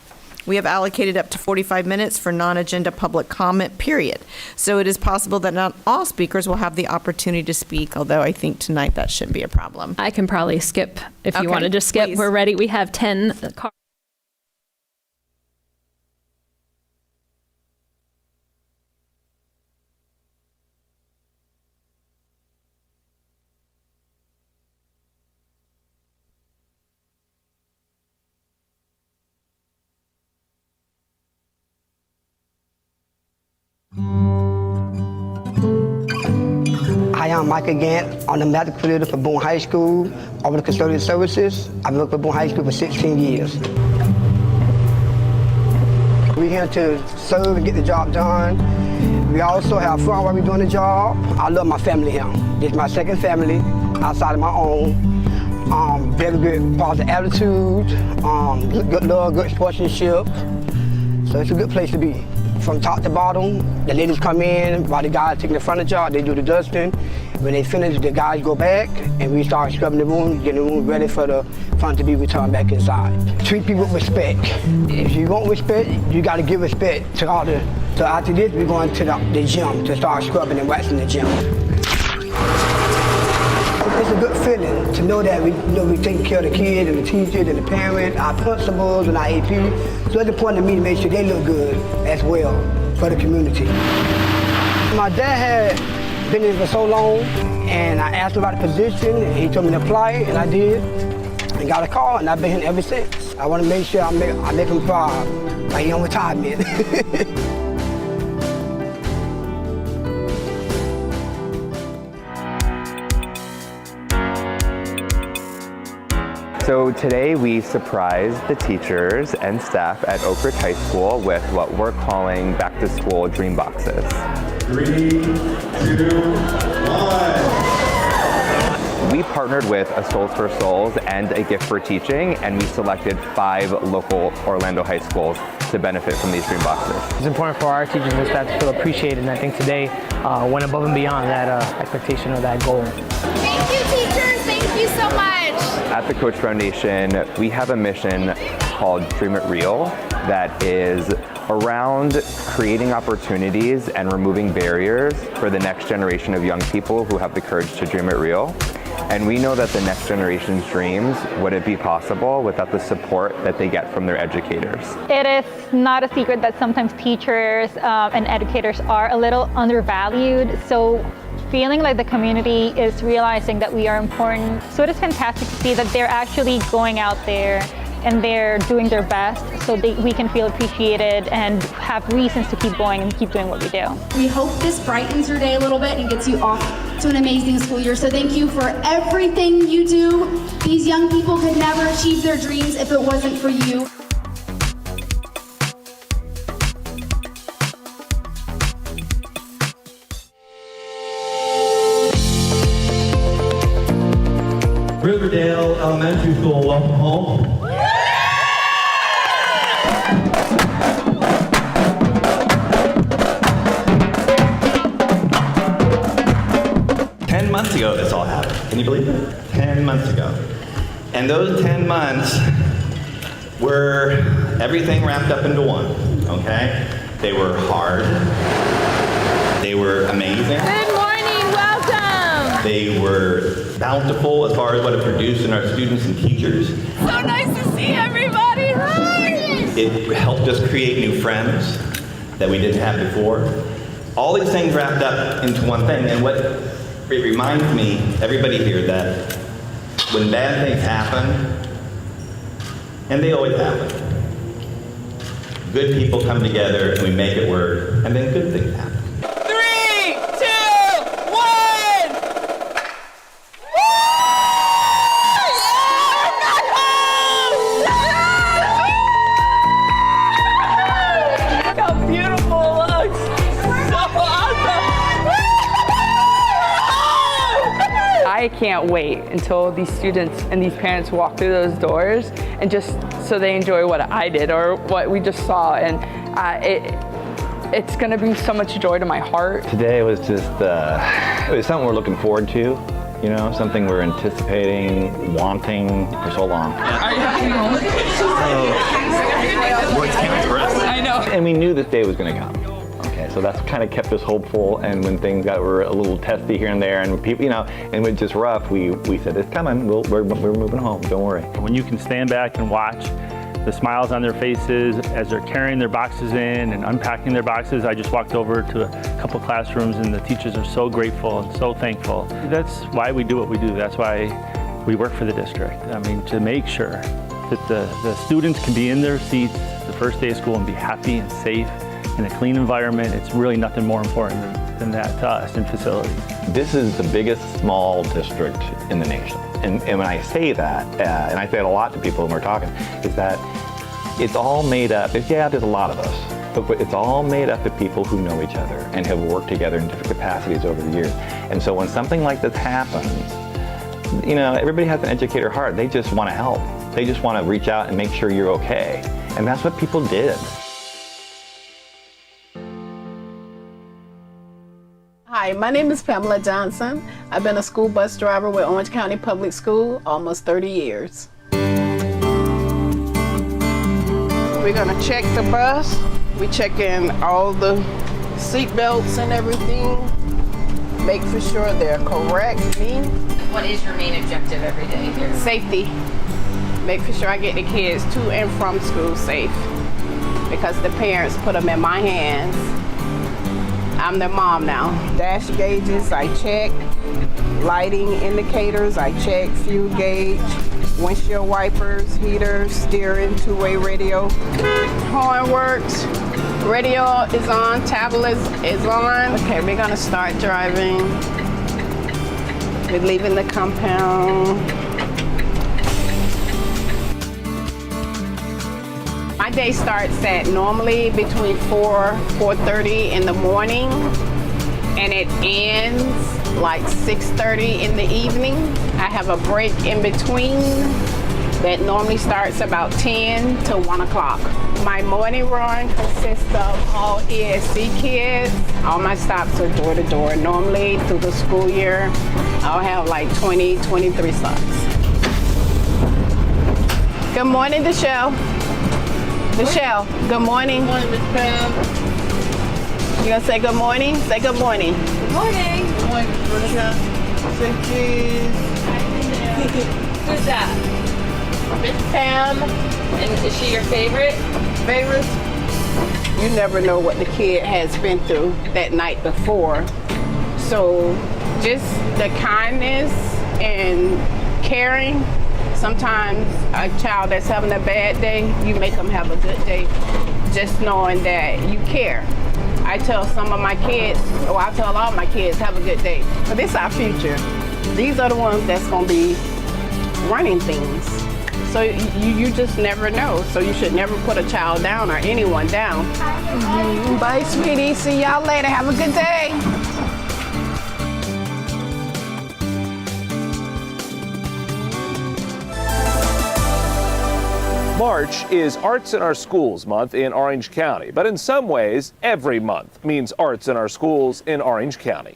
We have allocated up to 45 minutes for non-agenda public comment period. So it is possible that not all speakers will have the opportunity to speak, although I think tonight that shouldn't be a problem. I can probably skip if you Okay, want to just skip. please. We're ready. We have 10 cards. Hi, I'm Mike again. I'm the math coordinator for Boone High School, over the custodial services. I've worked for Boone High School for 16 years. We're here to serve and get the job done. We also have fun while we're doing the job. I love my family here. This is my second family outside of my own. Very good positive attitude, good love, good sportsmanship. So it's a good place to be. from top to bottom. The ladies come in while the guys taking the front of the job. They do the dusting. When they finish, the guys go back, and we start scrubbing the room, getting the room ready for the fund to be returned back inside. Treat people with respect. If you want respect, you got to give respect to all the. So after this, we're going to the gym to start scrubbing and waxing the gym. It's a good feeling to know that we take care of the kids and the teachers and the parents, our principals and our AP. So it's important to me to make sure they look good as well for the community. My dad had been in for so long, and I asked him about the position, and he told me to apply, and I did, and got a call, and I've been here ever since. I want to make sure I make him proud, like he on retirement. So today we surprised the teachers and staff at Oak Ridge High School with what we're calling back to school dream boxes. 3, 2, 1. We partnered with A Souls for Souls and A Gift for Teaching, and we selected 5 local Orlando high schools to benefit from these dream boxes. It's important for our teachers and staff to feel appreciated, and I think today went above and beyond that expectation or that goal. Thank you, teachers. Thank you so much. At the Coach Foundation, we have a mission called Dream It Real that is around creating opportunities and removing barriers for the next generation of young people who have the courage to dream it real. And we know that the next generation's dreams wouldn't be possible without the support that they get from their educators. It is not a secret that sometimes teachers and educators are a little undervalued. So feeling like the community is realizing that we are important. So it is fantastic to see that they're actually going out there and they're doing their best so we can feel appreciated and have reasons to keep going and keep doing what we do. We hope this brightens your day a little bit and gets you off to an amazing school year. So thank you for everything you do. These young people could never achieve their dreams if it wasn't for you. Riverdale Elementary School, welcome home. Months ago this all happened. Can you believe it? 10 months ago. And those 10 months were everything wrapped up into one, okay? They were hard. They were amazing. Good morning, welcome. They were bountiful as far as what it produced in our students and teachers. So nice to see everybody. Hi. It helped us create new friends that we didn't have before. All these things wrapped up into one thing, and what it reminds me, everybody here, that when bad things happen, and they always happen, good people come together and we make it work, and then good things happen. 3, 2, 1. Look how beautiful it looks. So awesome. I can't wait until these students and these parents walk through those doors and just so they enjoy what I did or what we just saw, and it's going to bring so much joy to my heart. Today was just it was something we're looking forward to, you know, something we're anticipating, wanting for so long. Are you happy to be home? Words can't express. I know. And we knew this day was going to come. Okay, so that's kind of kept us hopeful, and when things were a little testy here and there, and people, you know, and it was just rough, we said, it's coming, we're moving home, don't worry. When you can stand back and watch the smiles on their faces as they're carrying their boxes in and unpacking their boxes. I just walked over to a couple classrooms and the teachers are so grateful and so thankful. That's why we do what we do. That's why we work for the district. I mean, to make sure that the students can be in their seats the first day of school and be happy and safe in a clean environment. It's really nothing more important than that to us in facilities. This is the biggest small district in the nation. And when I say that, and I say it a lot to people when we're talking, is that it's all made up, yeah, there's a lot of us, but it's all made up of people who know each other and have worked together in different capacities over the years. And so when something like this happens, you know, everybody has an educator heart. They just want to help. They just want to reach out and make sure you're okay. And that's what people did. Hi, my name is Pamela Johnson. I've been a school bus driver with Orange County Public School almost 30 years. We're gonna check the bus. We check in all the seat belts and everything. Make for sure they're correct. What is your main objective every day here? Safety. Make for sure I get the kids to and from school safe because the parents put them in my hands. I'm their mom now. Dash gauges, I check. Lighting indicators, I check. Fuel gauge, windshield wipers, heaters, steering, two-way radio. Horn works. Radio is on, tablet is on. Okay, we're gonna start driving. We're leaving the compound. My day starts at normally between 4:30 in the morning, and it ends like 6:30 in the evening. I have a break in between that normally starts about 10 to 1 o'clock. My morning run consists of all ESC kids. All my stops are door to door. Normally through the school year, I'll have like 20, 23 stops. Good morning, Deshelle. Deshelle, good morning. Good morning, Ms. Pam. You gonna say good morning? Say good morning. Good morning. Good morning, Ms. Monica. Say cheese. Who's that? Miss Pam. And is she your favorite? Favorite? You never know what the kid has been through that night before. So just the kindness and caring. Sometimes a child that's having a bad day, you make them have a good day just knowing that you care. I tell some of my kids, or I tell all my kids, have a good day. But this is our future. These are the ones that's gonna be running things. So you just never know. So you should never put a child down or anyone down. Bye, sweetie. See y'all later. Have a good day. March is Arts in Our Schools Month in Orange County, but in some ways, every month means Arts in Our Schools in Orange County.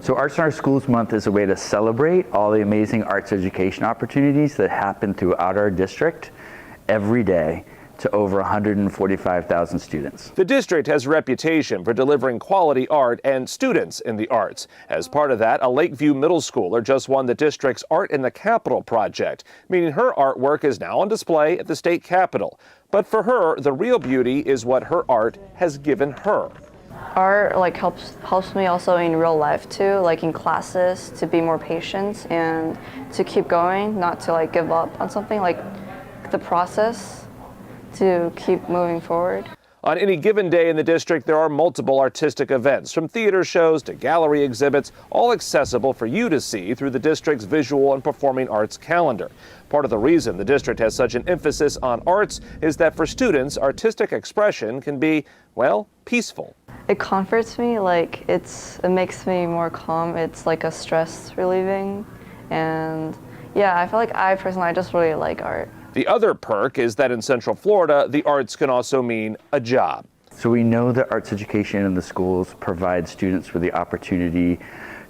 So Arts in Our Schools Month is a way to celebrate all the amazing arts education opportunities that happen throughout our district every day to over 145,000 students. The district has a reputation for delivering quality art and students in the arts. As part of that, a Lakeview middle schooler just won the district's Art in the Capitol project, meaning her artwork is now on display at the state capitol. But for her, the real beauty is what her art has given her. Art helps me also in real life too, like in classes, to be more patient and to keep going, not to give up on something, like the process to keep moving forward. On any given day in the district, there are multiple artistic events, from theater shows to gallery exhibits, all accessible for you to see through the district's visual and performing arts calendar. Part of the reason the district has such an emphasis on arts is that for students, artistic expression can be, well, peaceful. It comforts me, it makes me more calm. It's like a stress relieving, and yeah, I feel like I just really like art. The other perk is that in Central Florida, the arts can also mean a job. So we know that arts education in the schools provides students with the opportunity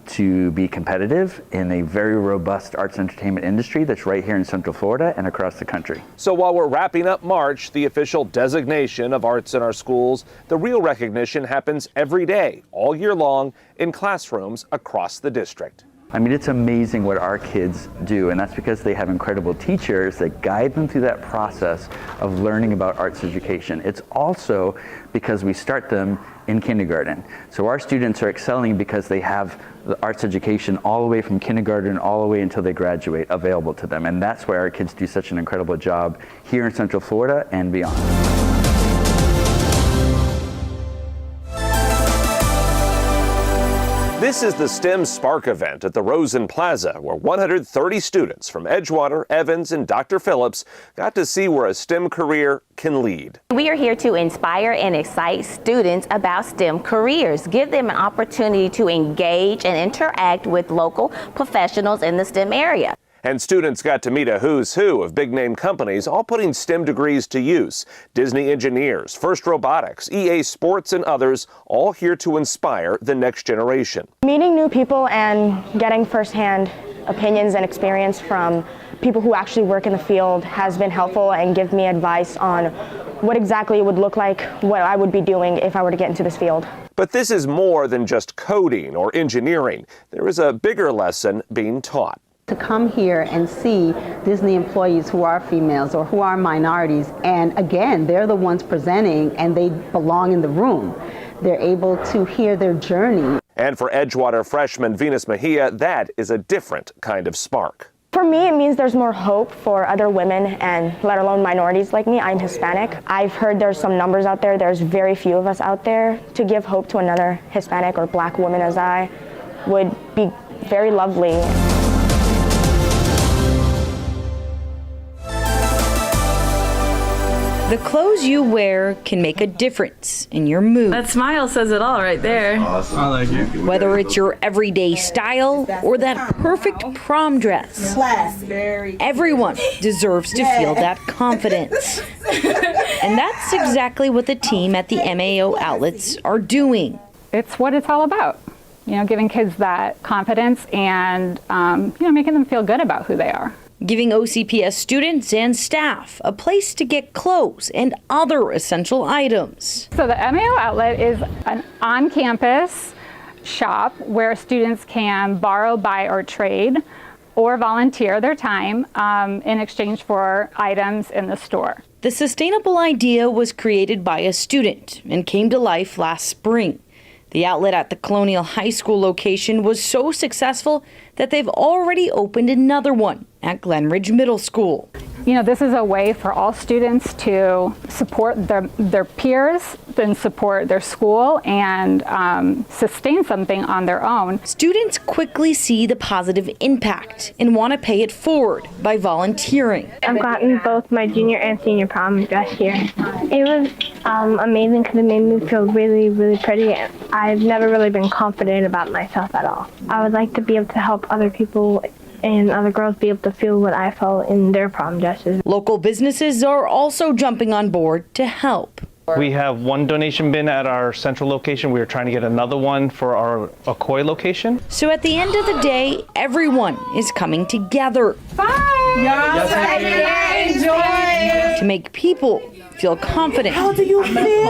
to be competitive in a very robust arts and entertainment industry that's right here in Central Florida and across the country. So while we're wrapping up March, the official designation of Arts in Our Schools, the real recognition happens every day, all year long, in classrooms across the district. I mean, it's amazing what our kids do, and that's because they have incredible teachers that guide them through that process of learning about arts education. It's also because we start them in kindergarten. So our students are excelling because they have the arts education all the way from kindergarten all the way until they graduate available to them. And that's why our kids do such an incredible job here in Central Florida and beyond. This is the STEM Spark event at the Rosen Plaza, where 130 students from Edgewater, Evans, and Dr. Phillips got to see where a STEM career can lead. We are here to inspire and excite students about STEM careers, give them an opportunity to engage and interact with local professionals in the STEM area. And students got to meet a who's who of big-name companies all putting STEM degrees to use. Disney engineers, First Robotics, EA Sports, and others, all here to inspire the next generation. Meeting new people and getting firsthand opinions and experience from people who actually work in the field has been helpful and give me advice on what exactly it would look like, what I would be doing if I were to get into this field. But this is more than just coding or engineering. There is a bigger lesson being taught. To come here and see Disney employees who are females or who are minorities, and again, they're the ones presenting and they belong in the room. They're able to hear their journey. And for Edgewater freshman Venus Mejia, that is a different kind of spark. For me, it means there's more hope for other women and let alone minorities like me. I'm Hispanic. I've heard there's some numbers out there. There's very few of us out there. To give hope to another Hispanic or black woman as I would be very lovely. The clothes you wear can make a difference in your mood. That smile says it all right there. Awesome. I like it. Whether it's your everyday style or that perfect prom dress, everyone deserves to feel that confidence. And that's exactly what the team at the MAO outlets are doing. It's what it's all about. You know, giving kids that confidence and, making them feel good about who they are. Giving OCPS students and staff a place to get clothes and other essential items. So the MAO outlet is an on-campus shop where students can borrow, buy, or trade or volunteer their time in exchange for items in the store. The sustainable idea was created by a student and came to life last spring. The outlet at the Colonial High School location was so successful that they've already opened another one at Glenridge Middle School. You know, this is a way for all students to support their peers, then support their school, and sustain something on their own. Students quickly see the positive impact and want to pay it forward by volunteering. I've gotten both my junior and senior prom dress here. It was amazing because it made me feel really, really pretty. I've never really been confident about myself at all. I would like to be able to help other people and other girls be able to feel what I felt in their prom dresses. Local businesses are also jumping on board to help. We have one donation bin at our central location. We are trying to get another one for our Ocoee location. So at the end of the day, everyone is coming together. Bye! Yes, enjoy! To make people feel confident. How do you feel?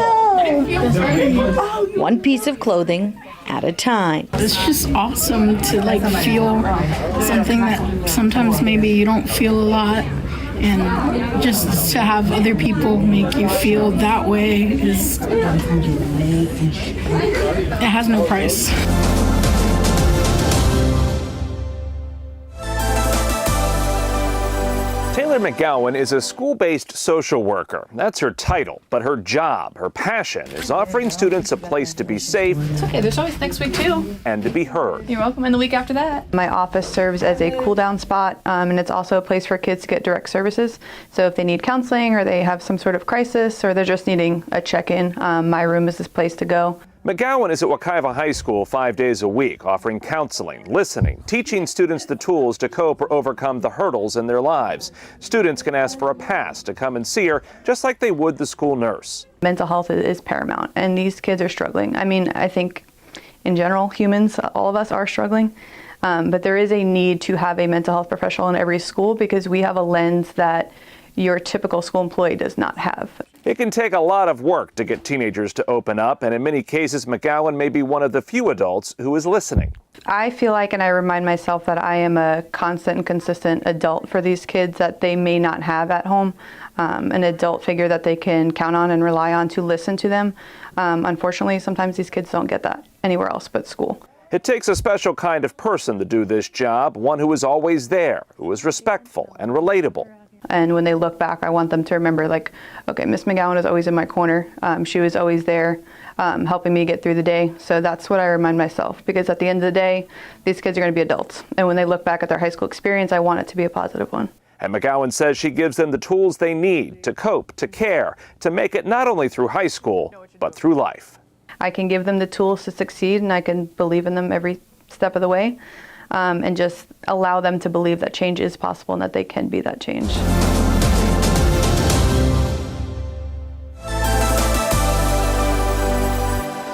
One piece of clothing at a time. It's just awesome to feel something that sometimes maybe you don't feel a lot, and just to have other people make you feel that way it has no price. Taylor McGowan is a school-based social worker. That's her title, but her job, her passion, is offering students a place to be safe. It's okay, there's always next week too. And to be heard. You're welcome, and the week after that. My office serves as a cool-down spot, and it's also a place for kids to get direct services. So if they need counseling or they have some sort of crisis or they're just needing a check-in, my room is this place to go. McGowan is at Wekiva High School 5 days a week, offering counseling, listening, teaching students the tools to cope or overcome the hurdles in their lives. Students can ask for a pass to come and see her, just like they would the school nurse. Mental health is paramount, and these kids are struggling. I mean, I think in general, humans, all of us are struggling, but there is a need to have a mental health professional in every school because we have a lens that your typical school employee does not have. It can take a lot of work to get teenagers to open up, and in many cases, McGowan may be one of the few adults who is listening. I feel like, and I remind myself that I am a constant and consistent adult for these kids that they may not have at home, an adult figure that they can count on and rely on to listen to them. Unfortunately, sometimes these kids don't get that anywhere else but school. It takes a special kind of person to do this job, one who is always there, who is respectful and relatable. And when they look back, I want them to remember, okay, Miss McGowan is always in my corner. She was always there helping me get through the day. So that's what I remind myself, because at the end of the day, these kids are going to be adults. And when they look back at their high school experience, I want it to be a positive one. And McGowan says she gives them the tools they need to cope, to care, to make it not only through high school, but through life. I can give them the tools to succeed, and I can believe in them every step of the way. and just allow them to believe that change is possible and that they can be that change.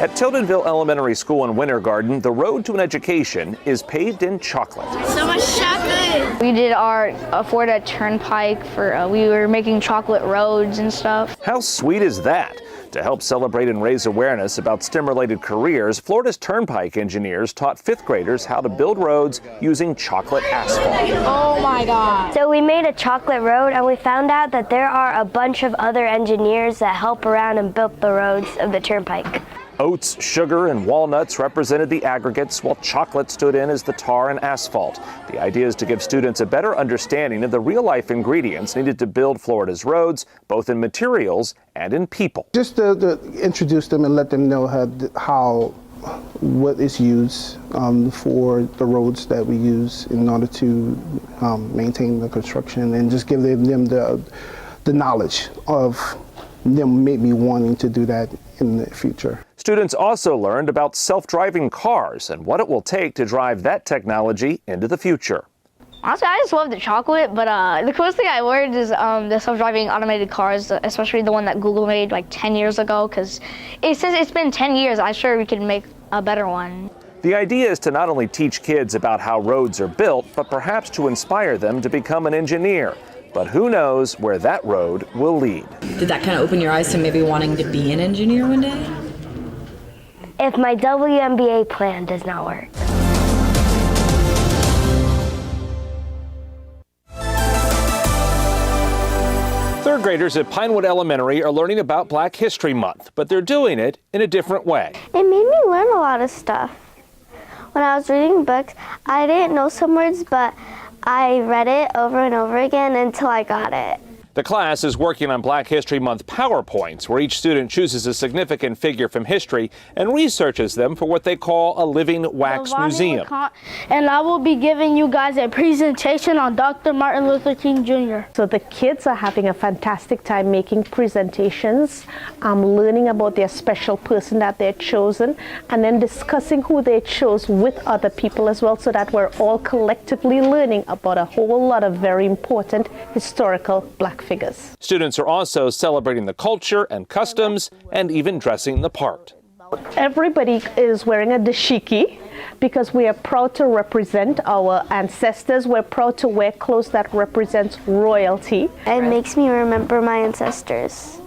At Tildenville Elementary School in Winter Garden, the road to an education is paved in chocolate. So much chocolate. We did our Florida Turnpike for, we were making chocolate roads and stuff. How sweet is that? To help celebrate and raise awareness about STEM-related careers, Florida's Turnpike engineers taught 5th graders how to build roads using chocolate asphalt. Oh my God. So we made a chocolate road and we found out that there are a bunch of other engineers that help around and build the roads of the Turnpike. Oats, sugar, and walnuts represented the aggregates, while chocolate stood in as the tar and asphalt. The idea is to give students a better understanding of the real-life ingredients needed to build Florida's roads, both in materials and in people. Just to introduce them and let them know what is used for the roads that we use in order to maintain the construction, and just give them the knowledge of them maybe wanting to do that in the future. Students also learned about self-driving cars and what it will take to drive that technology into the future. Honestly, I just love the chocolate, but the coolest thing I learned is the self-driving automated cars, especially the one that Google made like 10 years ago, because it says it's been 10 years. I'm sure we could make a better one. The idea is to not only teach kids about how roads are built, but perhaps to inspire them to become an engineer. But who knows where that road will lead. Did that kind of open your eyes to maybe wanting to be an engineer one day? If my WNBA plan does not work. Third graders at Pinewood Elementary are learning about Black History Month, but they're doing it in a different way. It made me learn a lot of stuff. When I was reading books, I didn't know some words, but I read it over and over again until I got it. The class is working on Black History Month PowerPoints, where each student chooses a significant figure from history and researches them for what they call a living wax museum. And I will be giving you guys a presentation on Dr. Martin Luther King Jr. So the kids are having a fantastic time making presentations, learning about their special person that they're chosen, and then discussing who they chose with other people as well, so that we're all collectively learning about a whole lot of very important historical Black figures. Students are also celebrating the culture and customs and even dressing the part. Everybody is wearing a dashiki because we are proud to represent our ancestors. We're proud to wear clothes that represents royalty. It makes me remember my ancestors.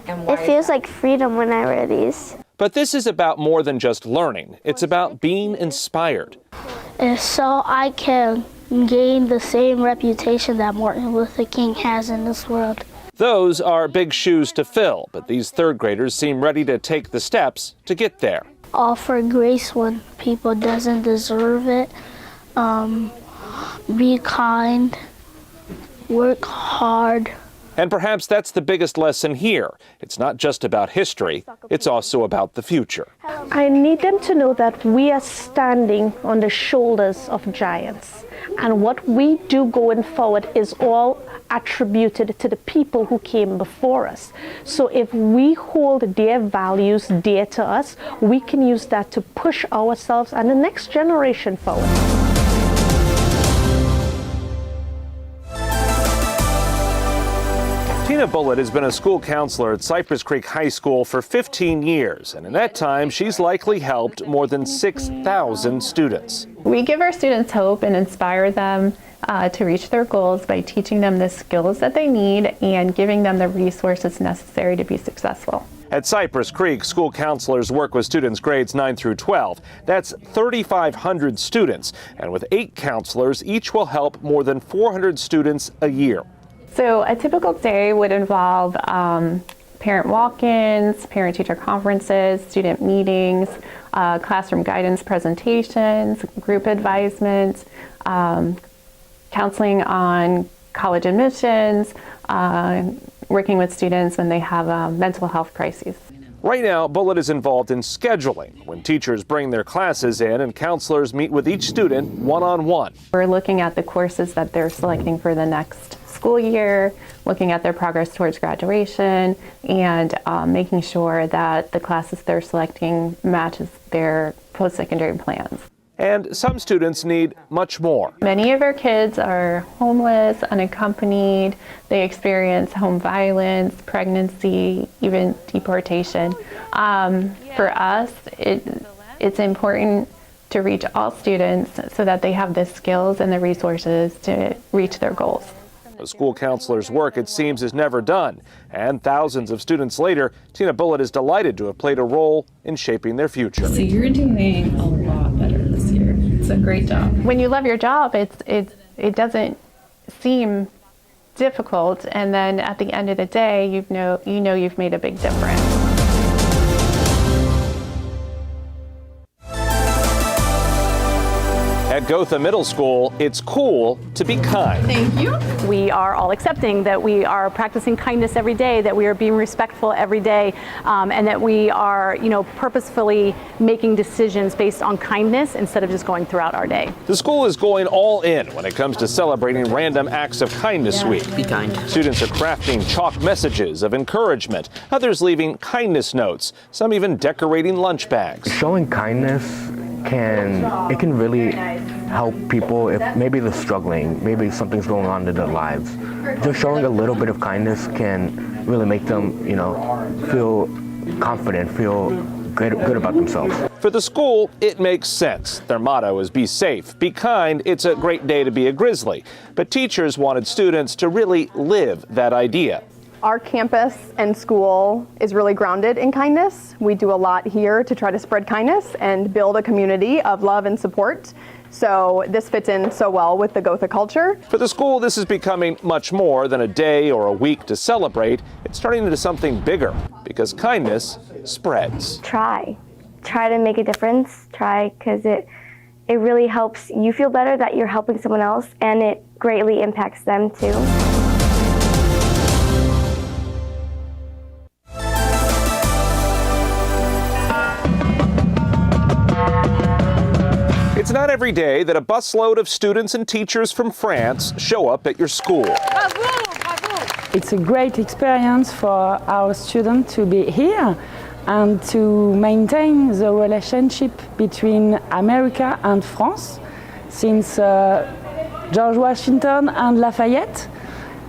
It feels like freedom when I wear these. But this is about more than just learning. It's about being inspired. And so I can gain the same reputation that Martin Luther King has in this world. Those are big shoes to fill, but these third graders seem ready to take the steps to get there. Offer grace when people doesn't deserve it. Be kind. Work hard. And perhaps that's the biggest lesson here. It's not just about history, it's also about the future. I need them to know that we are standing on the shoulders of giants. And what we do going forward is all attributed to the people who came before us. So if we hold their values dear to us, we can use that to push ourselves and the next generation forward. Tina Bullitt has been a school counselor at Cypress Creek High School for 15 years, and in that time, she's likely helped more than 6,000 students. We give our students hope and inspire them to reach their goals by teaching them the skills that they need and giving them the resources necessary to be successful. At Cypress Creek, school counselors work with students grades 9 through 12. That's 3,500 students, and with 8 counselors, each will help more than 400 students a year. So a typical day would involve parent walk-ins, parent-teacher conferences, student meetings, classroom guidance presentations, group advisements, counseling on college admissions, working with students when they have mental health crises. Right now, Bullitt is involved in scheduling, when teachers bring their classes in and counselors meet with each student one-on-one. We're looking at the courses that they're selecting for the next school year, looking at their progress towards graduation, and making sure that the classes they're selecting matches their post-secondary plans. And some students need much more. Many of our kids are homeless, unaccompanied. They experience home violence, pregnancy, even deportation. For us, it's important to reach all students so that they have the skills and the resources to reach their goals. The school counselor's work, it seems, is never done. And thousands of students later, Tina Bullitt is delighted to have played a role in shaping their future. So you're doing a lot better this year. It's a great job. When you love your job, it doesn't seem difficult, and then at the end of the day, you know you've made a big difference. At Gotha Middle School, it's cool to be kind. Thank you. We are all accepting that we are practicing kindness every day, that we are being respectful every day, and that we are, purposefully making decisions based on kindness instead of just going throughout our day. The school is going all in when it comes to celebrating Random Acts of Kindness Week. Be kind. Students are crafting chalk messages of encouragement, others leaving kindness notes, some even decorating lunch bags. Showing kindness can really help people if maybe they're struggling, maybe something's going on in their lives. Just showing a little bit of kindness can really make them, feel confident, feel good about themselves. For the school, it makes sense. Their motto is be safe, be kind, it's a great day to be a grizzly. But teachers wanted students to really live that idea. Our campus and school is really grounded in kindness. We do a lot here to try to spread kindness and build a community of love and support. So this fits in so well with the Gotha culture. For the school, this is becoming much more than a day or a week to celebrate. It's turning into something bigger because kindness spreads. Try to make a difference. Try, because it really helps you feel better that you're helping someone else, and it greatly impacts them too. It's not every day that a busload of students and teachers from France show up at your school. It's a great experience for our students to be here and to maintain the relationship between America and France since George Washington and Lafayette.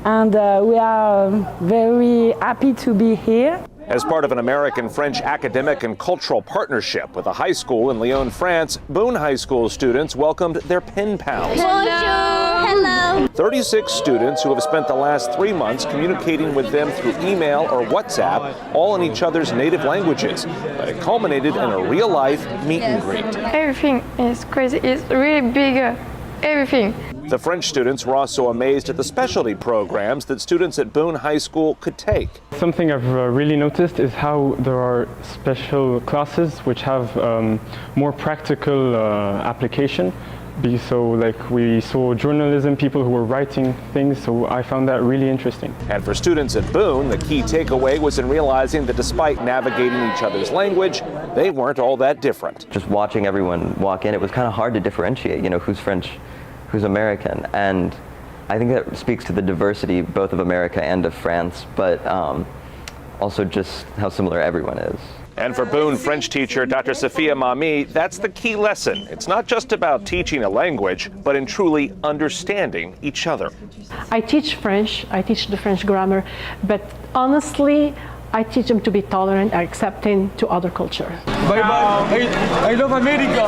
And we are very happy to be here. As part of an American-French academic and cultural partnership with a high school in Lyon, France, Boone High School students welcomed their pen pals. Hello. 36 students who have spent the last 3 months communicating with them through email or WhatsApp, all in each other's native languages. But it culminated in a real-life meet and greet. Everything is crazy. It's really big. Everything. The French students were also amazed at the specialty programs that students at Boone High School could take. Something I've really noticed is how there are special classes which have more practical application. So like we saw journalism, people who were writing things, so I found that really interesting. And for students at Boone, the key takeaway was in realizing that despite navigating each other's language, they weren't all that different. Just watching everyone walk in, it was kind of hard to differentiate, who's French, who's American. And I think that speaks to the diversity both of America and of France, but also just how similar everyone is. And for Boone French teacher Dr. Sophia Mami, that's the key lesson. It's not just about teaching a language, but in truly understanding each other. I teach French, I teach the French grammar, but honestly, I teach them to be tolerant and accepting to other culture. Bye bye. I love America.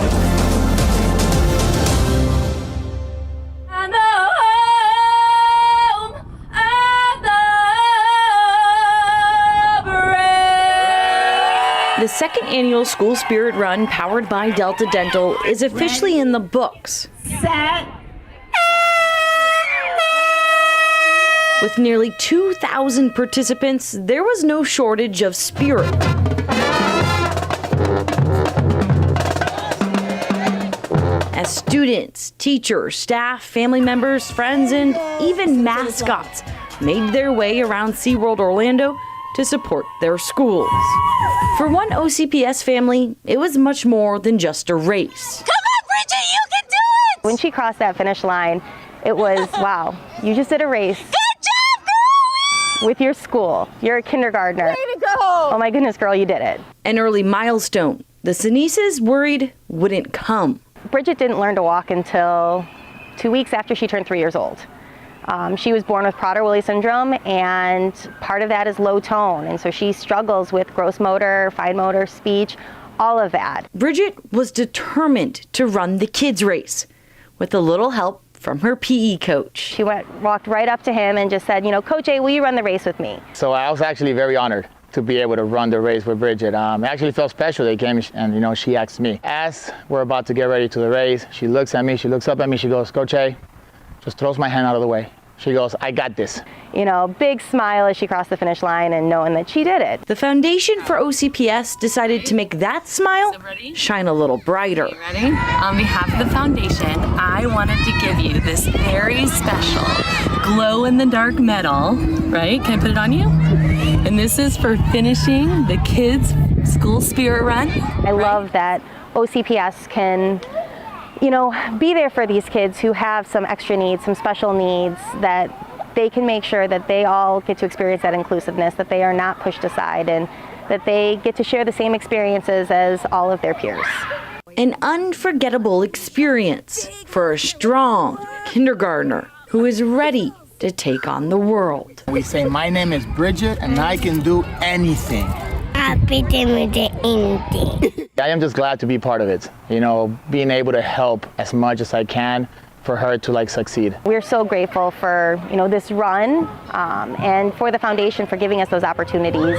The second annual School Spirit Run, powered by Delta Dental, is officially in the books. With nearly 2,000 participants, there was no shortage of spirit. As students, teachers, staff, family members, friends, and even mascots made their way around SeaWorld Orlando to support their schools. For one OCPS family, it was much more than just a race. Come on, Bridget, you can do it! When she crossed that finish line, it was, wow, you just did a race. Good job, girl! With your school. You're a kindergartner. Way to go! Oh my goodness, girl, you did it. An early milestone the Sinises worried wouldn't come. Bridget didn't learn to walk until 2 weeks after she turned 3 years old. She was born with Prader-Willi syndrome, and part of that is low tone, and so she struggles with gross motor, fine motor, speech, all of that. Bridget was determined to run the kids' race with a little help from her PE coach. She walked right up to him and just said, you know, Coach A, will you run the race with me? So I was actually very honored to be able to run the race with Bridget. It actually felt special. They came and, you know, she asked me. As we're about to get ready to the race, she looks at me, she looks up at me, she goes, Coach A, just throws my hand out of the way. She goes, I got this. You know, big smile as she crossed the finish line and knowing that she did it. The Foundation for OCPS decided to make that smile shine a little brighter. Ready? On behalf of the foundation, I wanted to give you this very special glow-in-the-dark medal, right? Can I put it on you? And this is for finishing the kids' school spirit run. I love that OCPS can, you know, be there for these kids who have some extra needs, some special needs, that they can make sure that they all get to experience that inclusiveness, that they are not pushed aside, and that they get to share the same experiences as all of their peers. An unforgettable experience for a strong kindergartner who is ready to take on the world. We say, my name is Bridget and I can do anything. I am just glad to be part of it. You know, being able to help as much as I can for her to succeed. We're so grateful for, you know, this run and for the foundation for giving us those opportunities.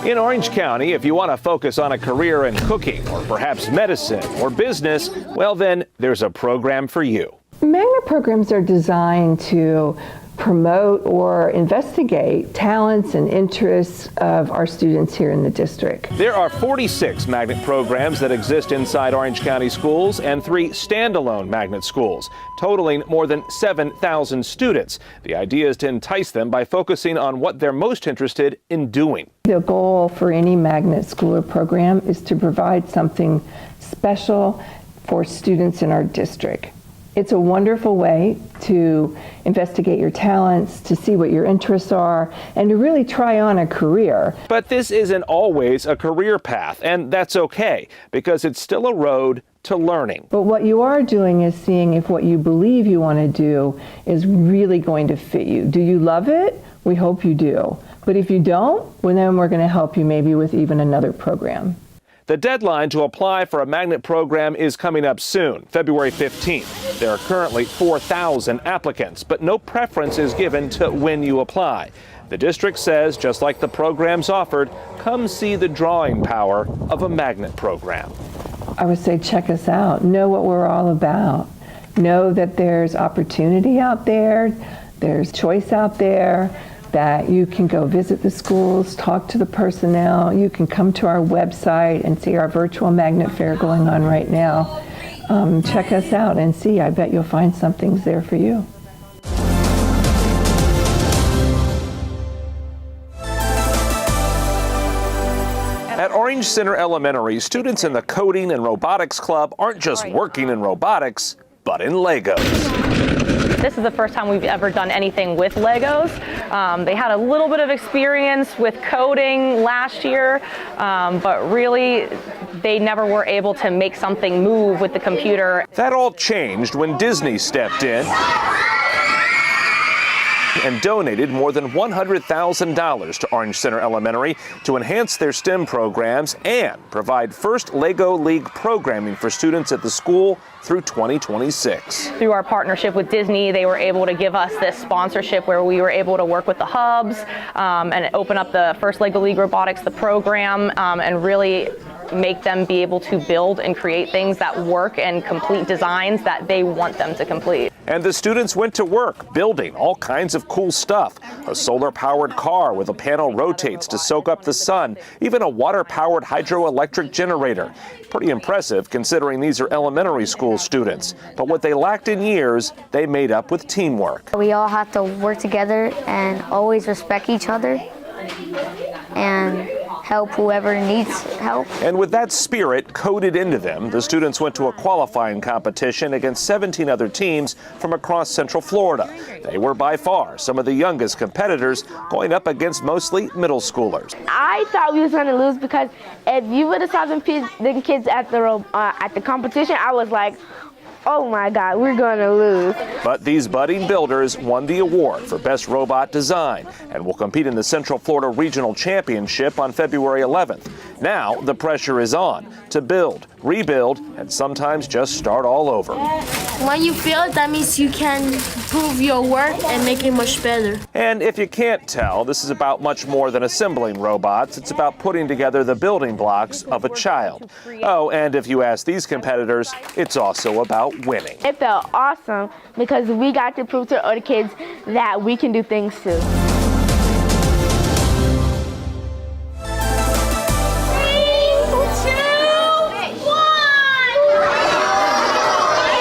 In Orange County, if you want to focus on a career in cooking or perhaps medicine or business, well then, there's a program for you. Magnet programs are designed to promote or investigate talents and interests of our students here in the district. There are 46 magnet programs that exist inside Orange County schools and 3 standalone magnet schools, totaling more than 7,000 students. The idea is to entice them by focusing on what they're most interested in doing. The goal for any magnet school or program is to provide something special for students in our district. It's a wonderful way to investigate your talents, to see what your interests are, and to really try on a career. But this isn't always a career path, and that's okay, because it's still a road to learning. But what you are doing is seeing if what you believe you want to do is really going to fit you. Do you love it? We hope you do. But if you don't, well, then we're going to help you maybe with even another program. The deadline to apply for a magnet program is coming up soon, February 15th. There are currently 4,000 applicants, but no preference is given to when you apply. The district says, just like the programs offered, come see the drawing power of a magnet program. I would say check us out. Know what we're all about. Know that there's opportunity out there, there's choice out there, that you can go visit the schools, talk to the personnel. You can come to our website and see our virtual magnet fair going on right now. Check us out and see. I bet you'll find something's there for you. At Orange Center Elementary, students in the Coding and Robotics Club aren't just working in robotics, but in Legos. This is the first time we've ever done anything with Legos. They had a little bit of experience with coding last year, but really they never were able to make something move with the computer. That all changed when Disney stepped in and donated more than $100,000 to Orange Center Elementary to enhance their STEM programs and provide first Lego League programming for students at the school through 2026. Through our partnership with Disney, they were able to give us this sponsorship where we were able to work with the hubs and open up the first Lego League Robotics, the program, and really make them be able to build and create things that work and complete designs that they want them to complete. And the students went to work building all kinds of cool stuff. A solar-powered car with a panel rotates to soak up the sun, even a water-powered hydroelectric generator. Pretty impressive considering these are elementary school students. But what they lacked in years, they made up with teamwork. We all have to work together and always respect each other and help whoever needs help. And with that spirit coded into them, the students went to a qualifying competition against 17 other teams from across Central Florida. They were by far some of the youngest competitors, going up against mostly middle schoolers. I thought we was going to lose because if you would have saw them kids at the competition, I was like, oh my God, we're going to lose. But these budding builders won the award for Best Robot Design and will compete in the Central Florida Regional Championship on February 11th. Now the pressure is on to build, rebuild, and sometimes just start all over. When you build, that means you can improve your work and make it much better. And if you can't tell, this is about much more than assembling robots. It's about putting together the building blocks of a child. Oh, and if you ask these competitors, it's also about winning. It felt awesome because we got to prove to other kids that we can do things too.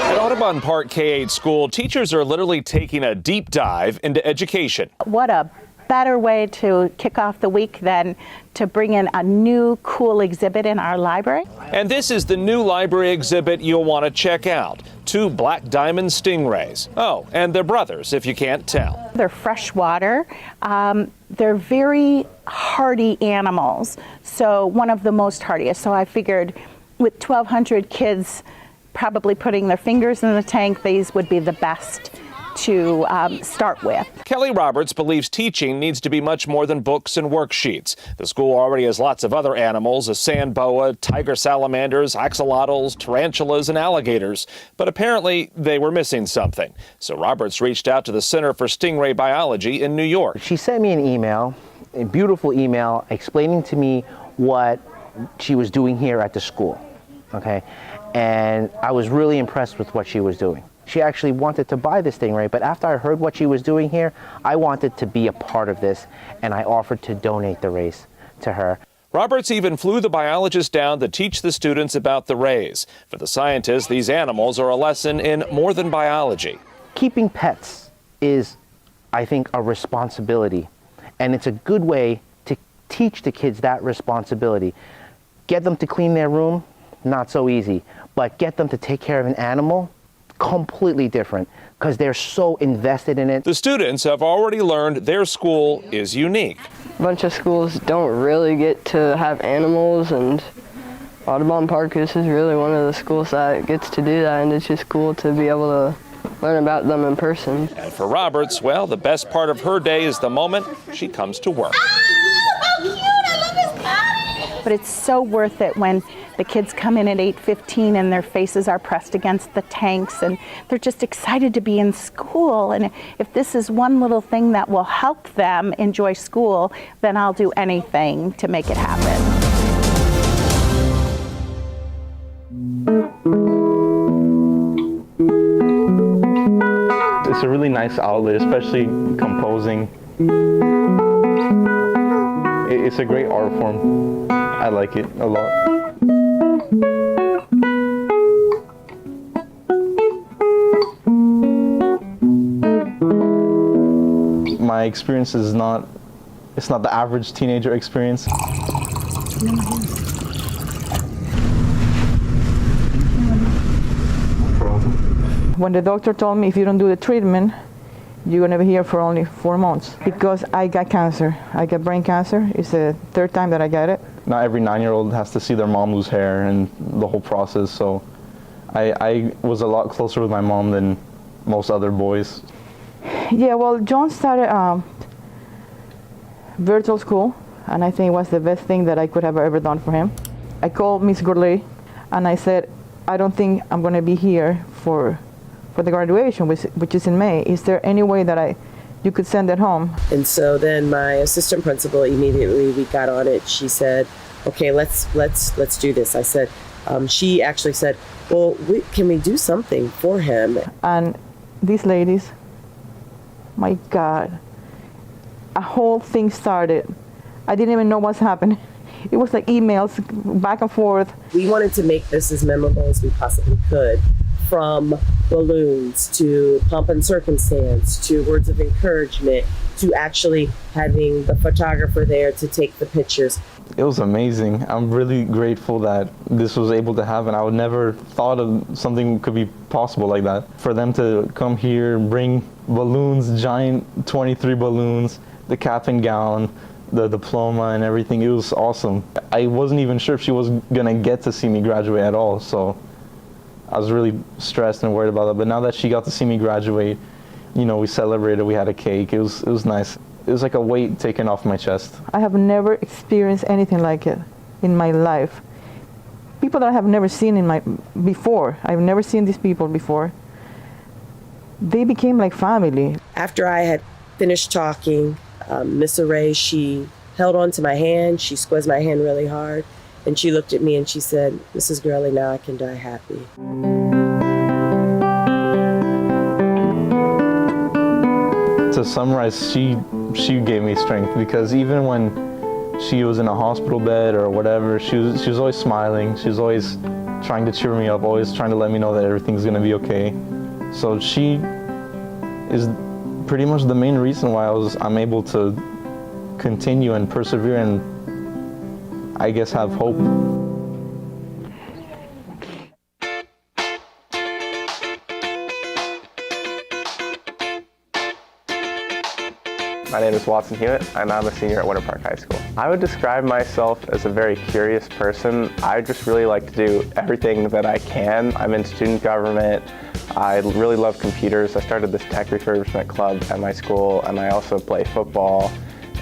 At Audubon Park K-8 school, teachers are literally taking a deep dive into education. What a better way to kick off the week than to bring in a new cool exhibit in our library. And this is the new library exhibit you'll want to check out. 2 black diamond stingrays. Oh, and they're brothers, if you can't tell. They're freshwater. They're very hardy animals. So one of the most hardiest. So I figured with 1,200 kids probably putting their fingers in the tank, these would be the best to start with. Kelly Roberts believes teaching needs to be much more than books and worksheets. The school already has lots of other animals, a sand boa, tiger salamanders, axolotls, tarantulas, and alligators. But apparently they were missing something. So Roberts reached out to the Center for Stingray Biology in New York. She sent me an email, a beautiful email, explaining to me what she was doing here at the school. Okay, and I was really impressed with what she was doing. She actually wanted to buy this stingray, but after I heard what she was doing here, I wanted to be a part of this, and I offered to donate the rays to her. Roberts even flew the biologist down to teach the students about the rays. For the scientists, these animals are a lesson in more than biology. Keeping pets is, I think, a responsibility, and it's a good way to teach the kids that responsibility. Get them to clean their room, not so easy, but get them to take care of an animal, completely different, because they're so invested in it. The students have already learned their school is unique. A bunch of schools don't really get to have animals, and Audubon Park, this is really one of the schools that gets to do that, and it's just cool to be able to learn about them in person. And for Roberts, well, the best part of her day is the moment she comes to work. But it's so worth it when the kids come in at 8:15 and their faces are pressed against the tanks and they're just excited to be in school. And if this is one little thing that will help them enjoy school, then I'll do anything to make it happen. It's a really nice outlet, especially composing. It's a great art form. I like it a lot. My experience is it's not the average teenager experience. When the doctor told me if you don't do the treatment, you're gonna be here for only 4 months, because I got cancer. I got brain cancer. It's the 3rd time that I got it. Not every 9-year-old has to see their mom lose hair and the whole process, so I was a lot closer with my mom than most other boys. Yeah, well, John started virtual school, and I think it was the best thing that I could have ever done for him. I called Miss Gourlay, and I said, I don't think I'm gonna be here for the graduation, which is in May. Is there any way that you could send it home? And so then my assistant principal, immediately we got on it. She said, okay, let's do this. I said, she actually said, well, can we do something for him? And these ladies, my God, a whole thing started. I didn't even know what's happening. It was like emails back and forth. We wanted to make this as memorable as we possibly could, from balloons to pomp and circumstance to words of encouragement to actually having the photographer there to take the pictures. It was amazing. I'm really grateful that this was able to happen. I would never thought of something could be possible like that. For them to come here, bring balloons, giant 23 balloons, the cap and gown, the diploma and everything, it was awesome. I wasn't even sure if she was gonna get to see me graduate at all, so I was really stressed and worried about that. But now that she got to see me graduate, you know, we celebrated, we had a cake, it was nice. It was like a weight taken off my chest. I have never experienced anything like it in my life. People that I have never seen before, I've never seen these people before. They became like family. After I had finished talking, Miss Array, she held on to my hand, she squeezed my hand really hard, and she looked at me and she said, "Mrs. Gurley, now I can die happy." To summarize, she gave me strength, because even when she was in a hospital bed or whatever, she was always smiling. She was always trying to cheer me up, always trying to let me know that everything's gonna be okay. So she is pretty much the main reason why I'm able to continue and persevere and I guess have hope. My name is Watson Hewitt, and I'm a senior at Winter Park High School. I would describe myself as a very curious person. I just really like to do everything that I can. I'm in student government. I really love computers. I started this tech refurbishment club at my school, and I also play football.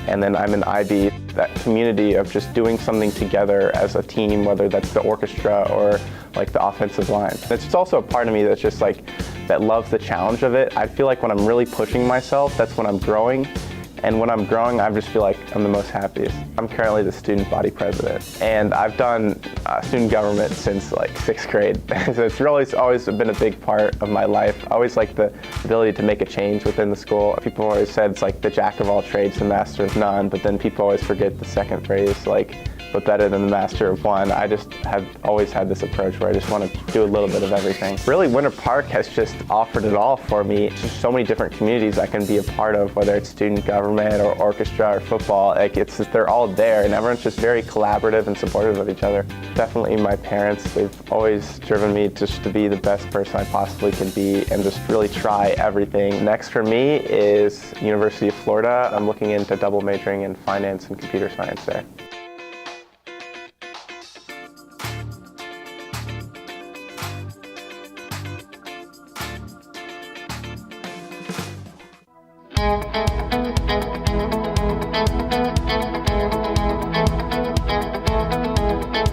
And then I'm in IB, that community of just doing something together as a team, whether that's the orchestra or like the offensive line. It's also a part of me that's just like, that loves the challenge of it. I feel like when I'm really pushing myself, that's when I'm growing. And when I'm growing, I just feel like I'm the most happiest. I'm currently the student body president, and I've done student government since like 6th grade. So it's really always been a big part of my life. I always like the ability to make a change within the school. People always said it's like the jack of all trades, the master of none, but then people always forget the second phrase, like, but better than the master of one. I just have always had this approach where I just want to do a little bit of everything. Really, Winter Park has just offered it all for me. It's just so many different communities I can be a part of, whether it's student government or orchestra or football. Like they're all there, and everyone's just very collaborative and supportive of each other. Definitely my parents, they've always driven me just to be the best person I possibly can be and just really try everything. Next for me is University of Florida. I'm looking into double majoring in finance and computer science there.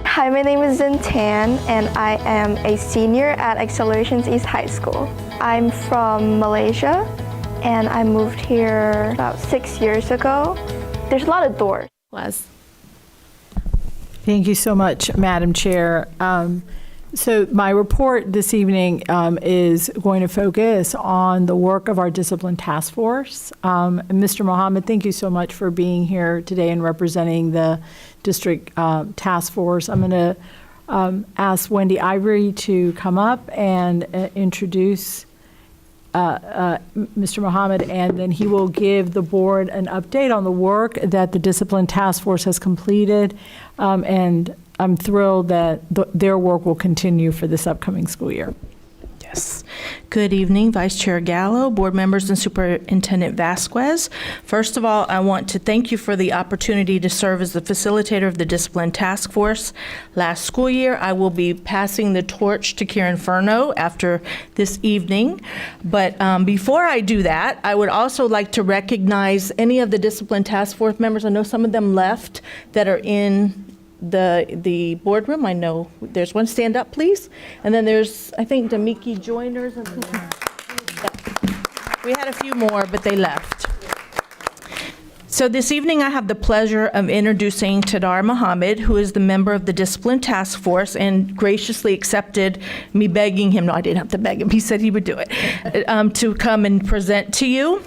Hi, my name is Zintan, and I am a senior at Accelerations East High School. I'm from Malaysia, and I moved here about 6 years ago. There's a lot of doors. Thank you so much, Madam Chair. So my report this evening is going to focus on the work of our discipline task force. Mr. Mohammed, thank you so much for being here today and representing the district task force. I'm going to ask Wendy Ivory to come up and introduce Mr. Mohammed, and then he will give the board an update on the work that the discipline task force has completed, and I'm thrilled that their work will continue for this upcoming school year. Yes. Good evening, Vice Chair Gallo, board members, and Superintendent Vasquez. First of all, I want to thank you for the opportunity to serve as the facilitator of the Discipline Task Force. Last school year, I will be passing the torch to Karen Furno after this evening. But before I do that, I would also like to recognize any of the Discipline Task Force members. I know some of them left that are in the boardroom. I know there's one. Stand up, please. And then there's, I think, Damiki Joiners. We had a few more, but they left. So this evening I have the pleasure of introducing Tadar Mohammed, who is the member of the Discipline Task Force and graciously accepted me begging him, no, I didn't have to beg him, he said he would do it, to come and present to you.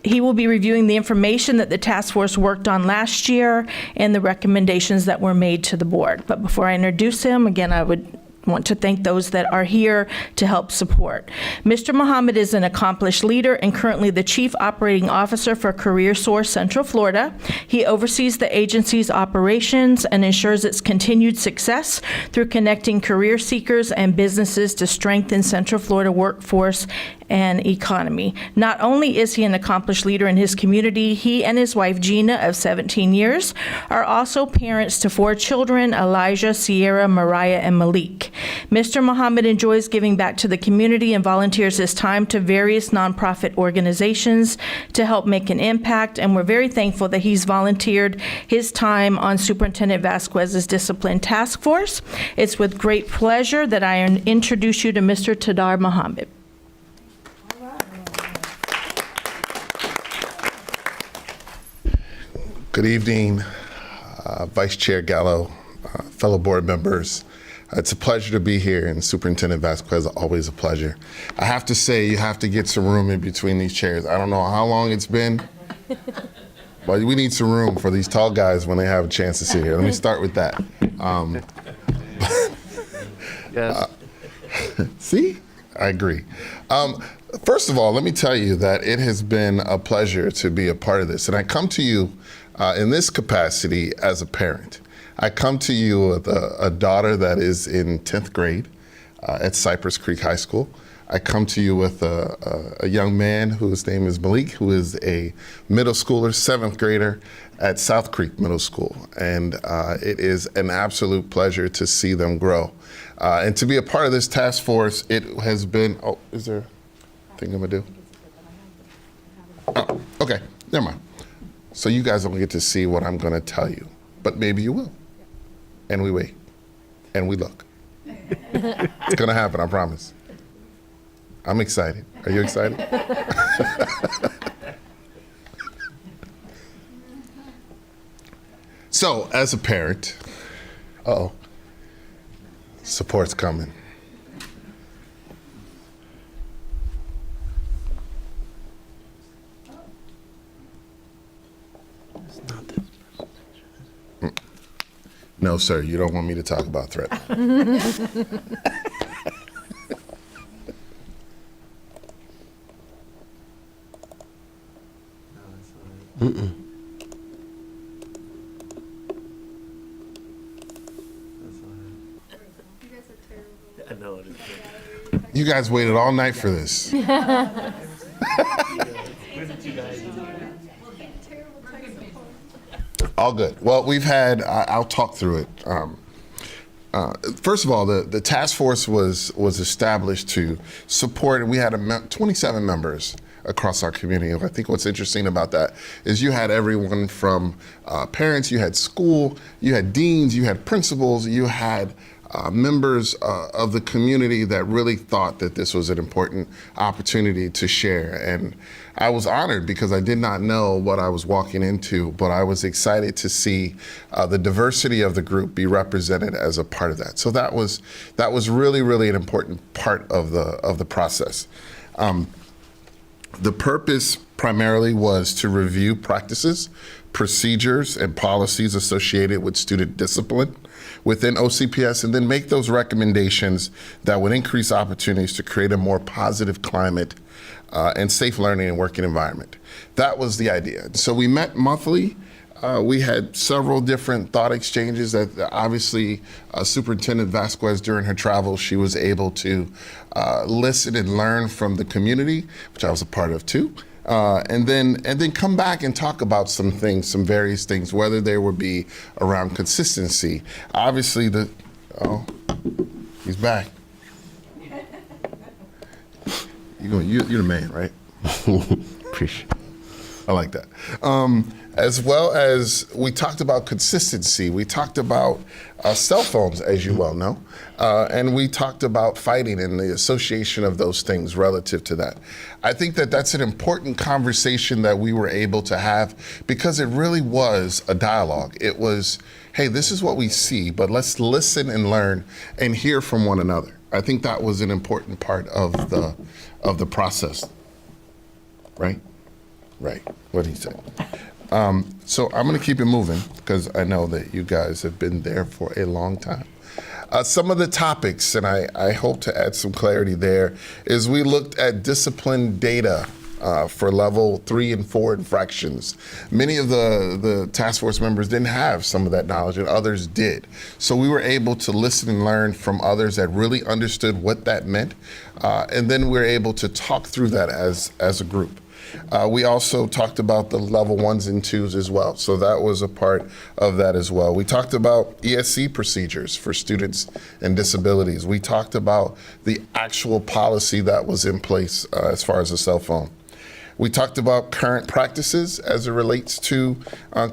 He will be reviewing the information that the task force worked on last year and the recommendations that were made to the board. But before I introduce him, again, I would want to thank those that are here to help support. Mr. Muhammad is an accomplished leader and currently the Chief Operating Officer for CareerSource Central Florida. He oversees the agency's operations and ensures its continued success through connecting career seekers and businesses to strengthen Central Florida workforce and economy. Not only is he an accomplished leader in his community, he and his wife Gina of 17 years are also parents to 4 children, Elijah, Sierra, Mariah, and Malik. Mr. Muhammad enjoys giving back to the community and volunteers his time to various nonprofit organizations to help make an impact, and we're very thankful that he's volunteered his time on Superintendent Vasquez's Discipline Task Force. It's with great pleasure that I introduce you to Mr. Tadar Muhammad. Good evening, Vice Chair Gallo, fellow board members. It's a pleasure to be here, and Superintendent Vasquez, always a pleasure. I have to say, you have to get some room in between these chairs. I don't know how long it's been, but we need some room for these tall guys when they have a chance to sit here. Let me start with that. Yes. See? I agree. First of all, let me tell you that it has been a pleasure to be a part of this, and I come to you in this capacity as a parent. I come to you with a daughter that is in 10th grade at Cypress Creek High School. I come to you with a young man whose name is Malik, who is a middle schooler, 7th grader at South Creek Middle School. And it is an absolute pleasure to see them grow. And to be a part of this task force, it has been, oh, is there a thing I'm gonna do? Oh, okay, never mind. So you guys don't get to see what I'm gonna tell you, but maybe you will. And we wait, and we look. It's gonna happen, I promise. I'm excited. Are you excited? So, as a parent, support's coming. No, sir, you don't want me to talk about threat. I know it is. You guys waited all night for this. All good. Well, we've had, I'll talk through it. First of all, the task force was established to support, and we had 27 members across our community. I think what's interesting about that is you had everyone from parents, you had school, you had deans, you had principals, you had members of the community that really thought that this was an important opportunity to share. And I was honored because I did not know what I was walking into, but I was excited to see the diversity of the group be represented as a part of that. So that was really, really an important part of the process. The purpose primarily was to review practices, procedures, and policies associated with student discipline within OCPS, and then make those recommendations that would increase opportunities to create a more positive climate and safe learning and working environment. That was the idea. So we met monthly. We had several different thought exchanges that obviously Superintendent Vasquez, during her travels, she was able to listen and learn from the community, which I was a part of too. And then come back and talk about some things, some various things, whether they would be around consistency. Obviously, he's back. You're the man, right? Appreciate it. I like that. As well as we talked about consistency. We talked about cell phones, as you well know. And we talked about fighting and the association of those things relative to that. I think that that's an important conversation that we were able to have because it really was a dialogue. It was, hey, this is what we see, but let's listen and learn and hear from one another. I think that was an important part of the process. Right? Right. What did he say? So I'm going to keep it moving because I know that you guys have been there for a long time. Some of the topics, and I hope to add some clarity there, is we looked at discipline data for level 3 and 4 infractions. Many of the task force members didn't have some of that knowledge, and others did. So we were able to listen and learn from others that really understood what that meant, and then we were able to talk through that as a group. We also talked about the level 1s and 2s as well, so that was a part of that as well. We talked about ESC procedures for students and disabilities. We talked about the actual policy that was in place as far as the cell phone. We talked about current practices as it relates to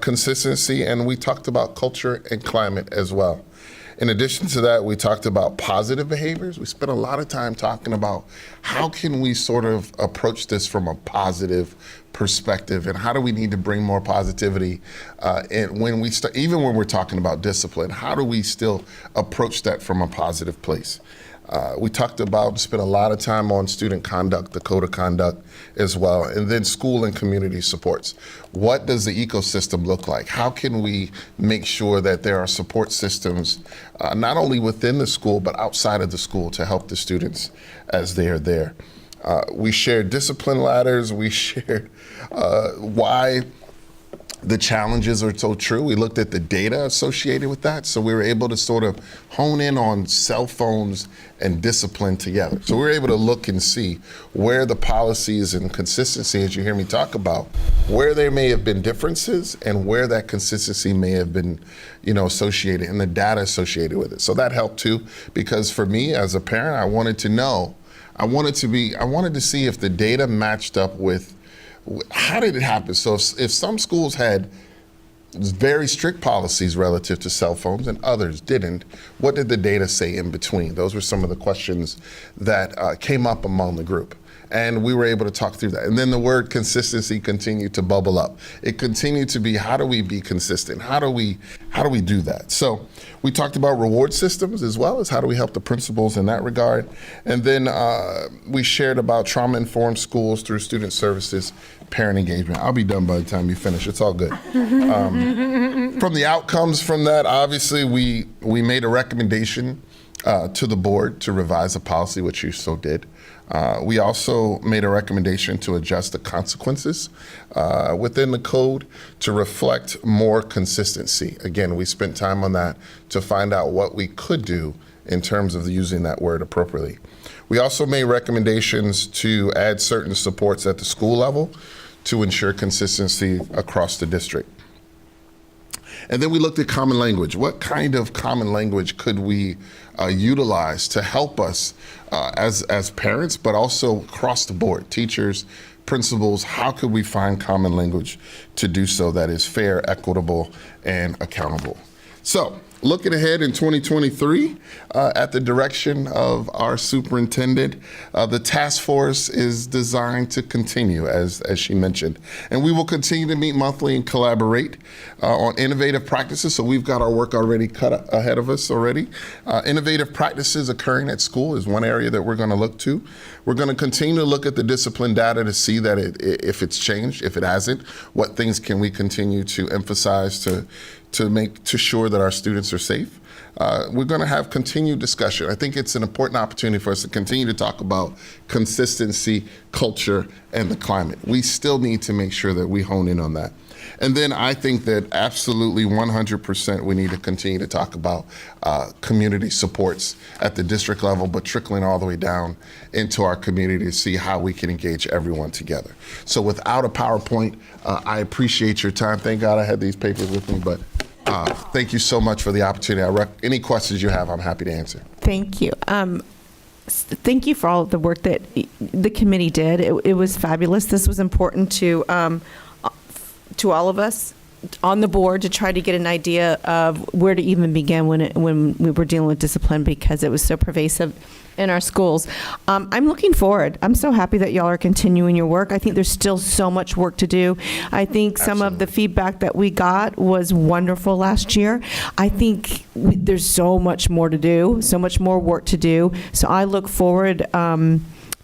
consistency, and we talked about culture and climate as well. In addition to that, we talked about positive behaviors. We spent a lot of time talking about how can we sort of approach this from a positive perspective, and how do we need to bring more positivity and when we start, even when we're talking about discipline, how do we still approach that from a positive place? We talked about, spent a lot of time on student conduct, the code of conduct as well, and then school and community supports. What does the ecosystem look like? How can we make sure that there are support systems, not only within the school, but outside of the school to help the students as they are there? We shared discipline ladders. We shared why the challenges are so true. We looked at the data associated with that. So we were able to sort of hone in on cell phones and discipline together. So we were able to look and see where the policies and consistency, as you hear me talk about, where there may have been differences and where that consistency may have been, associated, and the data associated with it. So that helped too, because for me as a parent, I wanted to know, I wanted to see if the data matched up with how did it happen? So if some schools had very strict policies relative to cell phones and others didn't, what did the data say in between? Those were some of the questions that came up among the group. And we were able to talk through that. And then the word consistency continued to bubble up. It continued to be, how do we be consistent? How do we do that? So we talked about reward systems as well as how do we help the principals in that regard. And then we shared about trauma-informed schools through student services, parent engagement. I'll be done by the time you finish. It's all good. From the outcomes from that, obviously we made a recommendation to the board to revise a policy, which you so did. We also made a recommendation to adjust the consequences within the code to reflect more consistency. Again, we spent time on that to find out what we could do in terms of using that word appropriately. We also made recommendations to add certain supports at the school level to ensure consistency across the district. And then we looked at common language. What kind of common language could we utilize to help us as parents, but also across the board, teachers, principals? How could we find common language to do so that is fair, equitable, and accountable? So, looking ahead in 2023, at the direction of our superintendent, the task force is designed to continue, as she mentioned. And we will continue to meet monthly and collaborate on innovative practices. So we've got our work already cut ahead of us already. Innovative practices occurring at school is one area that we're going to look to. We're going to continue to look at the discipline data to see that if it's changed, if it hasn't, what things can we continue to emphasize to make sure that our students are safe. We're going to have continued discussion. I think it's an important opportunity for us to continue to talk about consistency, culture, and the climate. We still need to make sure that we hone in on that. And then I think that absolutely 100% we need to continue to talk about community supports at the district level, but trickling all the way down into our community to see how we can engage everyone together. So without a PowerPoint, I appreciate your time. Thank God I had these papers with me, but thank you so much for the opportunity. Any questions you have, I'm happy to answer. Thank you. Thank you for all of the work that the committee did. It was fabulous. This was important to all of us on the board to try to get an idea of where to even begin when we were dealing with discipline, because it was so pervasive in our schools. I'm looking forward. I'm so happy that y'all are continuing your work. I think there's still so much work to do. I think some of the feedback that we got was wonderful last year. I think there's so much more to do, so much more work to do. So I look forward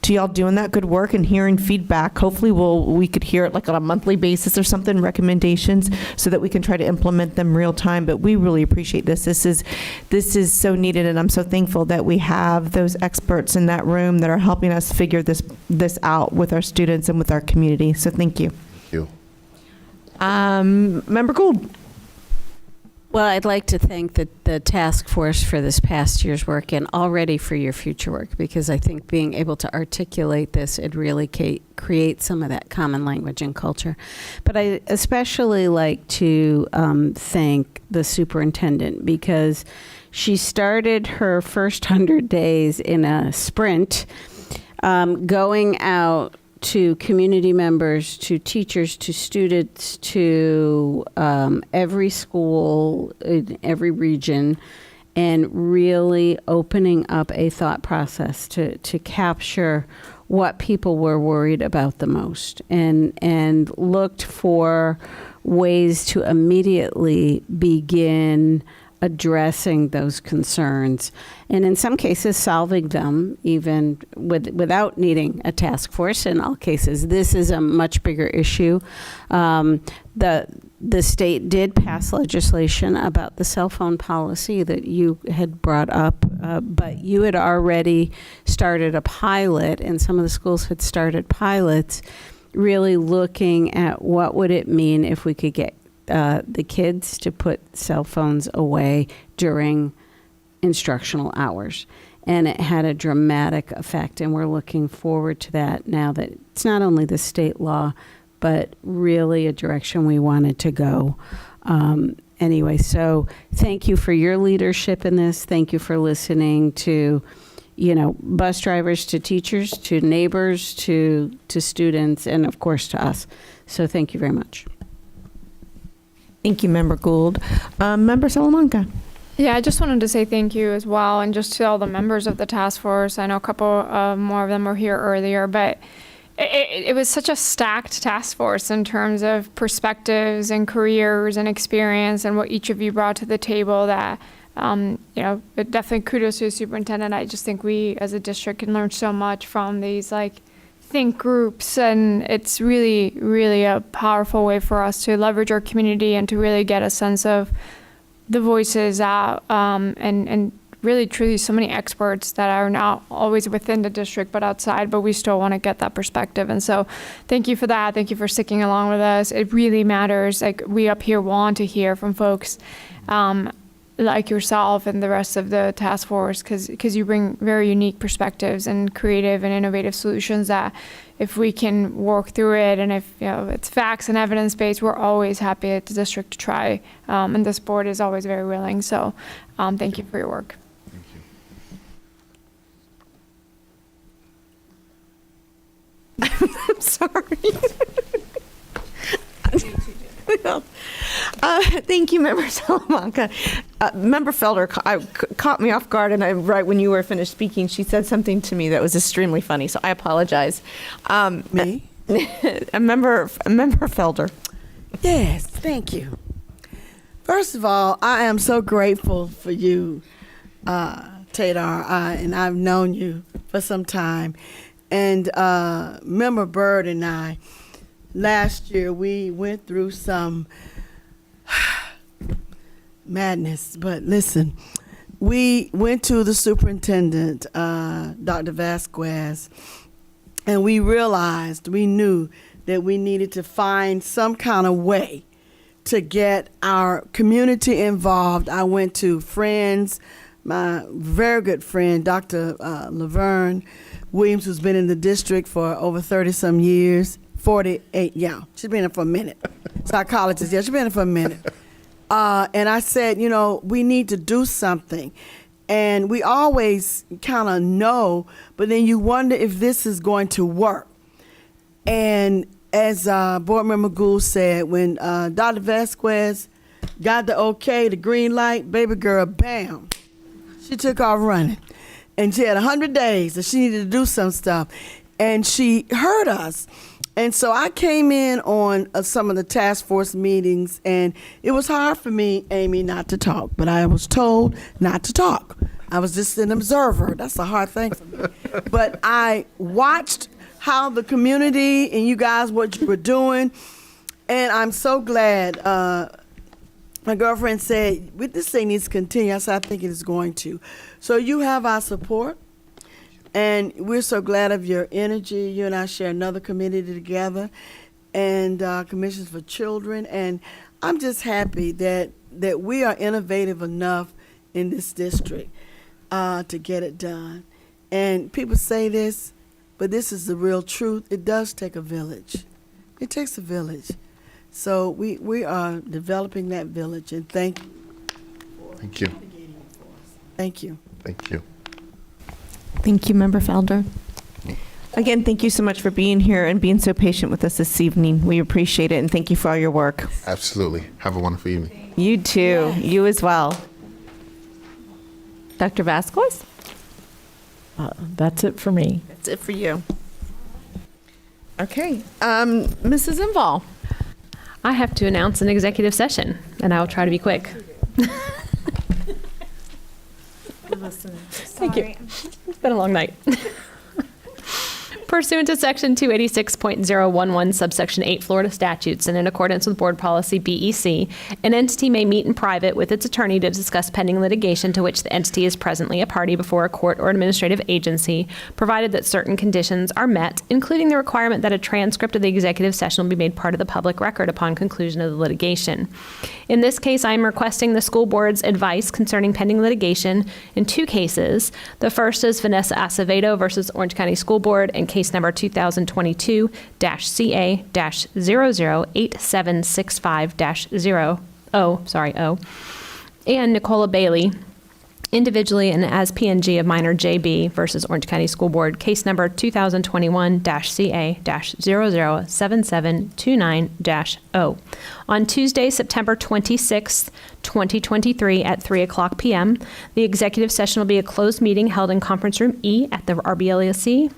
to to y'all doing that good work and hearing feedback. Hopefully we could hear it like on a monthly basis or something, recommendations, so that we can try to implement them real time. But we really appreciate this. This is so needed, and I'm so thankful that we have those experts in that room that are helping us figure this out with our students and with our community. So thank you. Thank you. Member Gould. Well, I'd like to thank the task force for this past year's work and already for your future work, because I think being able to articulate this, it really creates some of that common language and culture. But I especially like to thank the superintendent, because she started her first 100 days in a sprint, going out to community members, to teachers, to students, to every school in every region, and really opening up a thought process to capture what people were worried about the most, and looked for ways to immediately begin addressing those concerns, and in some cases solving them even without needing a task force. In all cases, this is a much bigger issue. The state did pass legislation about the cell phone policy that you had brought up, but you had already started a pilot, and some of the schools had started pilots, really looking at what would it mean if we could get the kids to put cell phones away during instructional hours. And it had a dramatic effect, and we're looking forward to that now that it's not only the state law, but really a direction we wanted to go. Anyway, so thank you for your leadership in this. Thank you for listening to, bus drivers, to teachers, to neighbors, to students, and of course to us. So thank you very much. Thank you, Member Gould. Member Salamanca. Yeah, I just wanted to say thank you as well, and just to all the members of the task force. I know a couple more of them were here earlier, but it was such a stacked task force in terms of perspectives and careers and experience and what each of you brought to the table that, but definitely kudos to the superintendent. I just think we as a district can learn so much from these think groups, and it's really, really a powerful way for us to leverage our community and to really get a sense of the voices out, and really truly so many experts that are not always within the district but outside, but we still want to get that perspective. And so thank you for that. Thank you for sticking along with us. It really matters. We up here want to hear from folks like yourself and the rest of the task force, because you bring very unique perspectives and creative and innovative solutions that if we can work through it, and if it's facts and evidence-based, we're always happy at the district to try, and this board is always very willing. So thank you for your work. I'm sorry. Thank you, Member Salamanca. Member Felder caught me off guard, and right when you were finished speaking, she said something to me that was extremely funny, so I apologize. Me? Member Felder. Yes, thank you. First of all, I am so grateful for you, Tadar, and I've known you for some time. And Member Bird and I, last year, we went through some madness, but listen, we went to the superintendent, Dr. Vasquez, and we knew that we needed to find some kind of way to get our community involved. I went to friends, my very good friend, Dr. Laverne Williams, who's been in the district for over 30-some years. 48, yeah. She's been in for a minute. Psychologist, yeah, she's been in for a minute. And I said, we need to do something. And we always kind of know, but then you wonder if this is going to work. And as Board Member Gould said, when Dr. Vasquez got the okay, the green light, baby girl, bam, she took off running. And she had 100 days that she needed to do some stuff. And she heard us. And so I came in on some of the task force meetings, and it was hard for me, Amy, not to talk. But I was told not to talk. I was just an observer. That's a hard thing for me. But I watched how the community and you guys, what you were doing, and I'm so glad. My girlfriend said, this thing needs to continue. I said, I think it is going to. So you have our support, and we're so glad of your energy. You and I share another committee together, and Commissions for Children, and I'm just happy that we are innovative enough in this district to get it done. And people say this, but this is the real truth. It does take a village. It takes a village. So we are developing that village, and thank you. Thank you. Thank you. Thank you. Thank you, Member Felder. Again, thank you so much for being here and being so patient with us this evening. We appreciate it, and thank you for all your work. Absolutely. Have a wonderful evening. You too. Yes. You as well. Dr. Vasquez? That's it for me. That's it for you. Okay. Mrs. Inval. I have to announce an executive session, and I will try to be quick. Thank you. It's been a long night. Pursuant to Section 286.011, subsection 8 Florida statutes, and in accordance with Board Policy BEC, an entity may meet in private with its attorney to discuss pending litigation to which the entity is presently a party before a court or administrative agency, provided that certain conditions are met, including the requirement that a transcript of the executive session will be made part of the public record upon conclusion of the litigation. In this case, I am requesting the school board's advice concerning pending litigation in two cases. The first is Vanessa Acevedo versus Orange County School Board, and case number 2022-CA-008765-0, and Nicola Bailey, individually and as PNG of minor JB versus Orange County School Board, case number 2021-CA-007729-0. On Tuesday, September 26th, 2023 at 3:00 p.m. The executive session will be a closed meeting held in Conference Room E at the RBELC,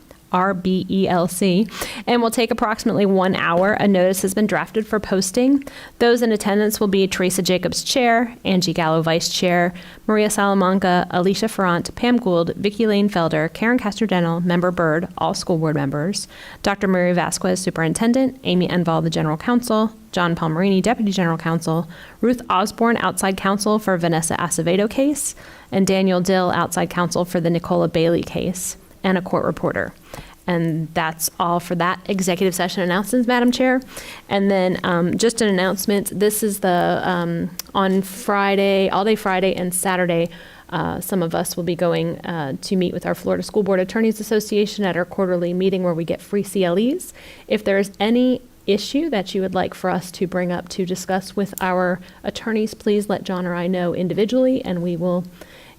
and will take approximately 1 hour. A notice has been drafted for posting. Those in attendance will be Teresa Jacobs, Chair, Angie Gallo, Vice Chair, Maria Salamanca, Alicia Ferrant, Pam Gould, Vicki Lane Felder, Karen Castor-Dental, Member Byrd, all school board members, Dr. Mary Vasquez, Superintendent, Amy Enval, the General Counsel, John Palmerini, Deputy General Counsel, Ruth Osborne, Outside Counsel for Vanessa Acevedo case, and Daniel Dill, Outside Counsel for the Nicola Bailey case, and a court reporter. And that's all for that executive session announcements, Madam Chair. And then just an announcement, this is the, on Friday, all day Friday and Saturday, some of us will be going to meet with our Florida School Board Attorneys Association at our quarterly meeting where we get free CLEs. If there's any issue that you would like for us to bring up to discuss with our attorneys, please let John or I know individually, and we will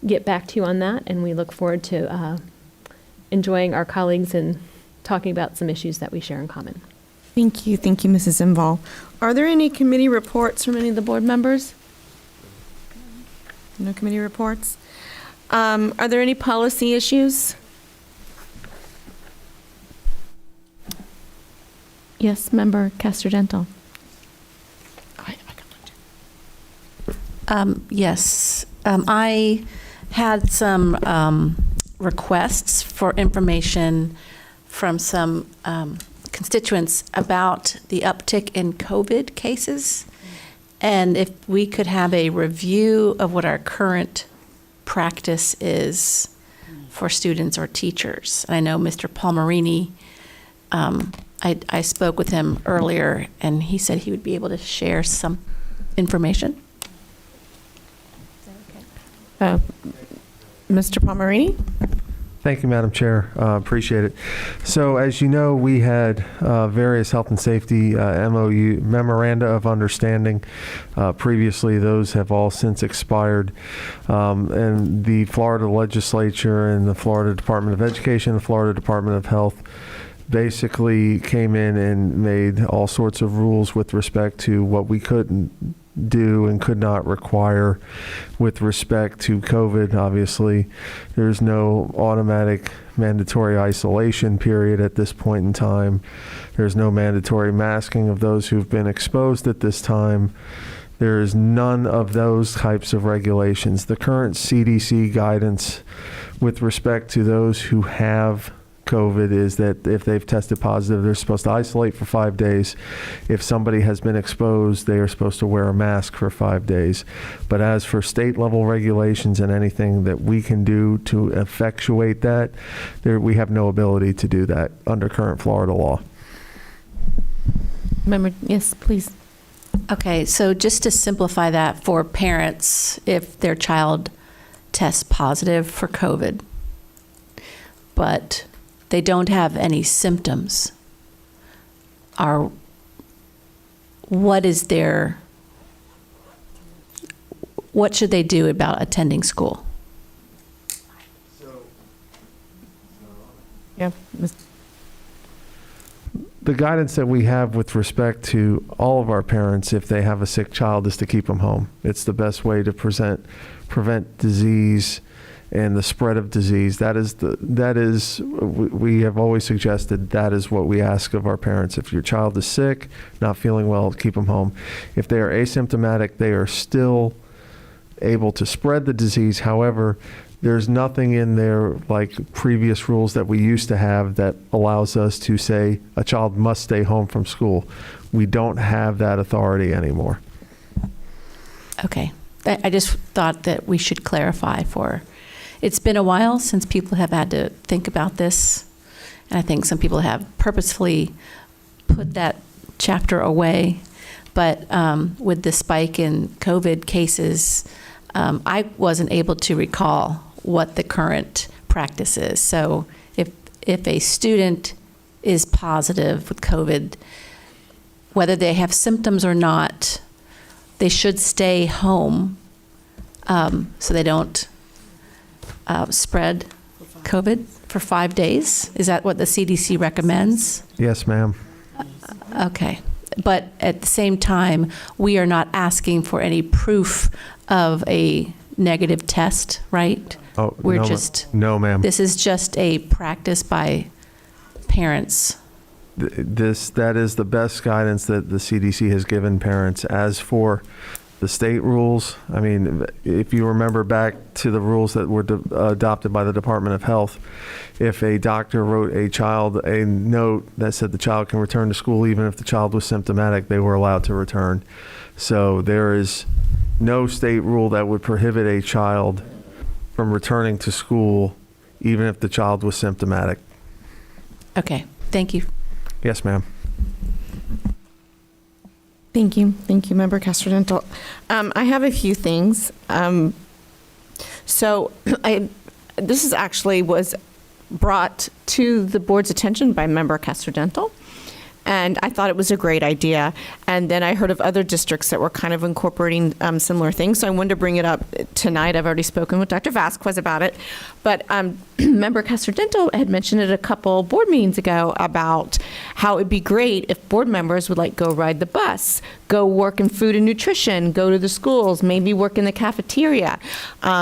get back to you on that. And we look forward to enjoying our colleagues and talking about some issues that we share in common. Thank you, Mrs. Inval. Are there any committee reports from any of the board members? No committee reports. Are there any policy issues? Yes, Member Castor-Dental. Yes, I had some requests for information from some constituents about the uptick in COVID cases, and if we could have a review of what our current practice is for students or teachers. And I know Mr. Palmerini, I spoke with him earlier, and he said he would be able to share some information. Mr. Palmerini? Thank you, Madam Chair. Appreciate it. So, as you know, we had various health and safety MOU, memoranda of understanding. Previously, those have all since expired. And the Florida legislature and the Florida Department of Education, the Florida Department of Health, basically came in and made all sorts of rules with respect to what we couldn't do and could not require with respect to COVID. Obviously, there's no automatic mandatory isolation period at this point in time. There's no mandatory masking of those who've been exposed at this time. There is none of those types of regulations. The current CDC guidance with respect to those who have COVID is that if they've tested positive, they're supposed to isolate for 5 days. If somebody has been exposed, they are supposed to wear a mask for 5 days. But as for state level regulations and anything that we can do to effectuate that, we have no ability to do that under current Florida law. Member, yes, please. Okay, so just to simplify that for parents, if their child tests positive for COVID, but they don't have any symptoms, what should they do about attending school? Yeah. The guidance that we have with respect to all of our parents, if they have a sick child, is to keep them home. It's the best way to prevent disease and the spread of disease. We have always suggested that is what we ask of our parents. If your child is sick, not feeling well, keep them home. If they are asymptomatic, they are still able to spread the disease. However, there's nothing in there like previous rules that we used to have that allows us to say a child must stay home from school. We don't have that authority anymore. Okay. I just thought that we should clarify it's been a while since people have had to think about this. And I think some people have purposefully put that chapter away. But with the spike in COVID cases, I wasn't able to recall what the current practice is. So if a student is positive with COVID, whether they have symptoms or not, they should stay home so they don't spread COVID for 5 days. Is that what the CDC recommends? Yes, ma'am. Okay. But at the same time, we are not asking for any proof of a negative test, right? Oh, We're no, no, ma'am. This is just a practice by parents. That is the best guidance that the CDC has given parents. As for the state rules, I mean, if you remember back to the rules that were adopted by the Department of Health, if a doctor wrote a child a note that said the child can return to school even if the child was symptomatic, they were allowed to return. So there is no state rule that would prohibit a child from returning to school even if the child was symptomatic. Okay, thank you. Yes, ma'am. Thank you, Member Castrodental. I have a few things. This is actually was brought to the board's attention by Member Castrodental, and I thought it was a great idea. And then I heard of other districts that were kind of incorporating similar things, so I wanted to bring it up tonight. I've already spoken with Dr. Vasquez about it, but Member Castrodental had mentioned it a couple board meetings ago about how it'd be great if board members would like go ride the bus, go work in food and nutrition, go to the schools, maybe work in the cafeteria,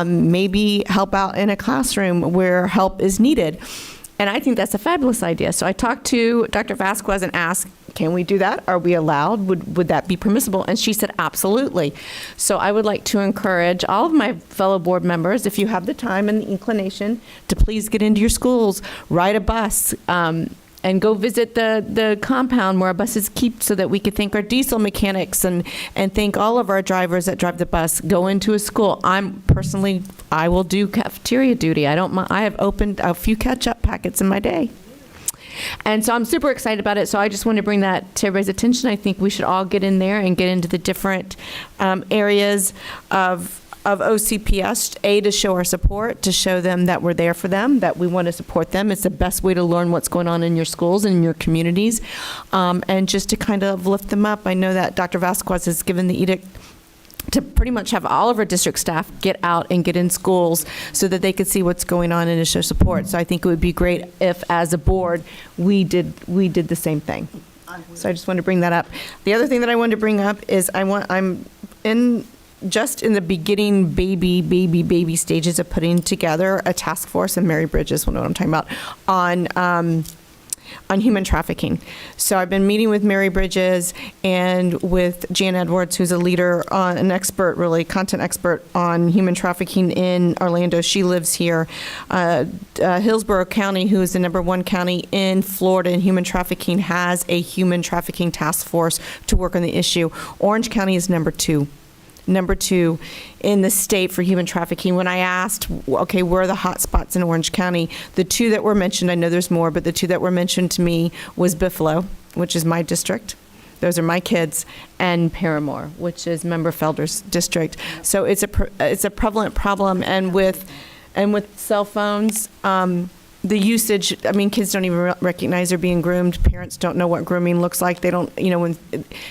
maybe help out in a classroom where help is needed. And I think that's a fabulous idea. So I talked to Dr. Vasquez and asked, can we do that? Are we allowed? Would that be permissible? And she said, absolutely. So I would like to encourage all of my fellow board members, if you have the time and the inclination, to please get into your schools, ride a bus, and go visit the compound where our buses keep, so that we could thank our diesel mechanics and thank all of our drivers that drive the bus. Go into a school. I will do cafeteria duty. I don't mind. I have opened a few catch-up packets in my day. And so I'm super excited about it. So I just want to bring that to everybody's attention. I think we should all get in there and get into the different areas of OCPS, to show our support, to show them that we're there for them, that we want to support them. It's the best way to learn what's going on in your schools and in your communities, and just to kind of lift them up. I know that Dr. Vasquez has given the edict to pretty much have all of our district staff get out and get in schools so that they could see what's going on and to show support. So I think it would be great if, as a board, we did the same thing. So I just wanted to bring that up. The other thing that I wanted to bring up is I'm just in the beginning baby stages of putting together a task force, and Mary Bridges will know what I'm talking about, on on human trafficking. So I've been meeting with Mary Bridges and with Jan Edwards, who's a leader, an expert, really content expert on human trafficking in Orlando. She lives here. Hillsborough County, who is the #1 county in Florida in human trafficking, has a human trafficking task force to work on the issue. Orange County is number two in the state for human trafficking. When I asked, okay, where are the hot spots in Orange County, the two that were mentioned, I know there's more, but the two that were mentioned to me was Buffalo, which is my district. Those are my kids, and Paramore, which is Member Felder's district. So it's a prevalent problem, and with cell phones, the usage, I mean, kids don't even recognize they're being groomed. Parents don't know what grooming looks like. They don't, when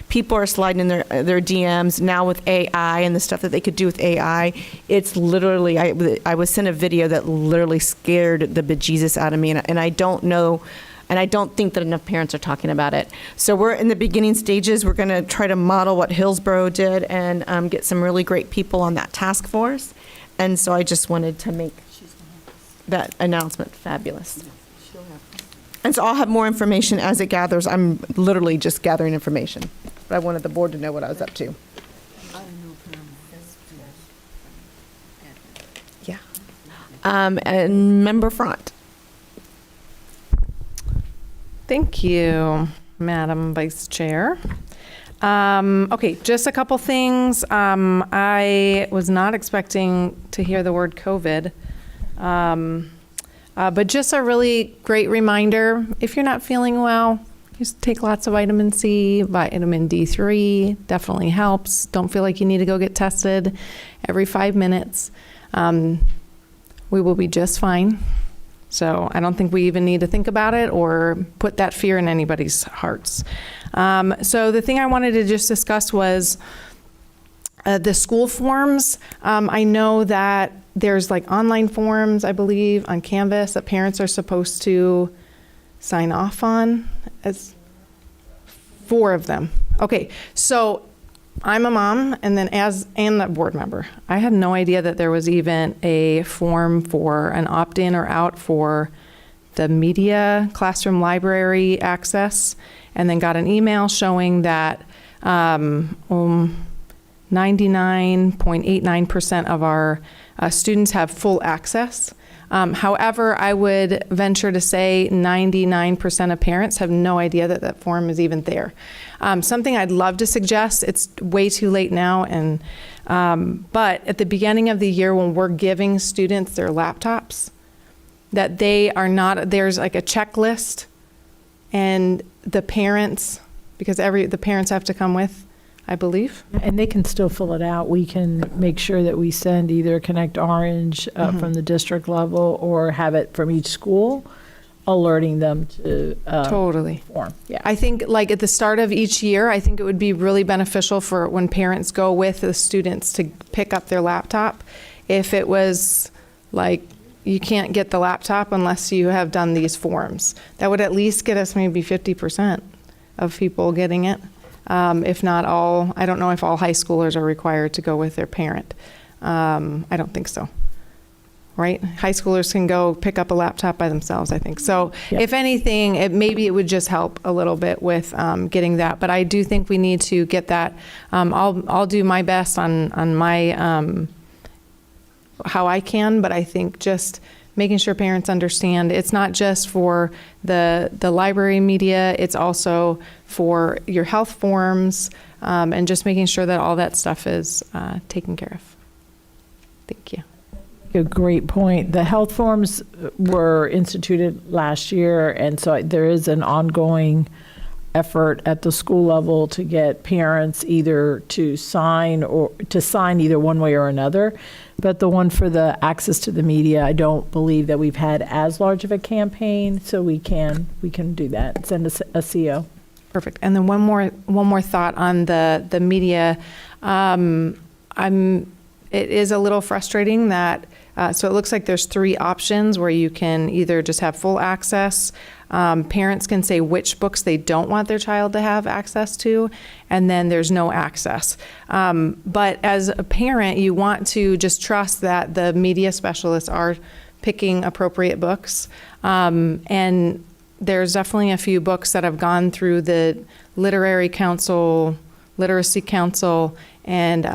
people are sliding in their DMs now with AI and the stuff that they could do with AI, it's literally, I was sent a video that literally scared the bejesus out of me, and I don't know, and I don't think that enough parents are talking about it. So we're in the beginning stages. We're going to try to model what Hillsborough did and get some really great people on that task force. And so I just wanted to make that announcement fabulous. And so I'll have more information as it gathers. I'm literally just gathering information, but I wanted the board to know what I was up to. Yeah. And Member Front. Thank you, Madam Vice Chair. Okay, just a couple things. I was not expecting to hear the word COVID. But just a really great reminder, if you're not feeling well, just take lots of vitamin C, vitamin D3, definitely helps. Don't feel like you need to go get tested every 5 minutes. We will be just fine. So I don't think we even need to think about it or put that fear in anybody's hearts. So the thing I wanted to just discuss was the school forms. I know that there's like online forms, I believe, on Canvas that parents are supposed to sign off on. As 4 of them. Okay, so I'm a mom and a board member. I had no idea that there was even a form for an opt-in or out for the media classroom library access, and then got an email showing that 99.89% of our students have full access. However, I would venture to say 99% of parents have no idea that that form is even there. Something I'd love to suggest, it's way too late now, but at the beginning of the year when we're giving students their laptops, that they are not, there's like a checklist, and the parents, because the parents have to come with, I believe. And they can still fill it out. We can make sure that we send either Connect Orange from the district level or have it from each school, alerting them to totally form. Yeah, I think like at the start of each year, I think it would be really beneficial for when parents go with the students to pick up their laptop. If it was like, you can't get the laptop unless you have done these forms, that would at least get us maybe 50% of people getting it. If not all, I don't know if all high schoolers are required to go with their parent. I don't think so. Right? High schoolers can go pick up a laptop by themselves, I think. So if anything, maybe it would just help a little bit with getting that. But I do think we need to get that. I'll do my best on my, how I can, but I think just making sure parents understand it's not just for the library media, it's also for your health forms, and just making sure that all that stuff is taken care of. Thank you. A great point. The health forms were instituted last year, and so there is an ongoing effort at the school level to get parents either to sign either one way or another. But the one for the access to the media, I don't believe that we've had as large of a campaign, so we can do that. Send a CO. Perfect. And then one more thought on the media. It is a little frustrating that so it looks like there's 3 options where you can either just have full access. Parents can say which books they don't want their child to have access to, and then there's no access. But as a parent, you want to just trust that the media specialists are picking appropriate books. And there's definitely a few books that have gone through the literary council, literacy council, and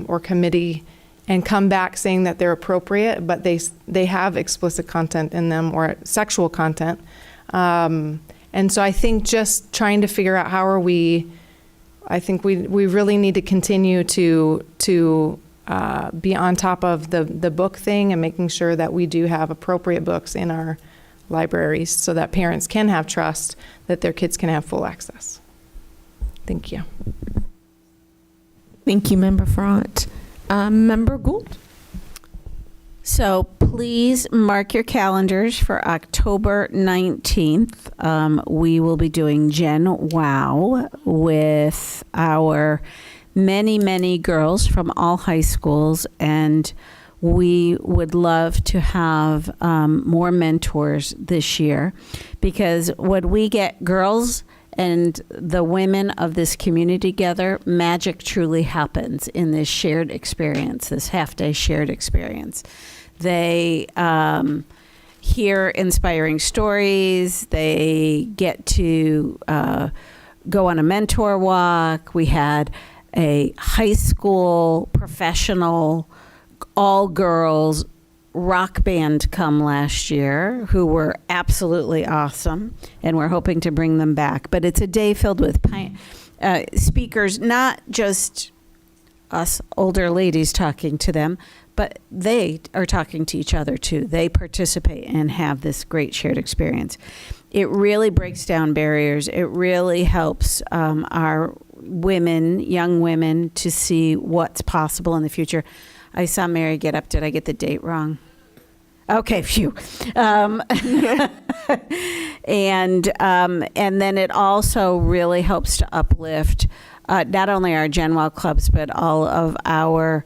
or committee, and come back saying that they're appropriate, but they have explicit content in them or sexual content. And so I think just trying to figure out how are we, I think we really need to continue to be on top of the book thing and making sure that we do have appropriate books in our libraries so that parents can have trust that their kids can have full access. Thank you. Thank you, Member Front. Member Gould. So please mark your calendars for October 19th. We will be doing Gen Wow with our many girls from all high schools, and we would love to have more mentors this year, because when we get girls and the women of this community together, magic truly happens in this shared experience, this half-day shared experience. They hear inspiring stories. They get to go on a mentor walk. We had a high school professional, all-girls rock band come last year who were absolutely awesome, and we're hoping to bring them back. But it's a day filled with speakers, not just us older ladies talking to them, but they are talking to each other too. They participate and have this great shared experience. It really breaks down barriers. It really helps our women, young women, to see what's possible in the future. I saw Mary get up. Did I get the date wrong? Okay, phew. And then it also really helps to uplift not only our GenWell clubs, but all of our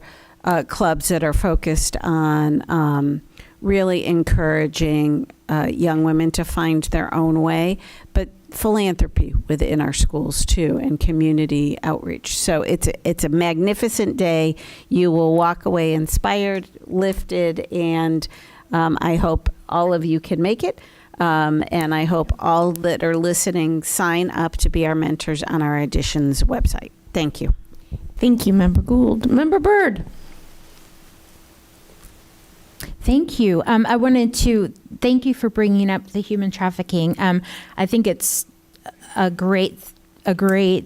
clubs that are focused on really encouraging young women to find their own way, but philanthropy within our schools too, and community outreach. So it's a magnificent day. You will walk away inspired, lifted, and I hope all of you can make it. And I hope all that are listening sign up to be our mentors on our Additions website. Thank you. Thank you, Member Gould. Member Byrd. Thank you. I wanted to thank you for bringing up the human trafficking. I think it's a great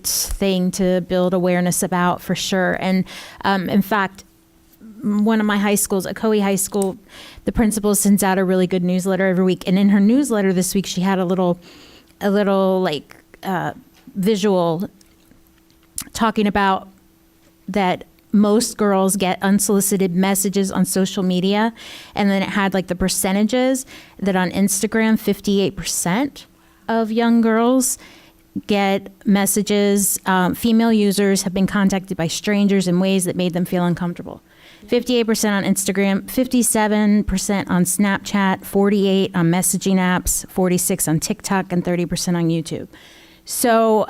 thing to build awareness about, for sure. And in fact, one of my high schools, Ocoee High School, the principal sends out a really good newsletter every week. And in her newsletter this week, she had a little like visual talking about that most girls get unsolicited messages on social media. And then it had like the percentages that on Instagram, 58% of young girls get messages. Female users have been contacted by strangers in ways that made them feel uncomfortable. 58% on Instagram, 57% on Snapchat, 48% on messaging apps, 46% on TikTok, and 30% on YouTube. So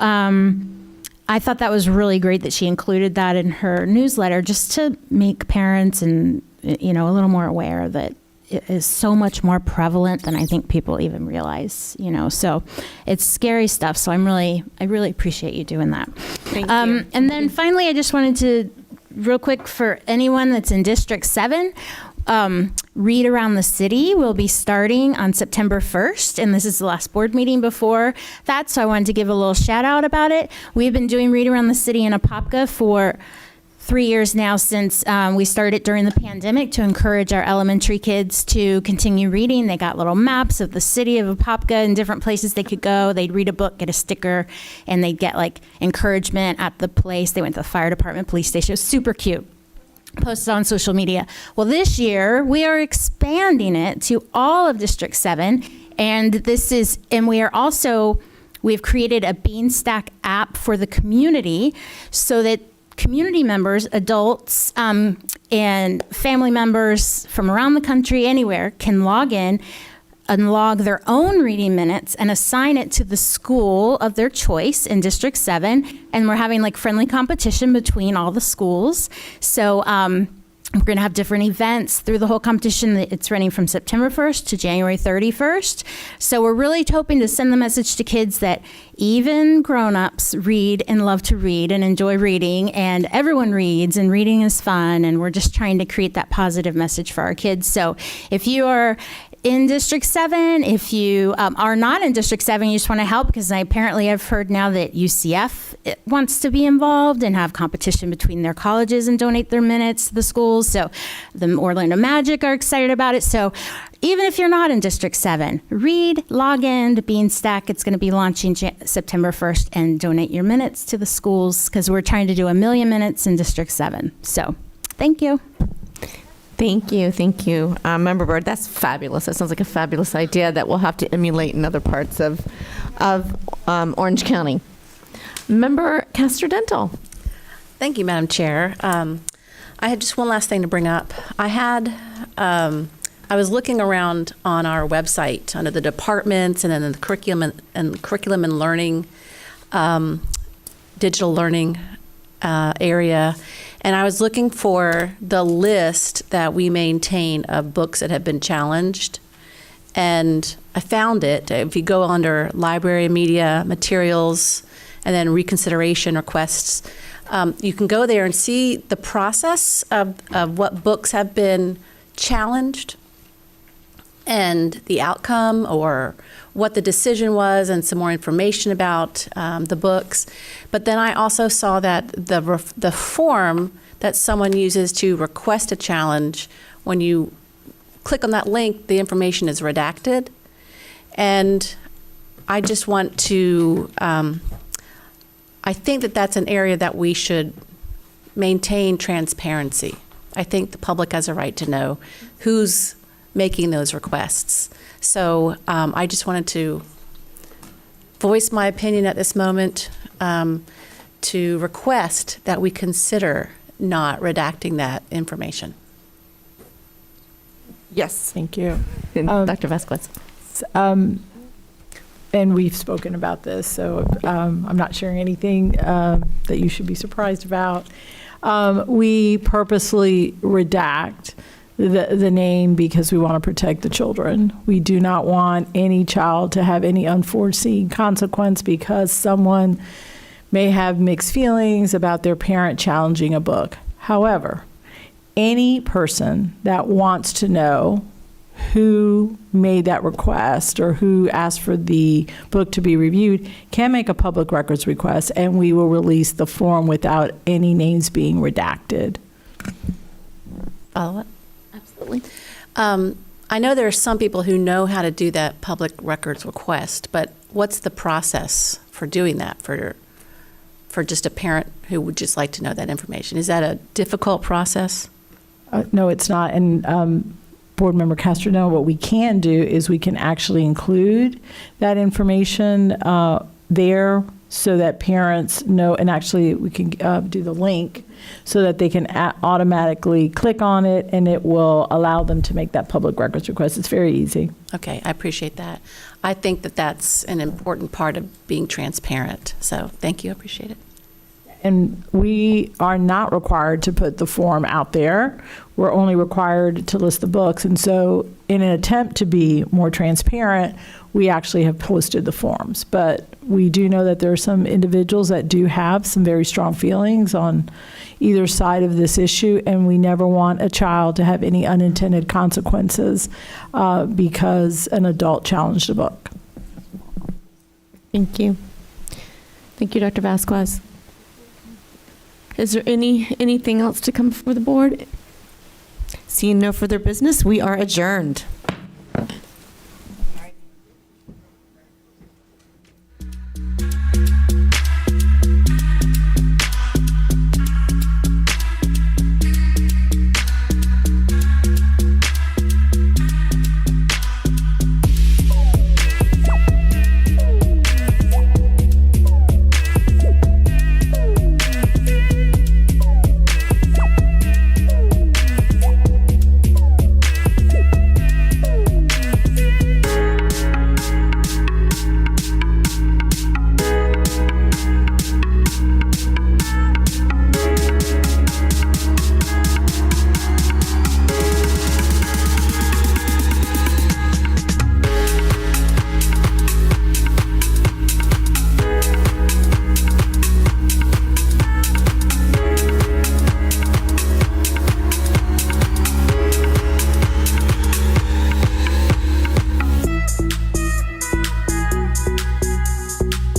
I thought that was really great that she included that in her newsletter, just to make parents and a little more aware that it is so much more prevalent than I think people even realize. So it's scary stuff. So I really appreciate you doing that. Thank you. And then finally, I just wanted to, real quick, for anyone that's in District 7, Read Around the City will be starting on September 1st, and this is the last board meeting before that, so I wanted to give a little shout out about it. We've been doing Read Around the City in Apopka for 3 years now, since we started during the pandemic, to encourage our elementary kids to continue reading. They got little maps of the city of Apopka and different places they could go. They'd read a book, get a sticker, and they'd get like encouragement at the place. They went to the fire department, police station. It was super cute. Posted on social media. Well, this year we are expanding it to all of District 7, and we've created a Beanstack app for the community, so that community members, adults, and family members from around the country, anywhere, can log in and log their own reading minutes and assign it to the school of their choice in District 7. And we're having like friendly competition between all the schools. So We're going to have different events through the whole competition. It's running from September 1st to January 31st. So we're really hoping to send the message to kids that even grown-ups read and love to read and enjoy reading, and everyone reads, and reading is fun, and we're just trying to create that positive message for our kids. So if you are in District 7, if you are not in District 7, you just want to help, because apparently I've heard now that UCF wants to be involved and have competition between their colleges and donate their minutes to the schools. So the Orlando Magic are excited about it. So even if you're not in District 7, read, log in to Beanstack. It's going to be launching September 1st, and donate your minutes to the schools, because we're trying to do 1 million minutes in District 7. So thank you. Thank you, thank you. Member Byrd, that's fabulous. That sounds like a fabulous idea that we'll have to emulate in other parts of Orange County. Member Castor-Dental. Thank you, Madam Chair. I had just one last thing to bring up. I was looking around on our website under the departments and then the curriculum and learning, digital learning area. And I was looking for the list that we maintain of books that have been challenged. And I found it. If you go under library, media, materials, and then reconsideration requests, you can go there and see the process of what books have been challenged and the outcome, or what the decision was, and some more information about the books. But then I also saw that the form that someone uses to request a challenge, when you click on that link, the information is redacted. And I just want to, I think that that's an area that we should maintain transparency. I think the public has a right to know who's making those requests. So I just wanted to voice my opinion at this moment, to request that we consider not redacting that information. Yes. Thank you. Dr. Vasquez. And we've spoken about this, so I'm not sharing anything that you should be surprised about. We purposely redact the name because we want to protect the children. We do not want any child to have any unforeseen consequence because someone may have mixed feelings about their parent challenging a book. However, any person that wants to know who made that request or who asked for the book to be reviewed can make a public records request, and we will release the form without any names being redacted. Follow up? Absolutely. I know there are some people who know how to do that public records request, but what's the process for doing that for just a parent who would just like to know that information? Is that a difficult process? No, it's not. And Board Member Castro, what we can do is we can actually include that information there so that parents know, and actually we can do the link so that they can automatically click on it, and it will allow them to make that public records request. It's very easy. Okay, I appreciate that. I think that that's an important part of being transparent. So thank you, I appreciate it. And we are not required to put the form out there. We're only required to list the books. And so in an attempt to be more transparent, we actually have posted the forms. But we do know that there are some individuals that do have some very strong feelings on either side of this issue, and we never want a child to have any unintended consequences because an adult challenged a book. Thank you. Thank you, Dr. Vasquez. Is there anything else to come before the board? Seeing no further business, we are adjourned.